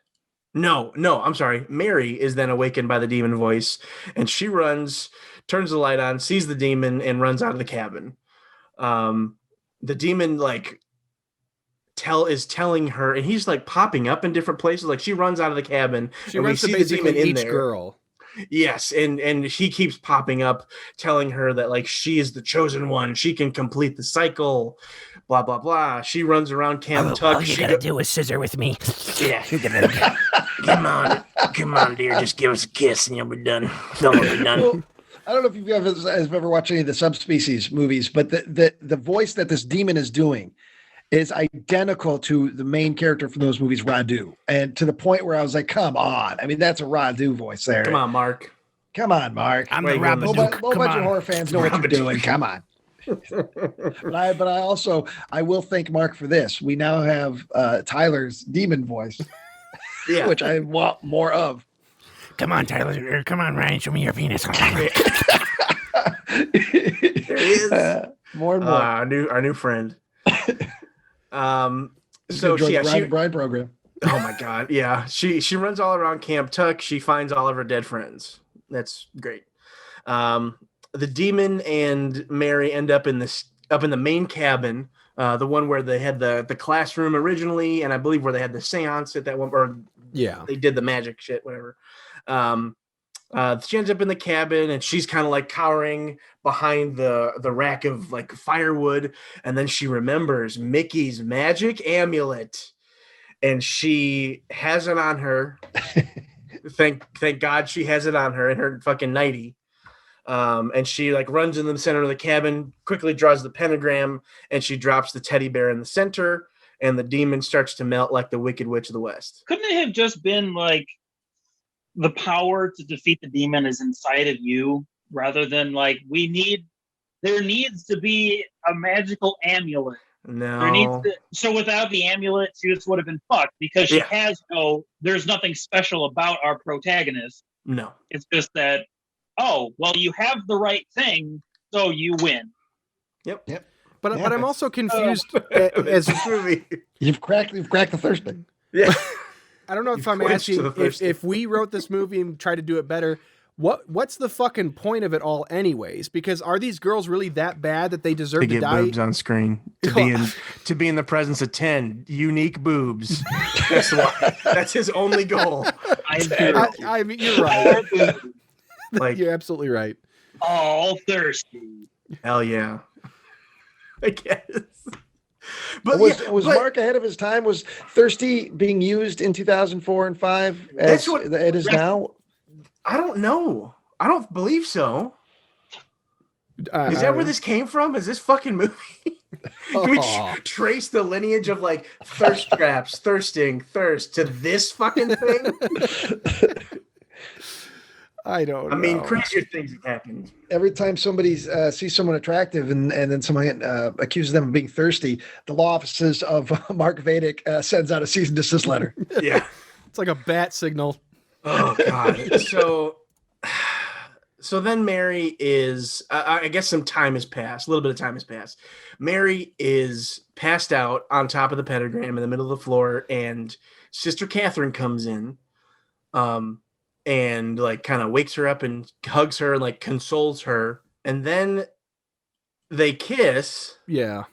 No, I'm sorry. Mary is then awakened by the demon voice, and she runs, turns the light on, sees the demon, and runs out of the cabin. The demon is telling her, and he's like popping up in different places. Like she runs out of the cabin, She and we runs to see the basically demon in each there. girl. Yes, and he keeps popping up, telling her that like she is the chosen one. She can complete the cycle. Blah blah blah. She runs around Camp Tuck. All you gotta do is scissor with me. Yeah. You're gonna Come on, dear. Just give us a kiss and you'll be done. Film will be done. Well, I don't know if you guys have ever watched any of the Subspecies movies, but the voice that this demon is doing is identical to the main character from those movies, Radu. And to the point where I was like, come on. I mean, that's a Radu voice there. Come on, Mark. Come on, Mark. I'm Wait, the wait, Low Rabadook. budget Come on. horror fans know what you're Rabadook. doing. Come on. But I also will thank Mark for this. We now have Tyler's demon voice, Yeah. which I want more of. Come on, Tyler. Come on, Ryan. Show me your penis. There he is. More and more. Our new friend. So Enjoy yeah, the Ryan she. and Brian program. Oh my god, yeah. She runs all around Camp Tuck. She finds all of her dead friends. That's great. The demon and Mary end up in the main cabin, the one where they had the classroom originally, and I believe where they had the seance at that one, or Yeah. they did the magic shit, whatever. She ends up in the cabin, and she's kind of like cowering behind the rack of like firewood, and then she remembers Mickey's magic amulet, and she has it on her. Thank God she has it on her in her fucking nightie. And she like runs in the center of the cabin, quickly draws the pentagram, and she drops the teddy bear in the center, and the demon starts to melt like the Wicked Witch of the West. Couldn't it have just been like the power to defeat the demon is inside of you, rather than like there needs to be a magical amulet. There needs No. so without the amulet, she just would have been fucked because she Yeah. there's nothing special about our protagonist. No. It's just that, oh, well, you have the right thing, so you win. Yep. But Yeah. I'm also confused as This movie. You've cracked the Thursday. Yeah. I don't know if You've I'm quenched to asking the thirst. if we wrote this movie and tried to do it better, what's the fucking point of it all anyways? Because are these girls really that bad that they deserve To to get die? boobs on screen. To be in the presence of 10 unique boobs. That's his only goal. I mean, you're right. Like, You're absolutely right. All thirsty. hell yeah. I guess. But Was Mark ahead of his time? Was Thirsty being used in 2004 and 5 as That's what- it is now? I don't know. I don't believe so. Is that where this came from? Is this fucking movie? Can we trace the lineage of like thirst traps, thirsting, thirst to this fucking thing? I don't know. I mean, crazier things have happened. Every time somebody sees someone attractive and then someone accuses them of being thirsty, the law offices of Mark Vadic sends out a cease and desist letter. Yeah. It's like a bat signal. Oh god. So then Mary is I guess some time has passed. A little bit of time has passed. Mary is passed out on top of the pentagram in the middle of the floor, and Sister Catherine comes in and like kind of wakes her up and hugs her and like consoles her, and then they kiss, Yeah.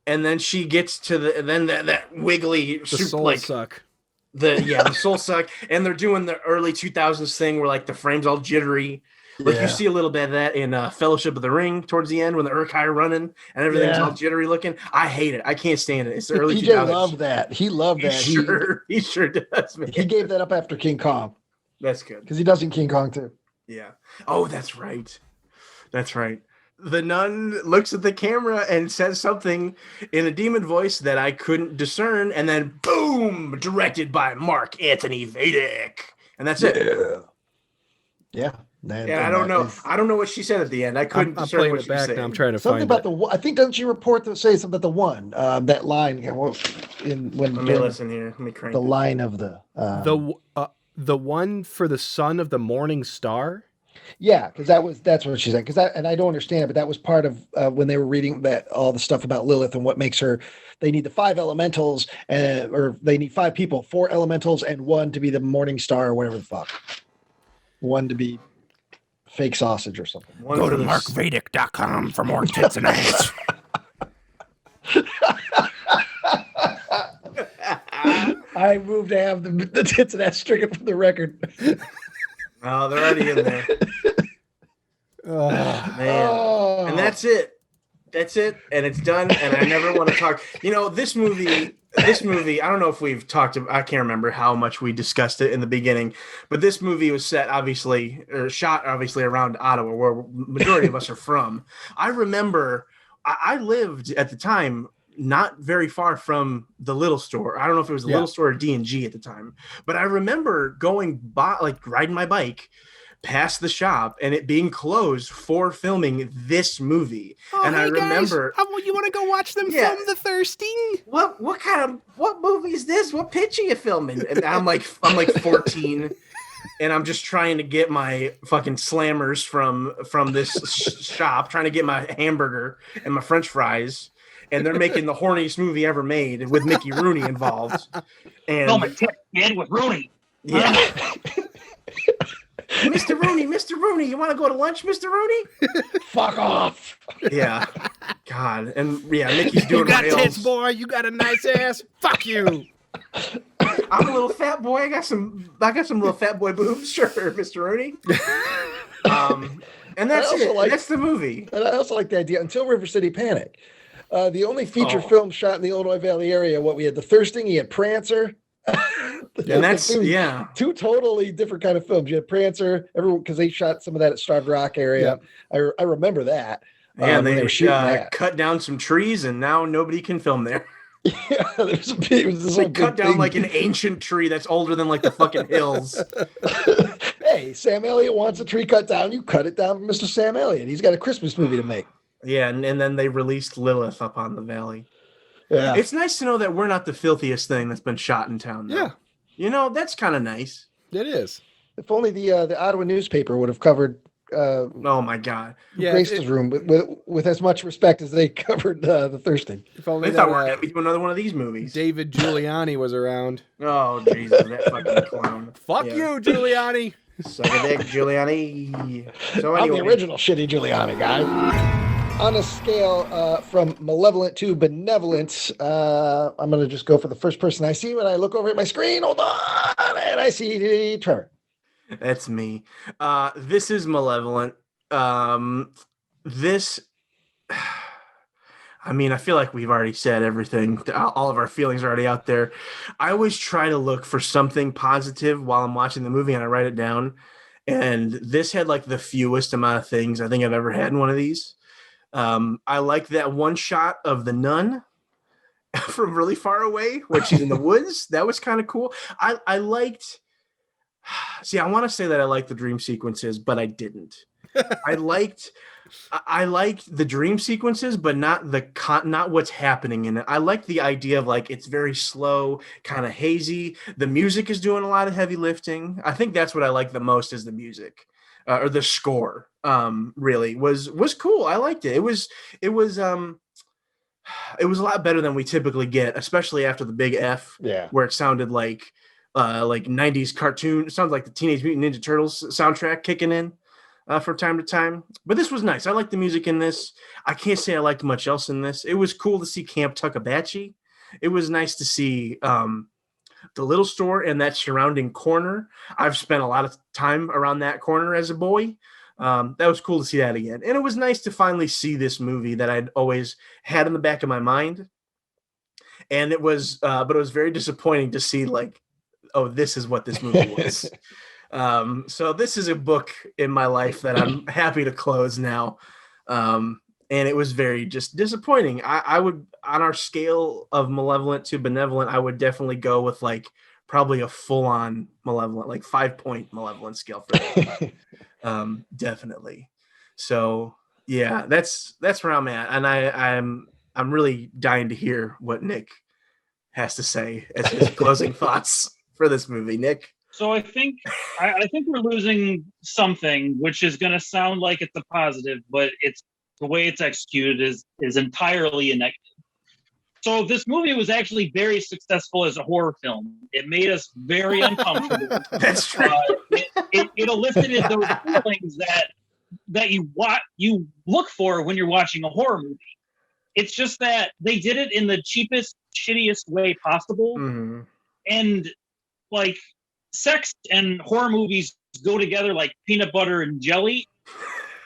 and then she gets to that wiggly The soul like suck. the soul suck, and they're doing the early 2000s thing where like the frame's all jittery. Like you see a little bit of that in Fellowship of the Ring towards the end when the Uruk-hai are running and everything's all jittery looking. I hate it. I can't stand it. It's the early PJ 2000s. loved that. He loved that. He sure does, man. He gave that up after King Kong That's good. because he does in King Kong too. Yeah. Oh, that's right. That's right. The nun looks at the camera and says something in a demon voice that I couldn't discern, and then boom, directed by Mark Anthony Vadic. And that's it. Yeah. And I don't know. I don't know what she said at the end. I couldn't I'm discern playing what it she was back saying. now. I'm trying to something find about it. the one. I think doesn't she report to say something about the one that line when Let me listen here. Let me crank the it. line of the The one for the son of the morning star. yeah, because that's what she said. Because and I don't understand it, but that was part of when they were reading that all the stuff about Lilith and what makes her. They need the 5 elementals, or they need 5 people, 4 elementals, and 1 to be the morning star or whatever the fuck. 1 to be fake sausage or something. One Go for to the- markvadic.com for more tits and ass. I move to have the tits and ass stricken from the record. Oh, they're already in there. Man. Oh. And that's it. That's it. And it's done. And I never want to talk. You know, this movie, I don't know if we've talked about, I can't remember how much we discussed it in the beginning, but this movie was set shot around Ottawa, where majority of us are from. I remember I lived at the time not very far from the Little Store. I don't know if it was the Little Store or D&G at the time, but I remember going by, like riding my bike past the shop and it being closed for filming this movie. And I remember, you want to go watch them film The Thirsting? what movie is this? What pitch are you filming? And I'm like 14 and I'm just trying to get my fucking slammers from this shop, trying to get my hamburger and my French fries. And they're making the horniest movie ever made with Mickey Rooney involved. And oh my kid with Rooney. Yeah. Mr. Rooney, you want to go to lunch, Mr. Rooney? Fuck off. Yeah. God. And yeah, Mickey's doing You got rails. tits, boy. You got a nice ass. Fuck you. I'm a little fat boy. I got some little fat boy boobs. Sure, Mr. Rooney. And that's it. That's the movie. And I also like the idea, until River City Panic, the only feature film shot in the Illinois Valley area, what we had, The Thirsting, you had Prancer. And that's two totally different kind of films. You had Prancer, everyone, because they shot some of that at Starved Rock area. I remember that. And they they were shooting that. cut down some trees, and now nobody can film there. Yeah, there's a big. They cut down like an ancient tree that's older than like the fucking hills. Hey, Sam Elliott wants a tree cut down. You cut it down for Mr. Sam Elliott. He's got a Christmas movie to make. Yeah, and then they released Lilith up on the valley. Yeah, it's nice to know that we're not the filthiest thing that's been shot in town, though. Yeah. You know, that's kind of nice. It is. If only the Ottawa newspaper would have covered. Oh my God! Grace's room with as much respect as they covered The Thirsting. If only they thought we were going to be doing another one of these movies. David Giuliani was around. Oh Jesus, that fucking clown! Fuck you, Giuliani. Suck a dick, Giuliani. So I'm anyway, the original shitty Giuliani guy. On a scale from malevolent to benevolent, I'm going to just go for the first person I see when I look over at my screen. Hold on, and I see Trevor. That's me. This is malevolent. This, I mean, I feel like we've already said everything. All of our feelings are already out there. I always try to look for something positive while I'm watching the movie, and I write it down. And this had like the fewest amount of things I think I've ever had in one of these. I like that one shot of the nun from really far away when she's in the woods. That was kind of cool. I liked. See, I want to say that I liked the dream sequences, but I didn't. I liked the dream sequences, but not what's happening in it. I like the idea of like it's very slow, kind of hazy. The music is doing a lot of heavy lifting. I think that's what I like the most is the music, or the score. Really was cool. I liked it. It was a lot better than we typically get, especially after the big F. Yeah, where it sounded like 90s cartoon. It sounds like the Teenage Mutant Ninja Turtles soundtrack kicking in from time to time. But this was nice. I liked the music in this. I can't say I liked much else in this. It was cool to see Camp Tuckabashie. It was nice to see the Little Store and that surrounding corner. I've spent a lot of time around that corner as a boy. That was cool to see that again. And it was nice to finally see this movie that I'd always had in the back of my mind. And it was, but it was very disappointing to see like, oh, this is what this movie was. So this is a book in my life that I'm happy to close now. And it was very just disappointing. I would, on our scale of malevolent to benevolent, I would definitely go with like probably a full-on malevolent, like 5-point malevolent scale for that. Definitely. So yeah, that's where I'm at. And I'm really dying to hear what Nick has to say as his closing thoughts for this movie. Nick? So I think we're losing something, which is going to sound like it's a positive, but it's the way it's executed is entirely a negative. So this movie was actually very successful as a horror film. It made us very uncomfortable. That's true. It elicited those feelings that you look for when you're watching a horror movie. It's just that they did it in the cheapest, shittiest way possible. Mm-hmm. And like sex and horror movies go together like peanut butter and jelly.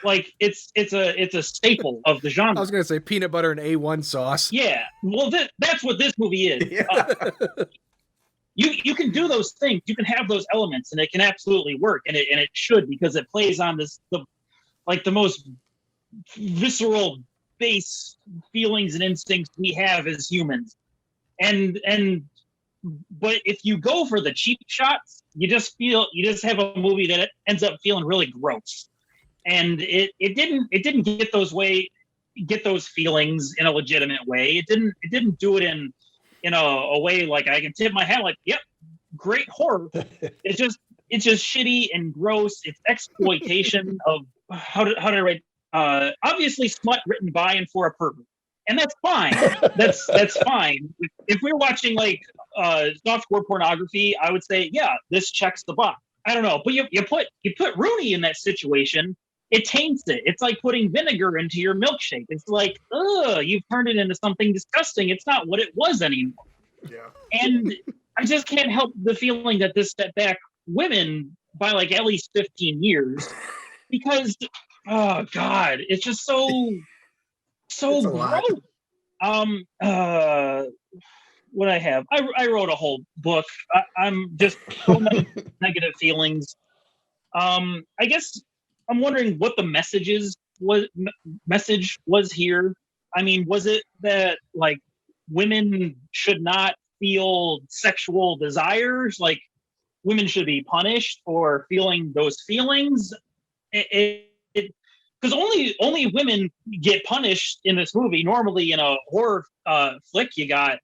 Like it's a staple of the genre. I was gonna say peanut butter and A1 sauce. Yeah, well, that's what this movie is. Yeah. You can do those things. You can have those elements, and it can absolutely work, and it should, because it plays on the most visceral base feelings and instincts we have as humans. But if you go for the cheap shots, you just have a movie that ends up feeling really gross. And it didn't get those feelings in a legitimate way. It didn't do it in a way like I can tip my hat like, yep, great horror. It's just shitty and gross. It's exploitation of how did I write? Obviously smut written by and for a pervert, and that's fine. That's fine. If we're watching like softcore pornography, I would say, yeah, this checks the box. I don't know, but you put Rooney in that situation, it taints it. It's like putting vinegar into your milkshake. It's like, ugh, you've turned it into something disgusting. It's not what it was anymore. Yeah. And I just can't help the feeling that this set back women by like at least 15 years, because oh God, it's just so gross. What I have, I wrote a whole book. I'm just so many negative feelings. I guess I'm wondering what the message was here. I mean, was it that like women should not feel sexual desires? Like women should be punished for feeling those feelings? Because only women get punished in this movie. Normally in a horror flick, you got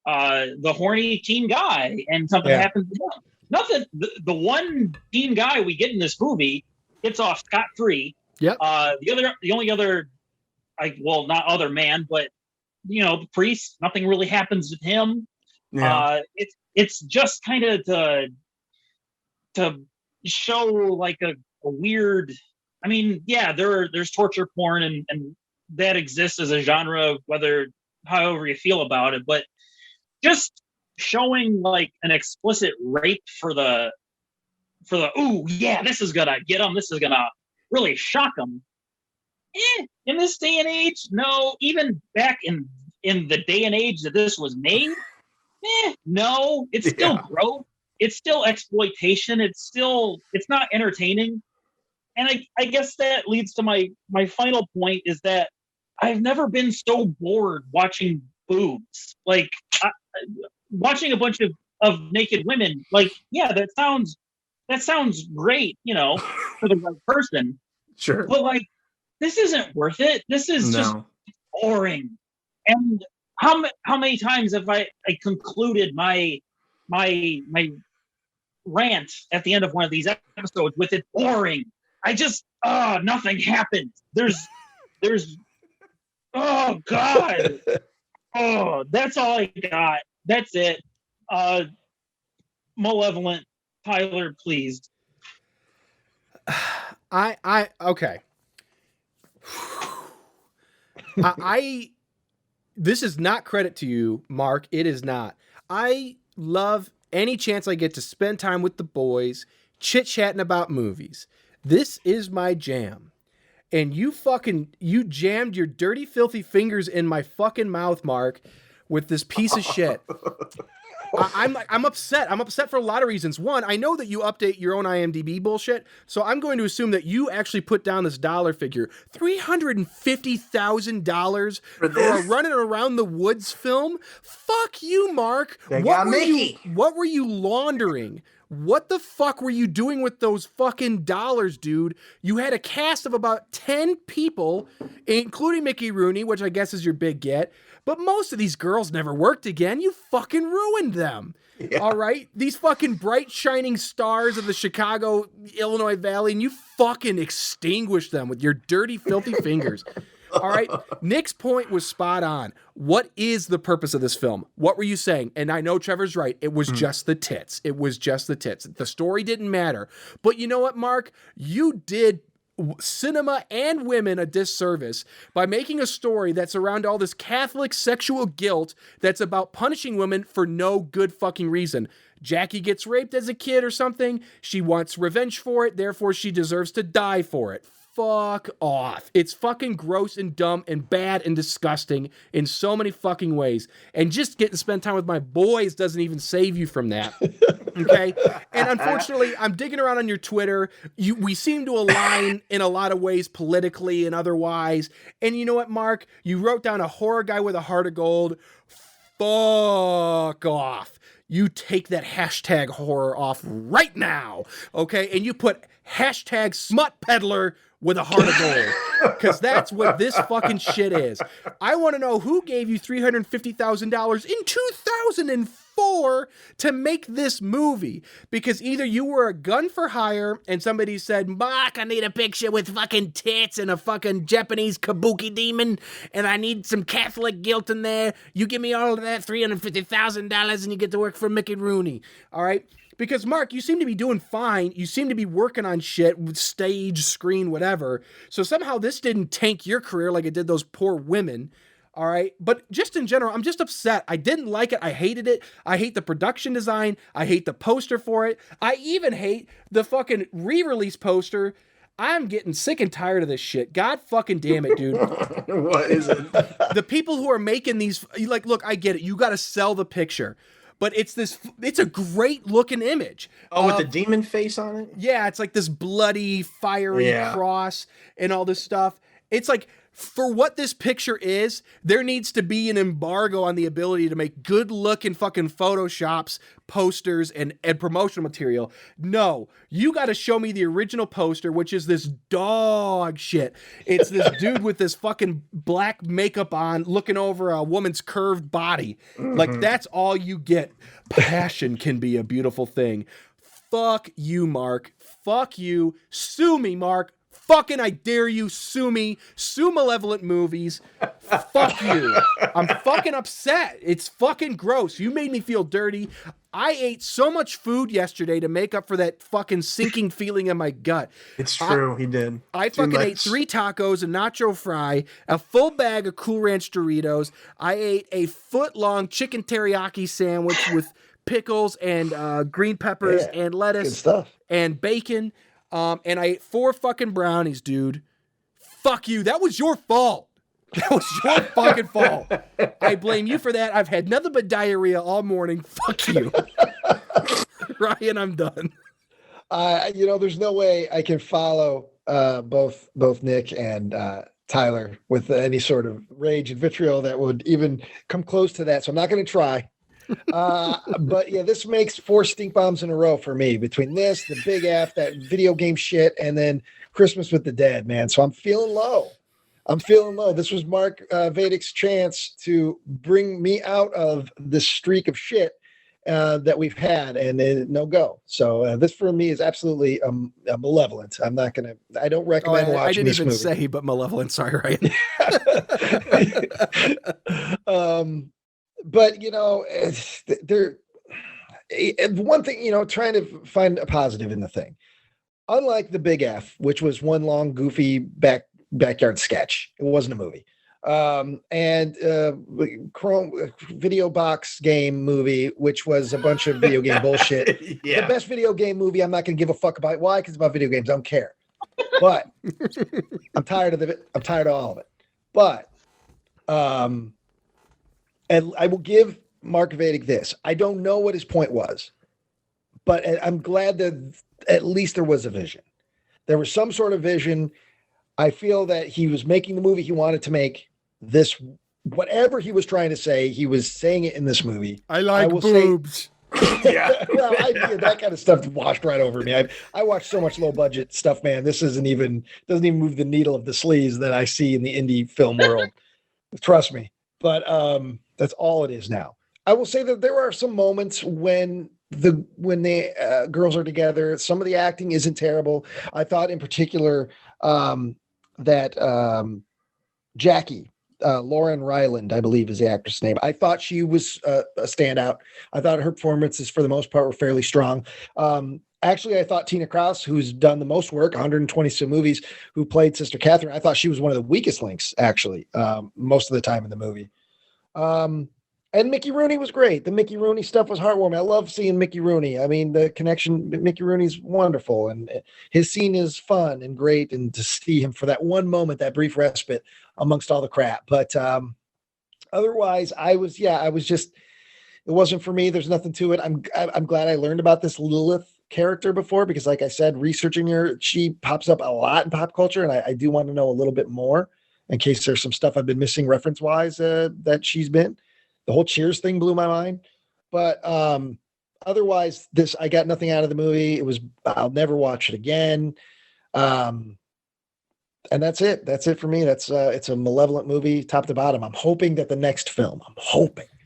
the horny teen guy and something happens to him. Nothing. The one teen guy we get in this movie gets off scot-free. Yep. The only other, not other man, but the priest. Nothing really happens with him. Yeah. It's just kind of to show like a weird. I mean, yeah, there's torture porn and that exists as a genre, however you feel about it, but just showing like an explicit rape for the ooh, yeah, this is gonna get them, this is gonna really shock them. In this day and age, no. Even back in the day and age that this was made, no. It's still gross. It's still exploitation. It's not entertaining. And I guess that leads to my final point, is that I've never been so bored watching boobs. Like watching a bunch of naked women. Like, yeah, that sounds great, for the right person. Sure. But like, this isn't worth it. This is just boring. And how many times have I concluded my rant at the end of one of these episodes with it boring? I just nothing happened. There's oh God. Oh, that's all I got. That's it. Malevolent, Tyler, please. Okay. This is not credit to you, Mark. It is not. I love any chance I get to spend time with the boys, chit-chatting about movies. This is my jam. And you jammed your dirty, filthy fingers in my fucking mouth, Mark, with this piece of shit. I'm upset. I'm upset for a lot of reasons. One, I know that you update your own IMDb bullshit, so I'm going to assume that you actually put down this dollar figure. $350,000 for a Running Around the Woods film? Fuck you, Mark. What were you laundering? What the fuck were you doing with those fucking dollars, dude? You had a cast of about 10 people, including Mickey Rooney, which I guess is your big get. But most of these girls never worked again. You fucking ruined them. Yeah. All right? These fucking bright, shining stars of the Chicago, Illinois Valley, and you fucking extinguished them with your dirty, filthy fingers. All right? Nick's point was spot on. What is the purpose of this film? What were you saying? And I know Trevor's right. It was just the tits. It was just the tits. The story didn't matter. But you know what, Mark? You did cinema and women a disservice by making a story that's around all this Catholic sexual guilt that's about punishing women for no good fucking reason. Jackie gets raped as a kid or something. She wants revenge for it. Therefore, she deserves to die for it. Fuck off. It's fucking gross and dumb and bad and disgusting in so many fucking ways. And just getting to spend time with my boys doesn't even save you from that. Okay? And unfortunately, I'm digging around on your Twitter. We seem to align in a lot of ways politically and otherwise. And you know what, Mark? You wrote down a horror guy with a heart of gold. Fuck off. You take that hashtag horror off right now, okay? And you put hashtag smut peddler with a heart of gold, because that's what this fucking shit is. I want to know who gave you $350,000 in 2004 to make this movie, because either you were a gun for hire and somebody said, Mark, I need a picture with fucking tits and a fucking Japanese kabuki demon, and I need some Catholic guilt in there. You give me all of that $350,000 and you get to work for Mickey Rooney, all right? Because, Mark, you seem to be doing fine. You seem to be working on shit with stage, screen, whatever. So somehow this didn't tank your career like it did those poor women. All right. But just in general, I'm just upset. I didn't like it. I hated it. I hate the production design. I hate the poster for it. I even hate the fucking re-release poster. I'm getting sick and tired of this shit. God fucking damn it, dude. What is it? The people who are making these, like, look, I get it. You got to sell the picture. But it's a great looking image. Oh, with the demon face on it? Yeah, it's like this bloody, fiery cross and all this stuff. It's like, for what this picture is, there needs to be an embargo on the ability to make good looking fucking Photoshops, posters, and promotional material. No, you got to show me the original poster, which is this dog shit. It's this dude with this fucking black makeup on looking over a woman's curved body. Mm-hmm. Like, that's all you get. Passion can be a beautiful thing. Fuck you, Mark. Fuck you. Sue me, Mark. Fucking, I dare you, sue me, sue Malevolent Movies. Fuck you. I'm fucking upset. It's fucking gross. You made me feel dirty. I ate so much food yesterday to make up for that fucking sinking feeling in my gut. It's true, he did. I fucking ate 3 tacos, a nacho fry, a full bag of Cool Ranch Doritos. I ate a foot-long chicken teriyaki sandwich with pickles and green peppers and lettuce and bacon. And I ate 4 fucking brownies, dude. Fuck you. That was your fault. That was your fucking fault. I blame you for that. I've had nothing but diarrhea all morning. Fuck you. Ryan, I'm done. There's no way I can follow both Nick and Tyler with any sort of rage and vitriol that would even come close to that. So I'm not going to try. But yeah, this makes 4 stink bombs in a row for me between this, the Big F, that video game shit, and then Christmas with the Dead, man. So I'm feeling low. This was Mark Vadek's chance to bring me out of this streak of shit that we've had, and no go. So this for me is absolutely Malevolent. I don't recommend watching this movie. I didn't even say, but Malevolent. Sorry, Ryan. But, one thing, trying to find a positive in the thing. Unlike the Big F, which was one long, goofy backyard sketch, it wasn't a movie. And Chrome video box game movie, which was a bunch of video game bullshit. The best video game movie, I'm not going to give a fuck about. Why? Because it's about video games. I don't care. But I'm tired of it. I'm tired of all of it. But and I will give Mark Vadek this. I don't know what his point was, but I'm glad that at least there was a vision. There was some sort of vision. I feel that he was making the movie he wanted to make. This, whatever he was trying to say, he was saying it in this movie. I like boobs. Well, that kind of stuff washed right over me. I watched so much low budget stuff, man. This doesn't even move the needle of the sleaze that I see in the indie film world. Trust me. But that's all it is now. I will say that there are some moments when the girls are together. Some of the acting isn't terrible. I thought in particular that Jackie, Lauren Ryland, I believe is the actress' name. I thought she was a standout. I thought her performances for the most part were fairly strong. Actually, I thought Tina Kraus, who's done the most work, 122 movies, who played Sister Catherine, I thought she was one of the weakest links, actually, most of the time in the movie. And Mickey Rooney was great. The Mickey Rooney stuff was heartwarming. I love seeing Mickey Rooney. I mean, the connection, Mickey Rooney's wonderful, and his scene is fun and great, and to see him for that one moment, that brief respite amongst all the crap. But otherwise, I was just, it wasn't for me. There's nothing to it. I'm glad I learned about this Lilith character before, because like I said, researching her, she pops up a lot in pop culture, and I do want to know a little bit more in case there's some stuff I've been missing reference wise that she's been. The whole Cheers thing blew my mind, but otherwise, I got nothing out of the movie. I'll never watch it again, and that's it. That's it for me. It's a malevolent movie, top to bottom. I'm hoping that the next film.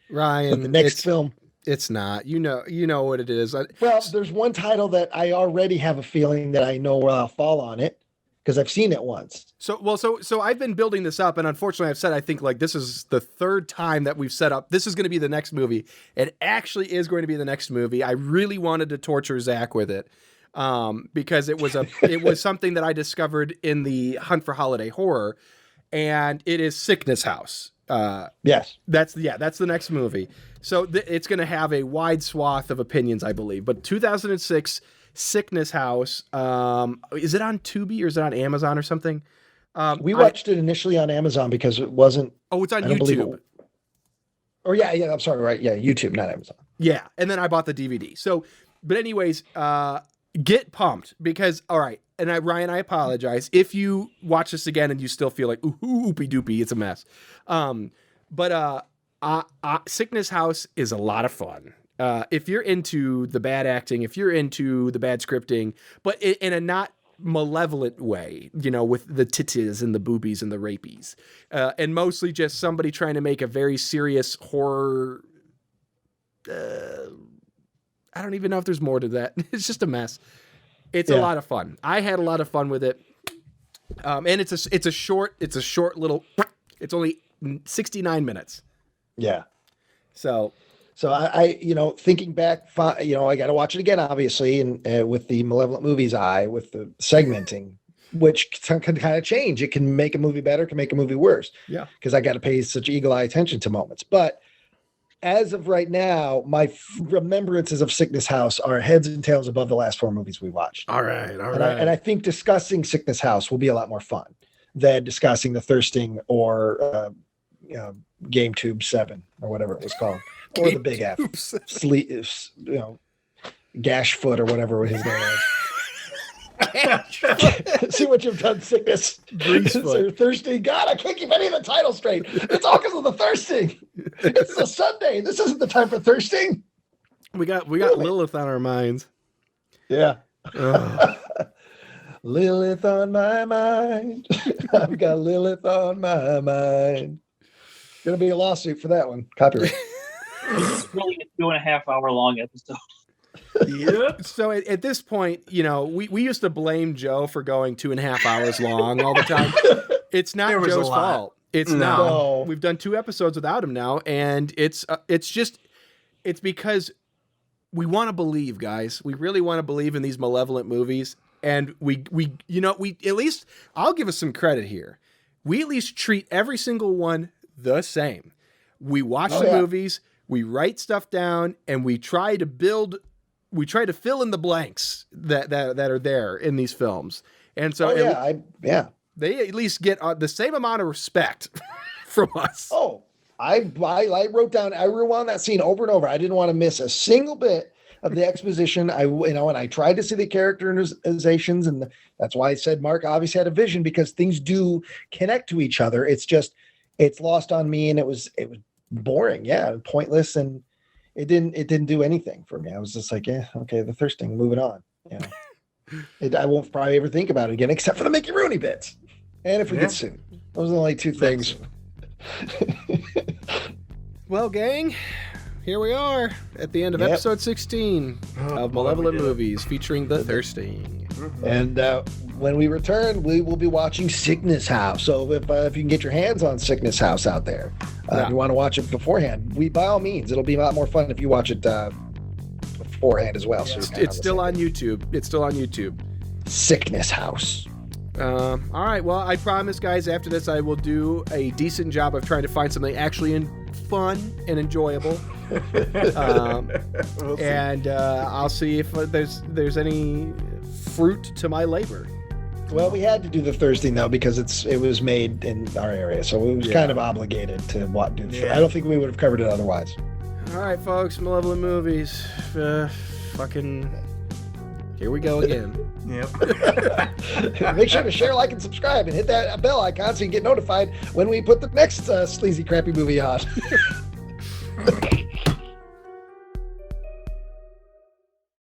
Ryan, the next film. It's not. You know what it is. Well, there's one title that I already have a feeling that I know where I'll fall on it, because I've seen it once. So I've been building this up, and unfortunately I've said, I think, like, this is the third time that we've set up, this is going to be the next movie. It actually is going to be the next movie. I really wanted to torture Zach with it, because it was something that I discovered in the Hunt for Holiday Horror, and it is Sickness House. Yes. That's the next movie. So it's going to have a wide swath of opinions, I believe. But 2006 Sickness House, is it on Tubi or is it on Amazon or something? We watched it initially on Amazon because it wasn't. Oh, it's on YouTube. Yeah. I'm sorry. Right. Yeah. YouTube, not Amazon. Yeah. And then I bought the DVD. So, but anyways, get pumped because, all right. And Ryan, I apologize if you watch this again and you still feel like, oopy doopy, it's a mess. But Sickness House is a lot of fun. If you're into the bad acting, if you're into the bad scripting, but in a not malevolent way, with the titties and the boobies and the rapies, and mostly just somebody trying to make a very serious horror. I don't even know if there's more to that. It's just a mess. It's a lot of fun. I had a lot of fun with it. And it's a short little, it's only 69 minutes. Yeah. So I thinking back, I got to watch it again, obviously, and with the Malevolent Movies eye, with the segmenting, which can kind of change. It can make a movie better, can make a movie worse. Yeah. Because I got to pay such eagle eye attention to moments. But as of right now, my remembrances of Sickness House are heads and tails above the last 4 movies we watched. All right. And I think discussing Sickness House will be a lot more fun than discussing The Thirsting or Game Tube 7 or whatever it was called. Or the Big F, Gash Foot or whatever his name is. See what you've done, Sickness. Greasefoot. Thirsty. God, I can't keep any of the titles straight. It's all because of the thirsting. It's a Sunday. This isn't the time for thirsting. We got Lilith on our minds. Yeah. Lilith on my mind. I've got Lilith on my mind. Gonna be a lawsuit for that one. Copyright. It's really a 2.5 hour long episode. Yep. So at this point, we used to blame Joe for going 2.5 hours long all the time. It's not Joe's fault. It's not. We've done 2 episodes without him now, and it's because we want to believe, guys. We really want to believe in these malevolent movies, and we at least, I'll give us some credit here. We at least treat every single one the same. We watch the movies, we write stuff down, and we try to fill in the blanks that are there in these films. And so they at least get the same amount of respect from us. Oh, I wrote down, I rewound that scene over and over. I didn't want to miss a single bit of the exposition. And I tried to see the characterizations, and that's why I said Mark obviously had a vision, because things do connect to each other. It's just, it's lost on me, and it was boring, pointless, and it didn't do anything for me. I was just like, okay, The Thirsting, moving on. I won't probably ever think about it again, except for the Mickey Rooney bits, and if we get sued. Those are the only 2 things. Well, gang, here we are at the end of episode 16 of Malevolent Movies, featuring The Thirsting. And when we return, we will be watching Sickness House. So if you can get your hands on Sickness House out there, if you want to watch it beforehand, by all means, it'll be a lot more fun if you watch it beforehand as well. So It's still on YouTube. It's still on YouTube. Sickness House. All right. Well, I promise, guys, after this, I will do a decent job of trying to find something actually fun and enjoyable. We'll see. And I'll see if there's any fruit to my labor. Well, we had to do the Thursday though because it was made in our area, so it was kind of obligated to do the. Yeah. I don't think we would have covered it otherwise. All right, folks. Malevolent Movies. Fucking. Here we go again. Yep. Make sure to share, like, and subscribe, and hit that bell icon so you get notified when we put the next sleazy, crappy movie on.